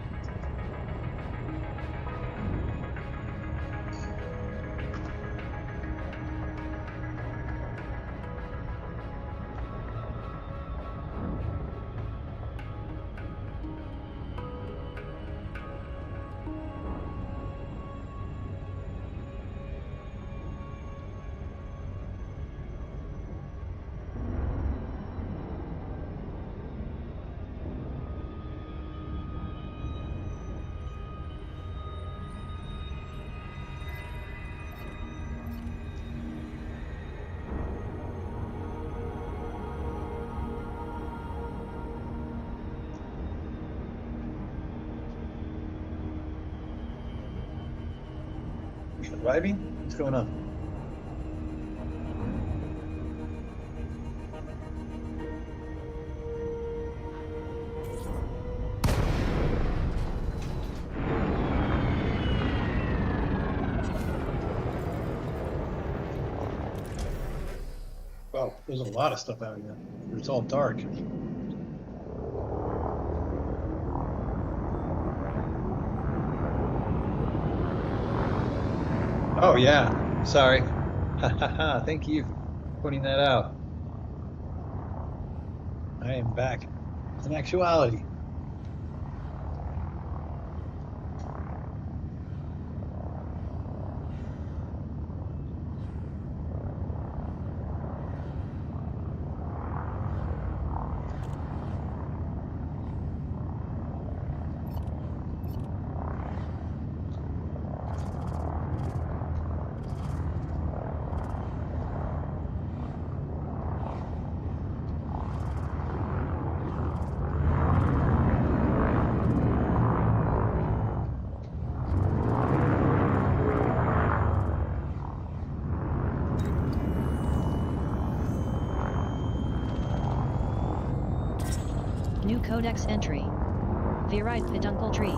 Speaker 4: Arriving? What's going on? Wow, there's a lot of stuff out here. It's all dark. Oh yeah, sorry. Thank you for pointing that out. I am back in actuality.
Speaker 3: New codex entry. Viride peduncle tree.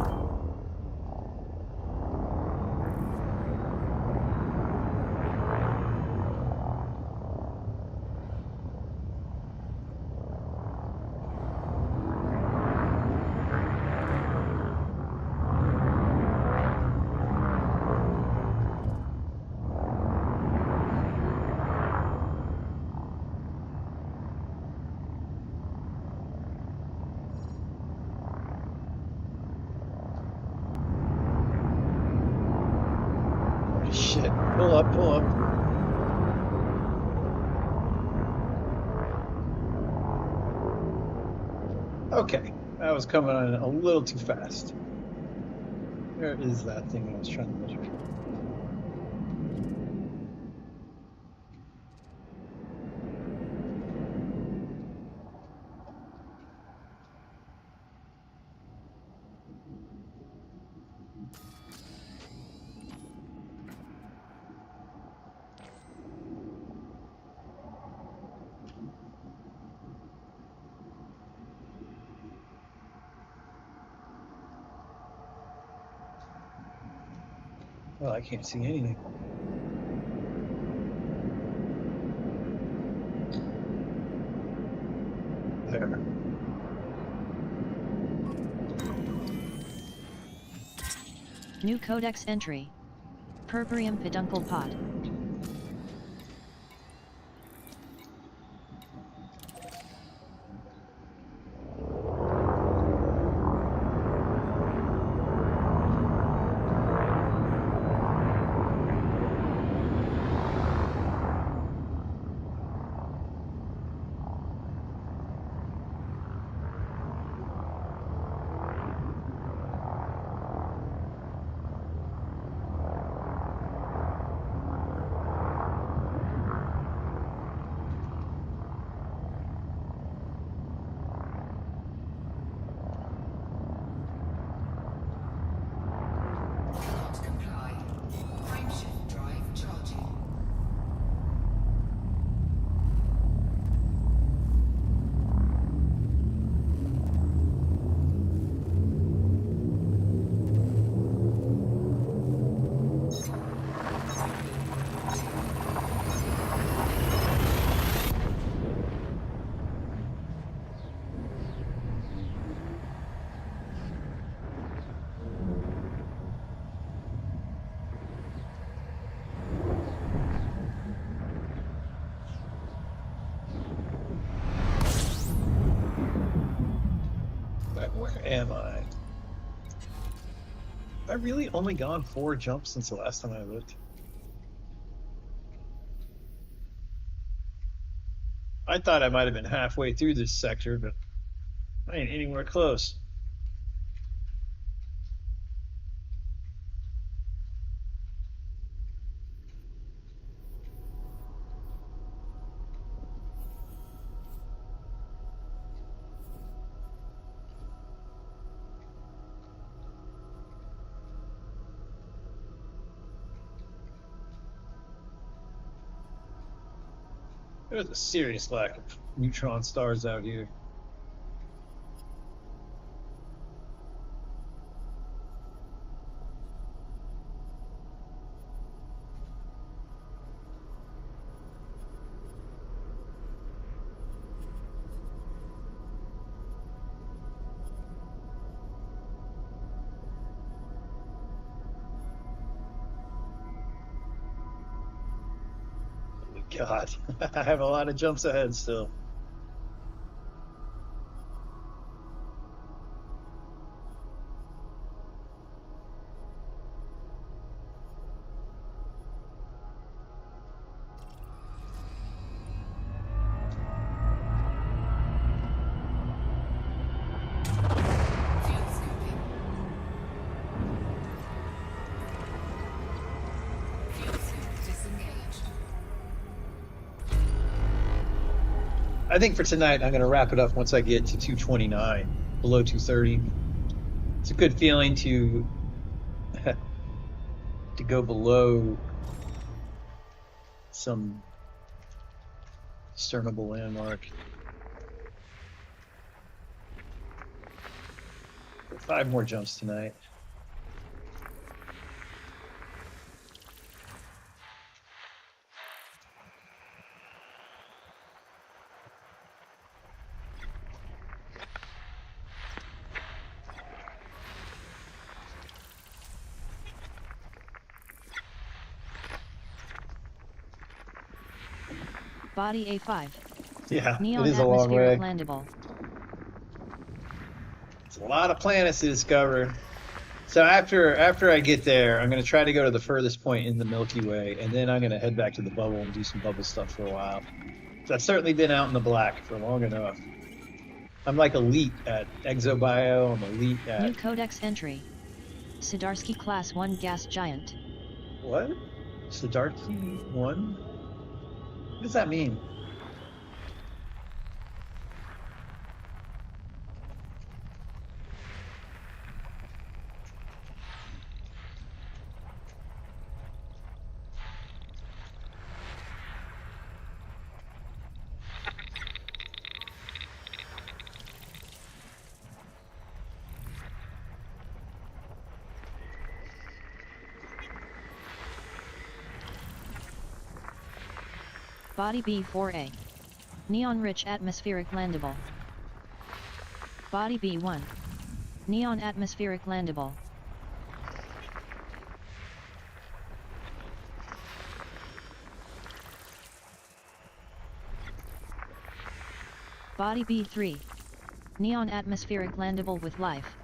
Speaker 4: Shit, pull up, pull up. Okay, that was coming on a little too fast. Where is that thing I was trying to measure? Well, I can't see anything. There.
Speaker 3: New codex entry. Purpurium peduncle pod.
Speaker 2: Cannot comply. Frameshift drive charging.
Speaker 4: Where am I? Have I really only gone 4 jumps since the last time I looked? I thought I might have been halfway through this sector, but I ain't anywhere close. There's a serious lack of neutron stars out here. Holy God, I have a lot of jumps ahead still.
Speaker 2: Fuel scooping. Fuel scoop disengaged.
Speaker 4: I think for tonight, I'm going to wrap it up once I get to 229, below 230. It's a good feeling to go below some discernible landmark. 5 more jumps tonight.
Speaker 3: Body A5.
Speaker 4: Yeah,
Speaker 3: Neon
Speaker 4: it is a long way.
Speaker 3: atmospheric landable.
Speaker 4: It's a lot of planets to discover. So after I get there, I'm going to try to go to the furthest point in the Milky Way, and then I'm going to head back to the bubble and do some bubble stuff for a while. So I've certainly been out in the black for long enough. I'm like elite at Exo Bio. I'm elite
Speaker 3: New
Speaker 4: at
Speaker 3: codex entry. Sidarsky Class 1 gas giant.
Speaker 4: what? Siddharthi 1? What does that mean?
Speaker 3: Body B4A. Neon-rich atmospheric landable. Body B1. Neon atmospheric landable. Body B3. Neon atmospheric landable with life.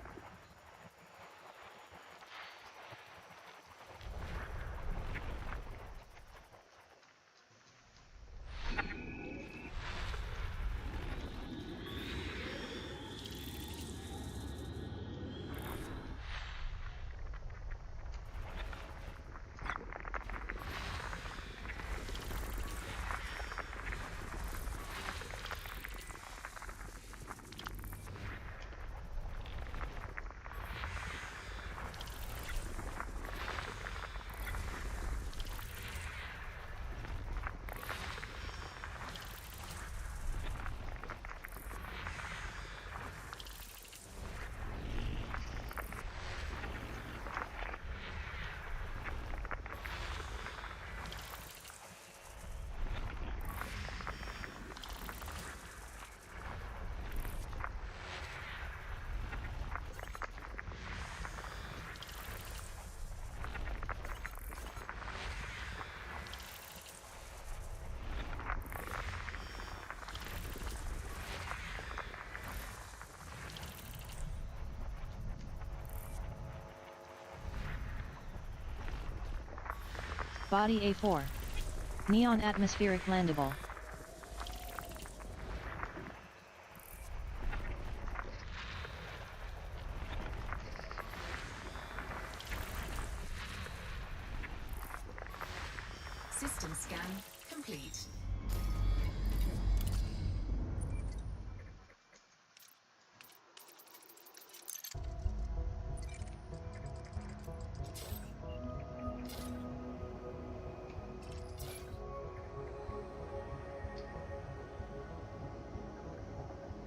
Speaker 3: Body A4. Neon atmospheric landable.
Speaker 2: System scan complete.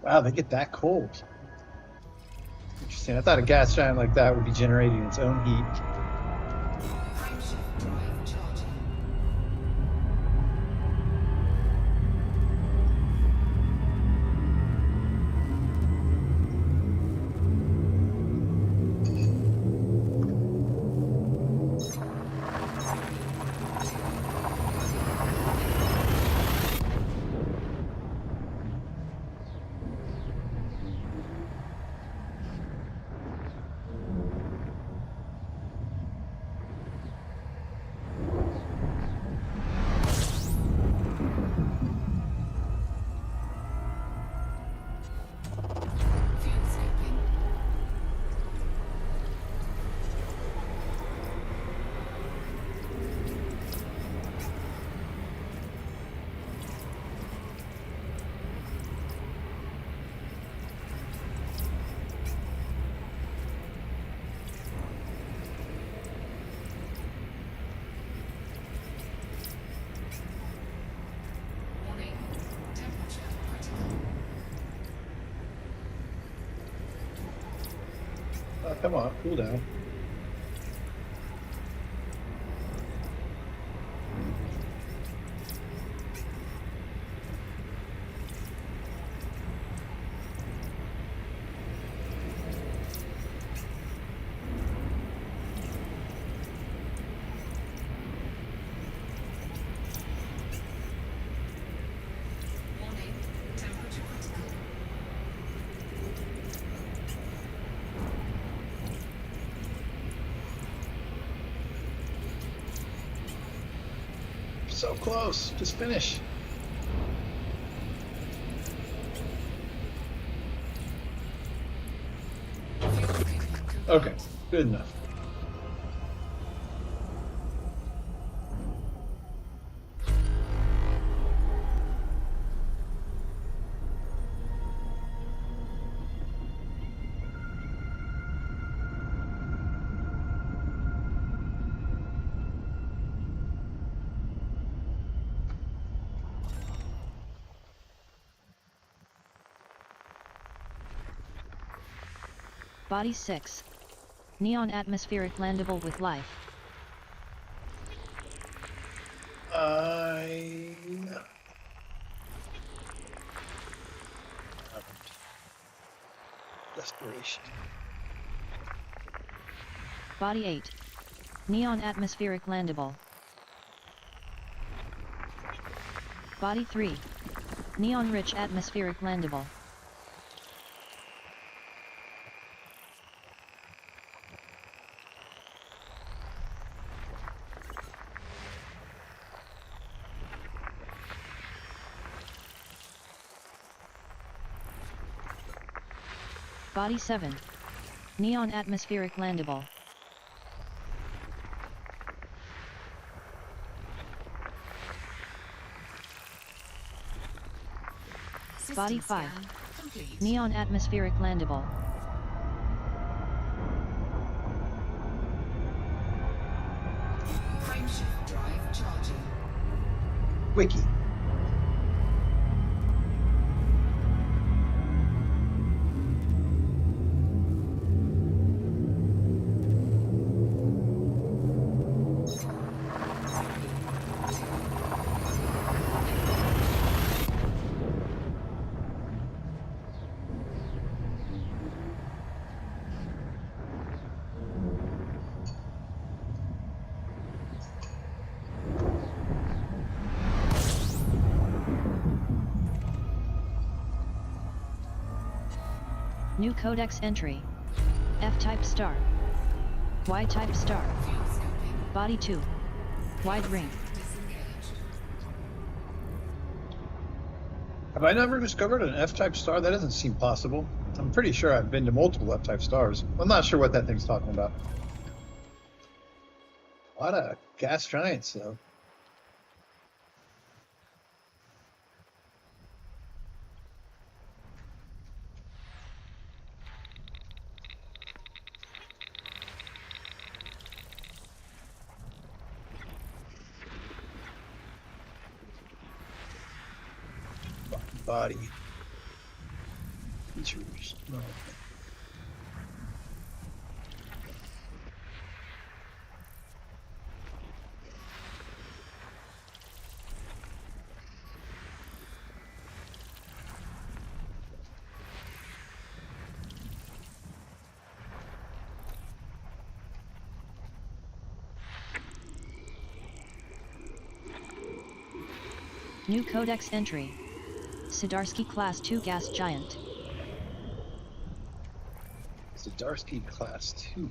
Speaker 1: Wow, they get that cold. Interesting. I thought a gas giant like that would be generating its own heat.
Speaker 2: Frameshift drive charging. Fuel escaping. Warning. Temperature critical.
Speaker 1: Oh, come on, cool down.
Speaker 2: Warning. Temperature critical.
Speaker 1: So close. Just finish.
Speaker 2: Fuel escaping complete.
Speaker 1: Okay, good enough.
Speaker 3: Body 6. Neon atmospheric landable with life.
Speaker 1: I Operation.
Speaker 3: Body 8. Neon atmospheric landable. Body 3. Neon rich atmospheric landable. Body 7. Neon atmospheric landable.
Speaker 2: System
Speaker 3: Body 5.
Speaker 2: scan complete.
Speaker 3: Neon atmospheric landable.
Speaker 2: Frameshift drive charging.
Speaker 4: Wiki.
Speaker 3: New codex entry. F-type star. Y-type star.
Speaker 2: Fuel scoping.
Speaker 3: Body 2. Wide ring.
Speaker 2: Disengaged.
Speaker 1: Have I never discovered an F-type star? That doesn't seem possible. I'm pretty sure I've been to multiple F-type stars. I'm not sure what that thing's talking about. A lot of gas giants, though. Body. Features. Oh.
Speaker 3: New codex entry. Sidarsky Class 2 gas giant.
Speaker 1: Zdarsky Class 2.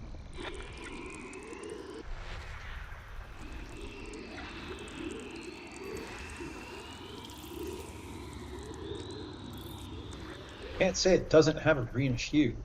Speaker 1: Can't say it doesn't have a greenish hue.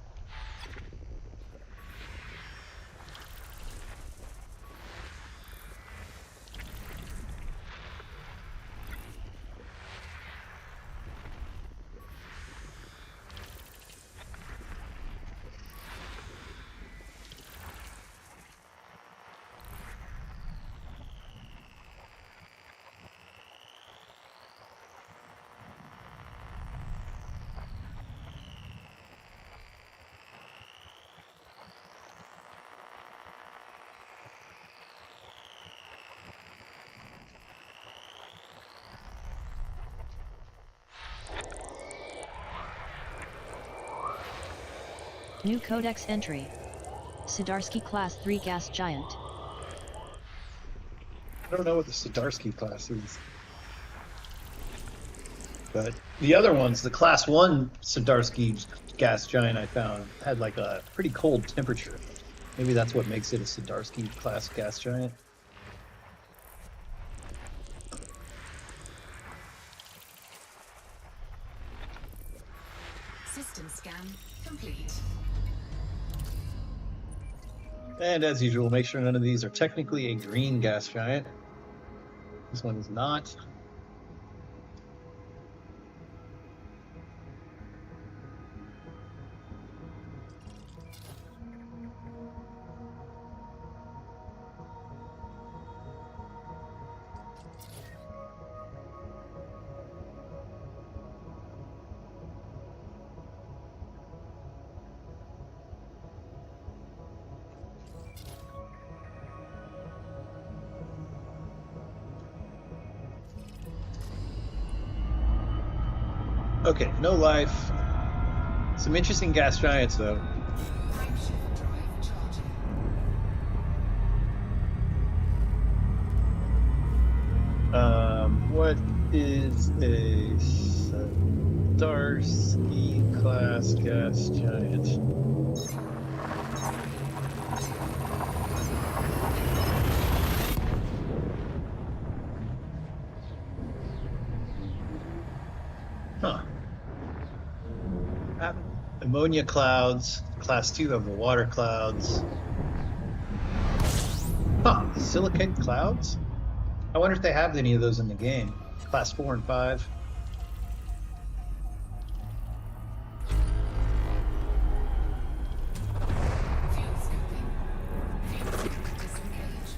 Speaker 3: New codex entry. Sidarsky Class 3 gas giant.
Speaker 1: I don't know what the Zdarsky class is. But the other ones, the Class 1 Zdarsky gas giant I found, had like a pretty cold temperature. Maybe that's what makes it a Zdarsky class gas giant.
Speaker 2: System scan complete.
Speaker 1: And as usual, make sure none of these are technically a green gas giant. This one is not. Okay, no life.
Speaker 4: Some interesting gas giants, though.
Speaker 2: Frameshift drive charging.
Speaker 4: What is a Starsky class gas giant? Huh. Ammonia clouds, class 2 of the water clouds. Huh, silicate clouds? I wonder if they have any of those in the game. Class 4 and 5.
Speaker 2: Fuel scoping. Fuel scope disengaged.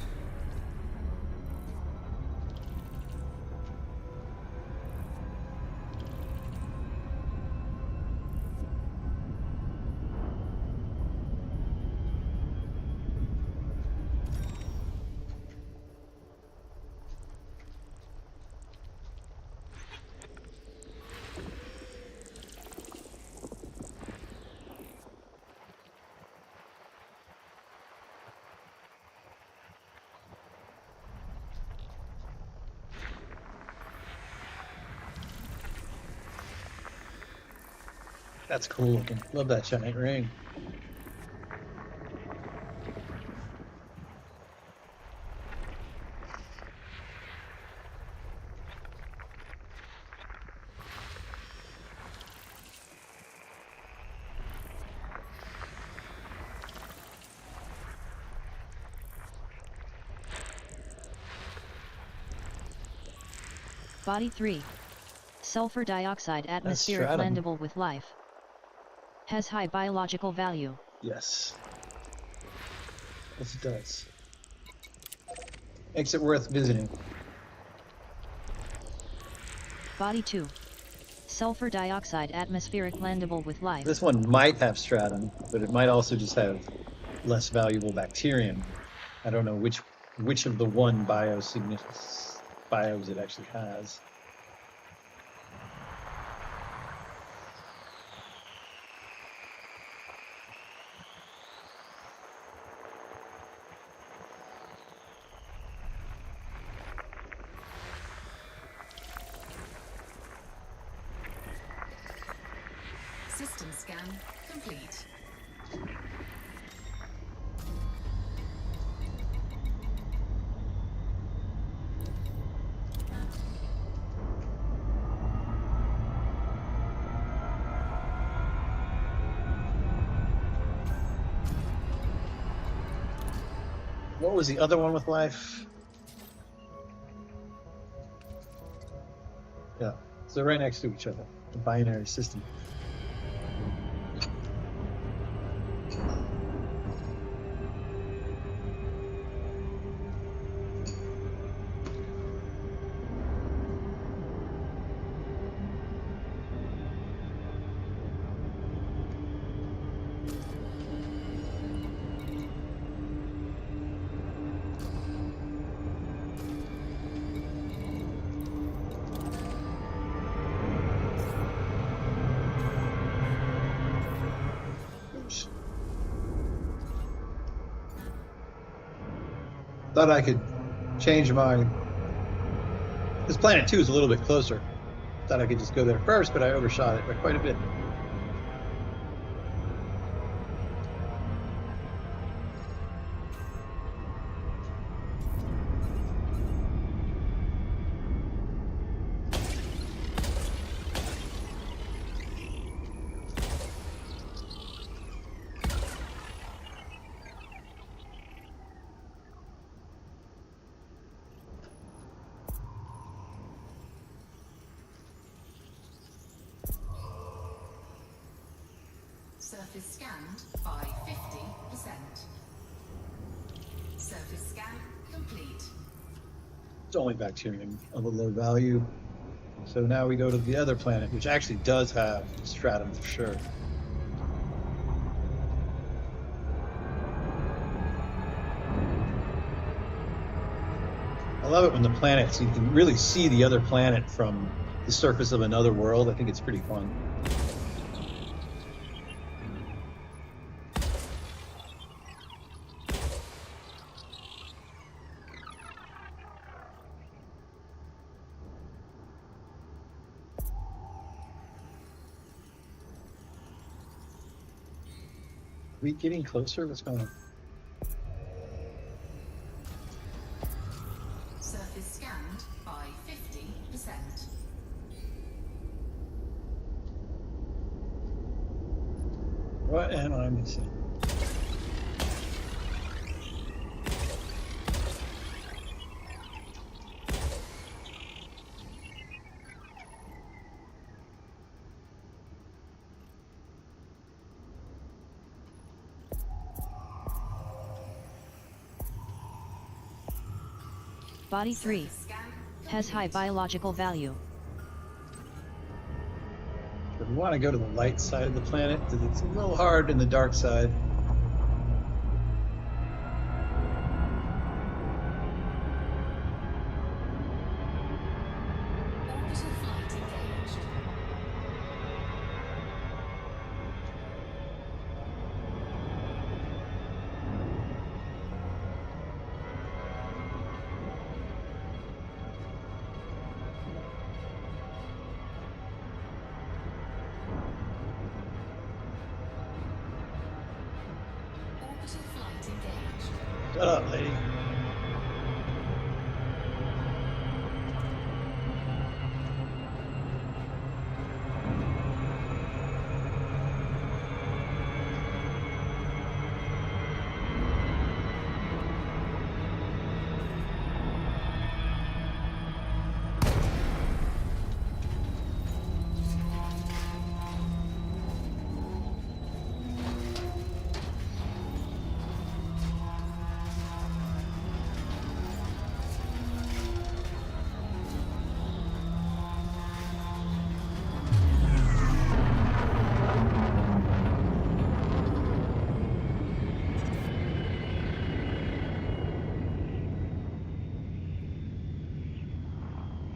Speaker 4: That's cool looking. Love that giant ring.
Speaker 3: Body 3. Sulfur dioxide atmospheric
Speaker 4: stratum.
Speaker 3: landable with life. Has high biological value.
Speaker 4: Yes. Yes, it does. Makes it worth visiting.
Speaker 3: Body 2. Sulfur dioxide atmospheric landable with life.
Speaker 4: This one might have stratum, but it might also just have less valuable bacterium. I don't know which of the one bios it actually has.
Speaker 2: System scan complete.
Speaker 4: What was the other one with life? Yeah, so they're right next to each other. The binary system. Oops. Thought I could change my. This planet 2 is a little bit closer. Thought I could just go there first, but I overshot it by quite a bit.
Speaker 2: Surface scanned by 50%. Surface scan complete.
Speaker 4: It's only bacterium of a low value. So now we go to the other planet, which actually does have stratum for sure. I love it when the planets, you can really see the other planet from the surface of another world. I think it's pretty fun.
Speaker 1: we getting closer? What's going on?
Speaker 2: Surface scanned by 50%.
Speaker 1: What am I missing?
Speaker 3: Body 3.
Speaker 2: Surface scan
Speaker 3: Has high
Speaker 2: complete.
Speaker 3: biological value.
Speaker 1: But we want to go to the light side of the planet because it's a little hard in the dark side.
Speaker 2: Orbital flight engaged. Orbital flight engaged.
Speaker 1: Shut up, lady.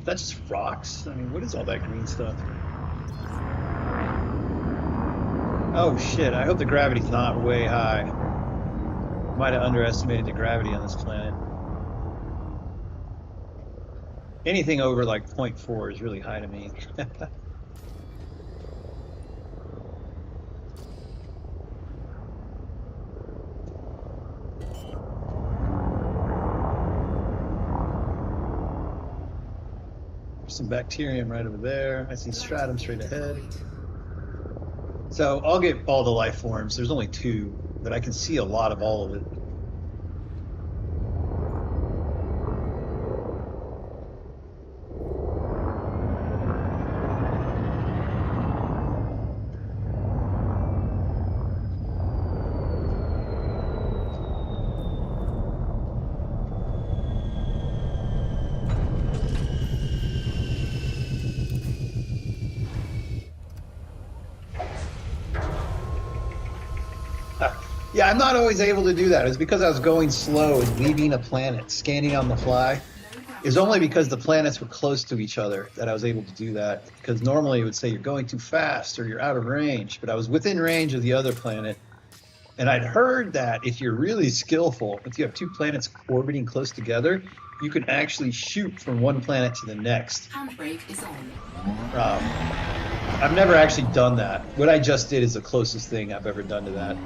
Speaker 1: That's just rocks? I mean, what is all that green stuff? Oh shit, I hope the gravity's not way high. Might have underestimated the gravity on this planet. Anything over like 0.4 is really high to me. There's some bacterium right over there. I see stratum straight ahead. So I'll get all the life forms. There's only 2, but I can see a lot of all of it. Yeah, I'm not always able to do that. It's because I was going slow and leaving a planet, scanning on the fly. It's only because the planets were close to each other that I was able to do that. Because normally it would say you're going too fast or you're out of range, but I was within range of the other planet. And I'd heard that if you're really skillful, if you have 2 planets orbiting close together, you can actually shoot from one planet to the next.
Speaker 2: Handbrake is on.
Speaker 1: I've never actually done that. What I just did is the closest thing I've ever done to that.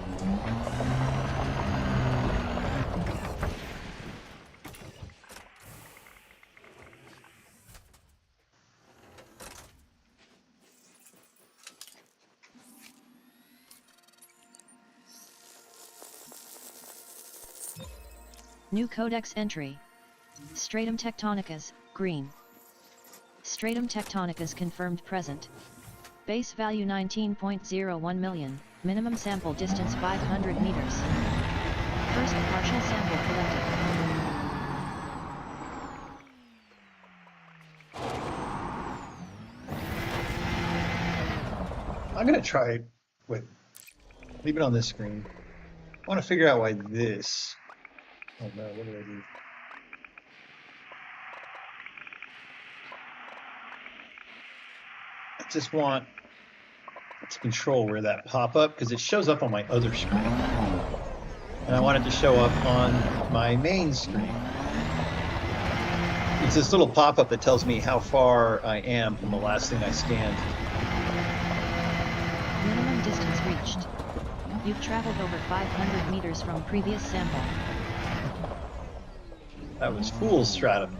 Speaker 3: New Codex entry. Stratum tectonicus, green. Stratum tectonicus confirmed present. Base value 19.01 million, minimum sample distance 500 meters. First partial sample collected.
Speaker 1: I'm going to try it with, leave it on this screen. I want to figure out why this, oh no, what did I do? I just want to control where that pop up because it shows up on my other screen. And I want it to show up on my main screen. It's this little pop-up that tells me how far I am from the last thing I scanned.
Speaker 3: Minimum distance reached. You've traveled over 500 meters from previous sample.
Speaker 1: That was fool's stratum.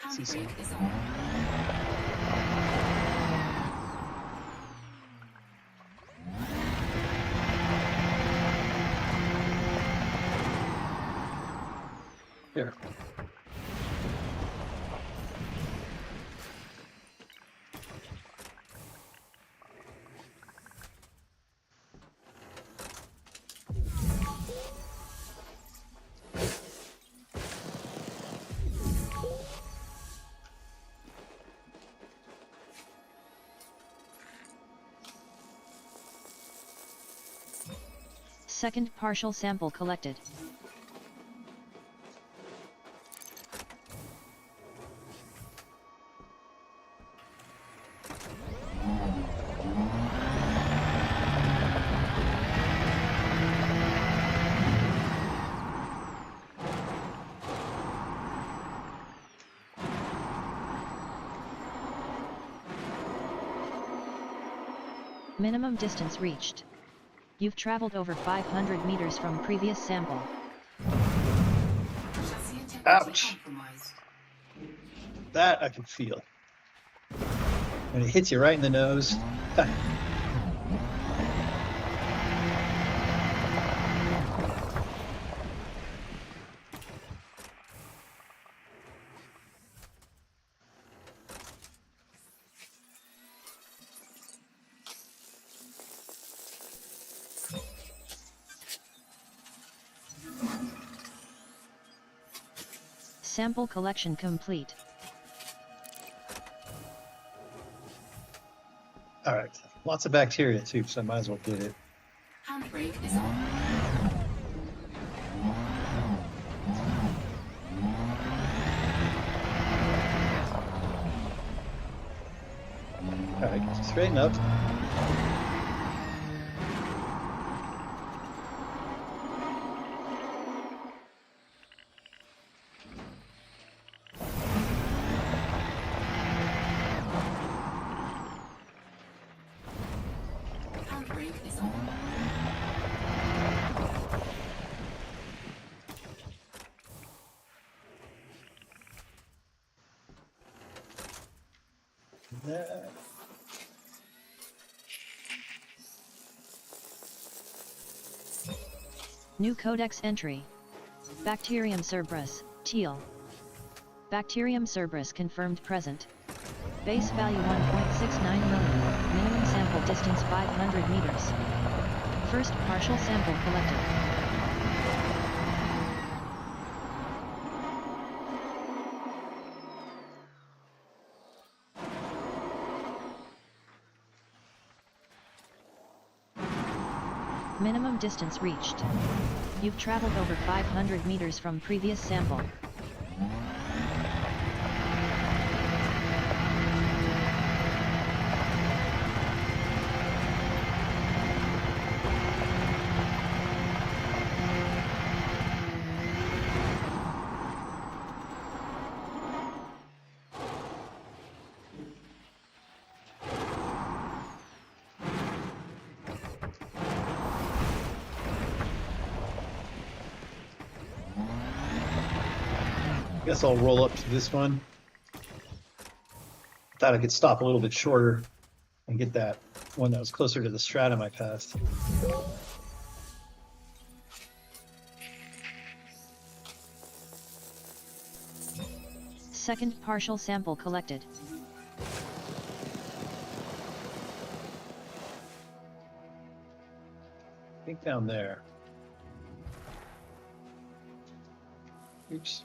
Speaker 2: Handbrake is on.
Speaker 1: Here.
Speaker 3: Second partial sample collected. Minimum distance reached. You've traveled over 500 meters from previous sample.
Speaker 2: Chassis integrity
Speaker 1: Ouch.
Speaker 2: compromised.
Speaker 1: That I can feel. And it hits you right in the nose.
Speaker 3: Sample collection complete.
Speaker 1: All right. Lots of bacteria too, so I might as well get it.
Speaker 2: Handbrake is on.
Speaker 1: All right, straighten up.
Speaker 2: Handbrake is on.
Speaker 1: There.
Speaker 3: New codex entry. Bacterium cerebrus, teal. Bacterium cerebrus confirmed present. Base value 1.69 million, minimum sample distance 500 meters. First partial sample collected. Minimum distance reached. You've traveled over 500 meters from previous sample.
Speaker 1: Guess I'll roll up to this one. Thought I could stop a little bit shorter and get that one that was closer to the stratum I passed.
Speaker 3: Second partial sample collected.
Speaker 1: I think down there. Oops.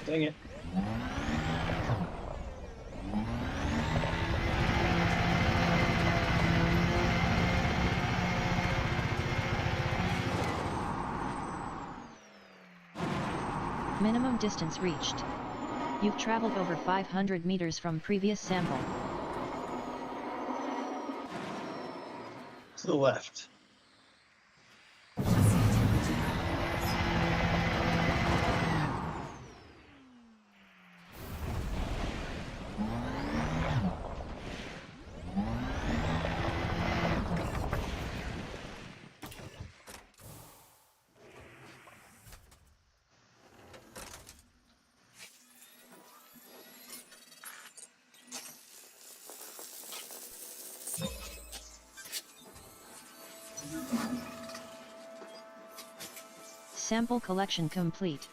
Speaker 1: Dang it.
Speaker 3: Minimum distance reached. You've traveled over 500 meters from previous sample.
Speaker 4: To the left.
Speaker 3: Sample collection complete.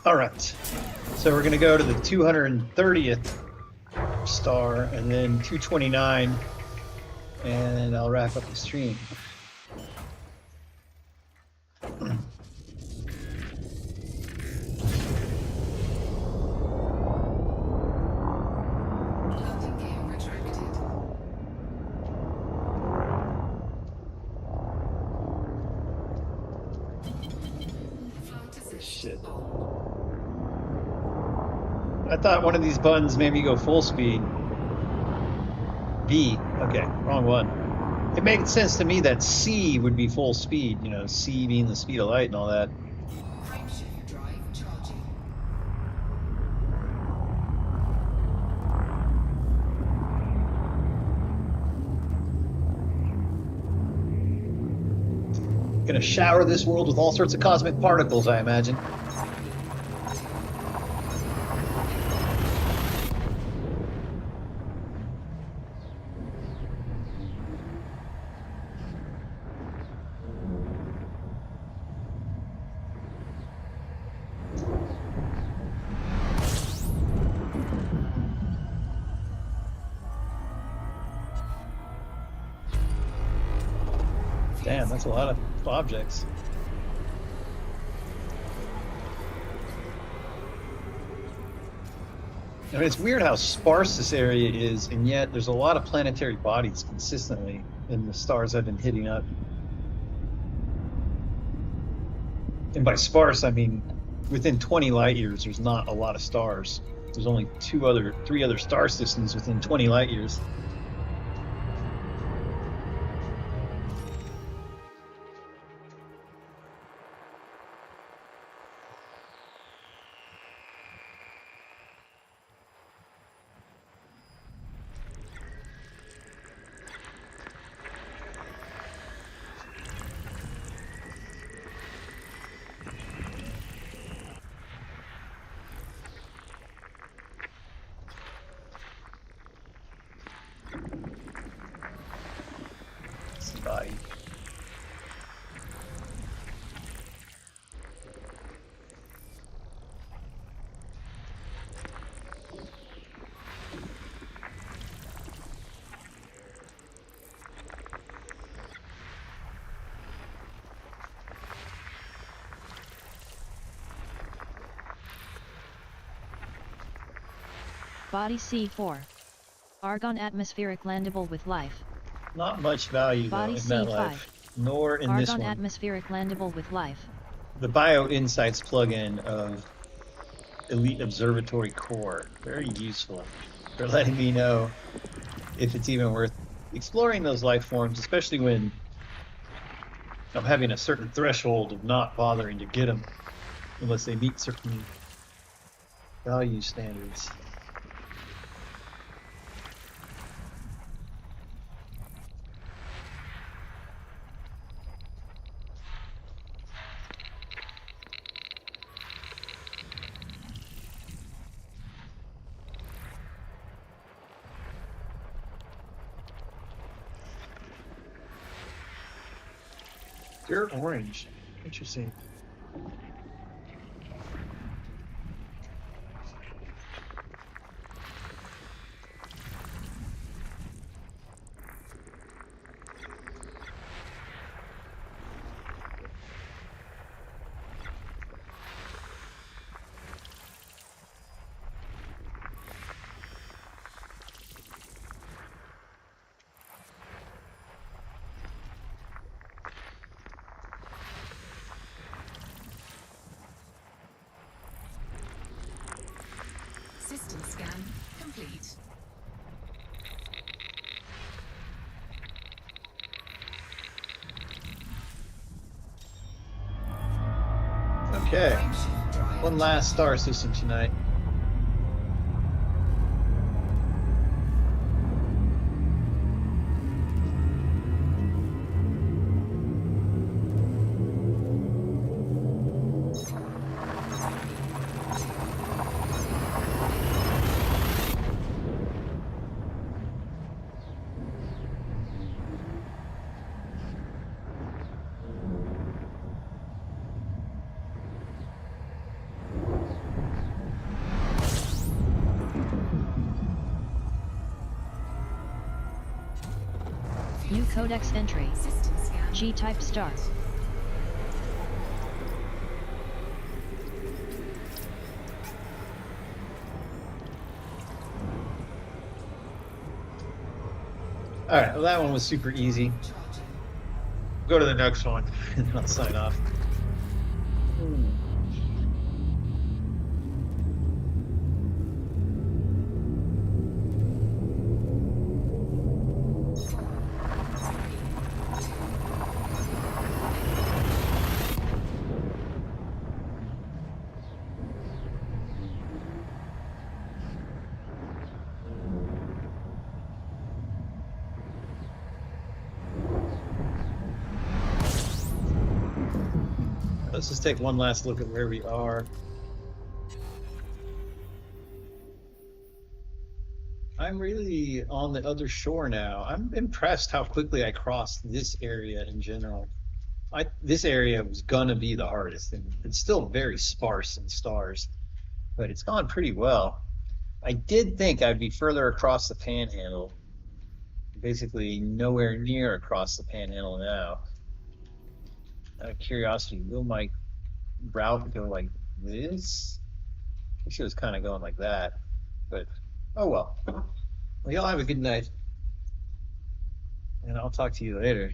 Speaker 1: All right. So we're going to go to the 230th star and then 229, and I'll wrap up the stream.
Speaker 2: Landing gear retracted. Flight assist
Speaker 1: Shit.
Speaker 2: on.
Speaker 1: I thought one of these buttons made me go full speed. B. Okay, wrong one. It made sense to me that C would be full speed, you know, C being the speed of light and all that.
Speaker 2: Frameshift drive charging.
Speaker 1: Gonna shower this world with all sorts of cosmic particles, I imagine. Damn, that's a lot of objects. I mean, it's weird how sparse this area is, and yet there's a lot of planetary bodies consistently in the stars I've been hitting up. And by sparse, I mean within 20 light years, there's not a lot of stars. There's only three other star systems within 20 light years. Body.
Speaker 3: Body C4. Argon atmospheric landable with life.
Speaker 1: Not much value though
Speaker 3: Body
Speaker 1: in that
Speaker 3: C5.
Speaker 1: life, nor in this
Speaker 3: Argon
Speaker 1: one.
Speaker 3: atmospheric landable with life.
Speaker 1: The Bio Insights plugin of Elite Observatory Core, very useful for letting me know if it's even worth exploring those life forms, especially when of having a certain threshold of not bothering to get them unless they meet certain value standards. They're orange. Interesting.
Speaker 2: System scan complete.
Speaker 1: Okay.
Speaker 2: Frameshift drive.
Speaker 1: One last star system tonight.
Speaker 3: New codex entry.
Speaker 2: System scan.
Speaker 3: G-type star.
Speaker 1: All right, well, that one was super easy.
Speaker 2: Charging.
Speaker 1: Go to the next one, and then I'll sign off. Let's just take one last look at where we are. I'm really on the other shore now. I'm impressed how quickly I crossed this area in general. This area was gonna be the hardest, and it's still very sparse in stars, but it's gone pretty well. I did think I'd be further across the panhandle. Basically nowhere near across the panhandle now. Out of curiosity, will my route go like this? I wish it was kind of going like that, but oh well. Well, y'all have a good night, and I'll talk to you later.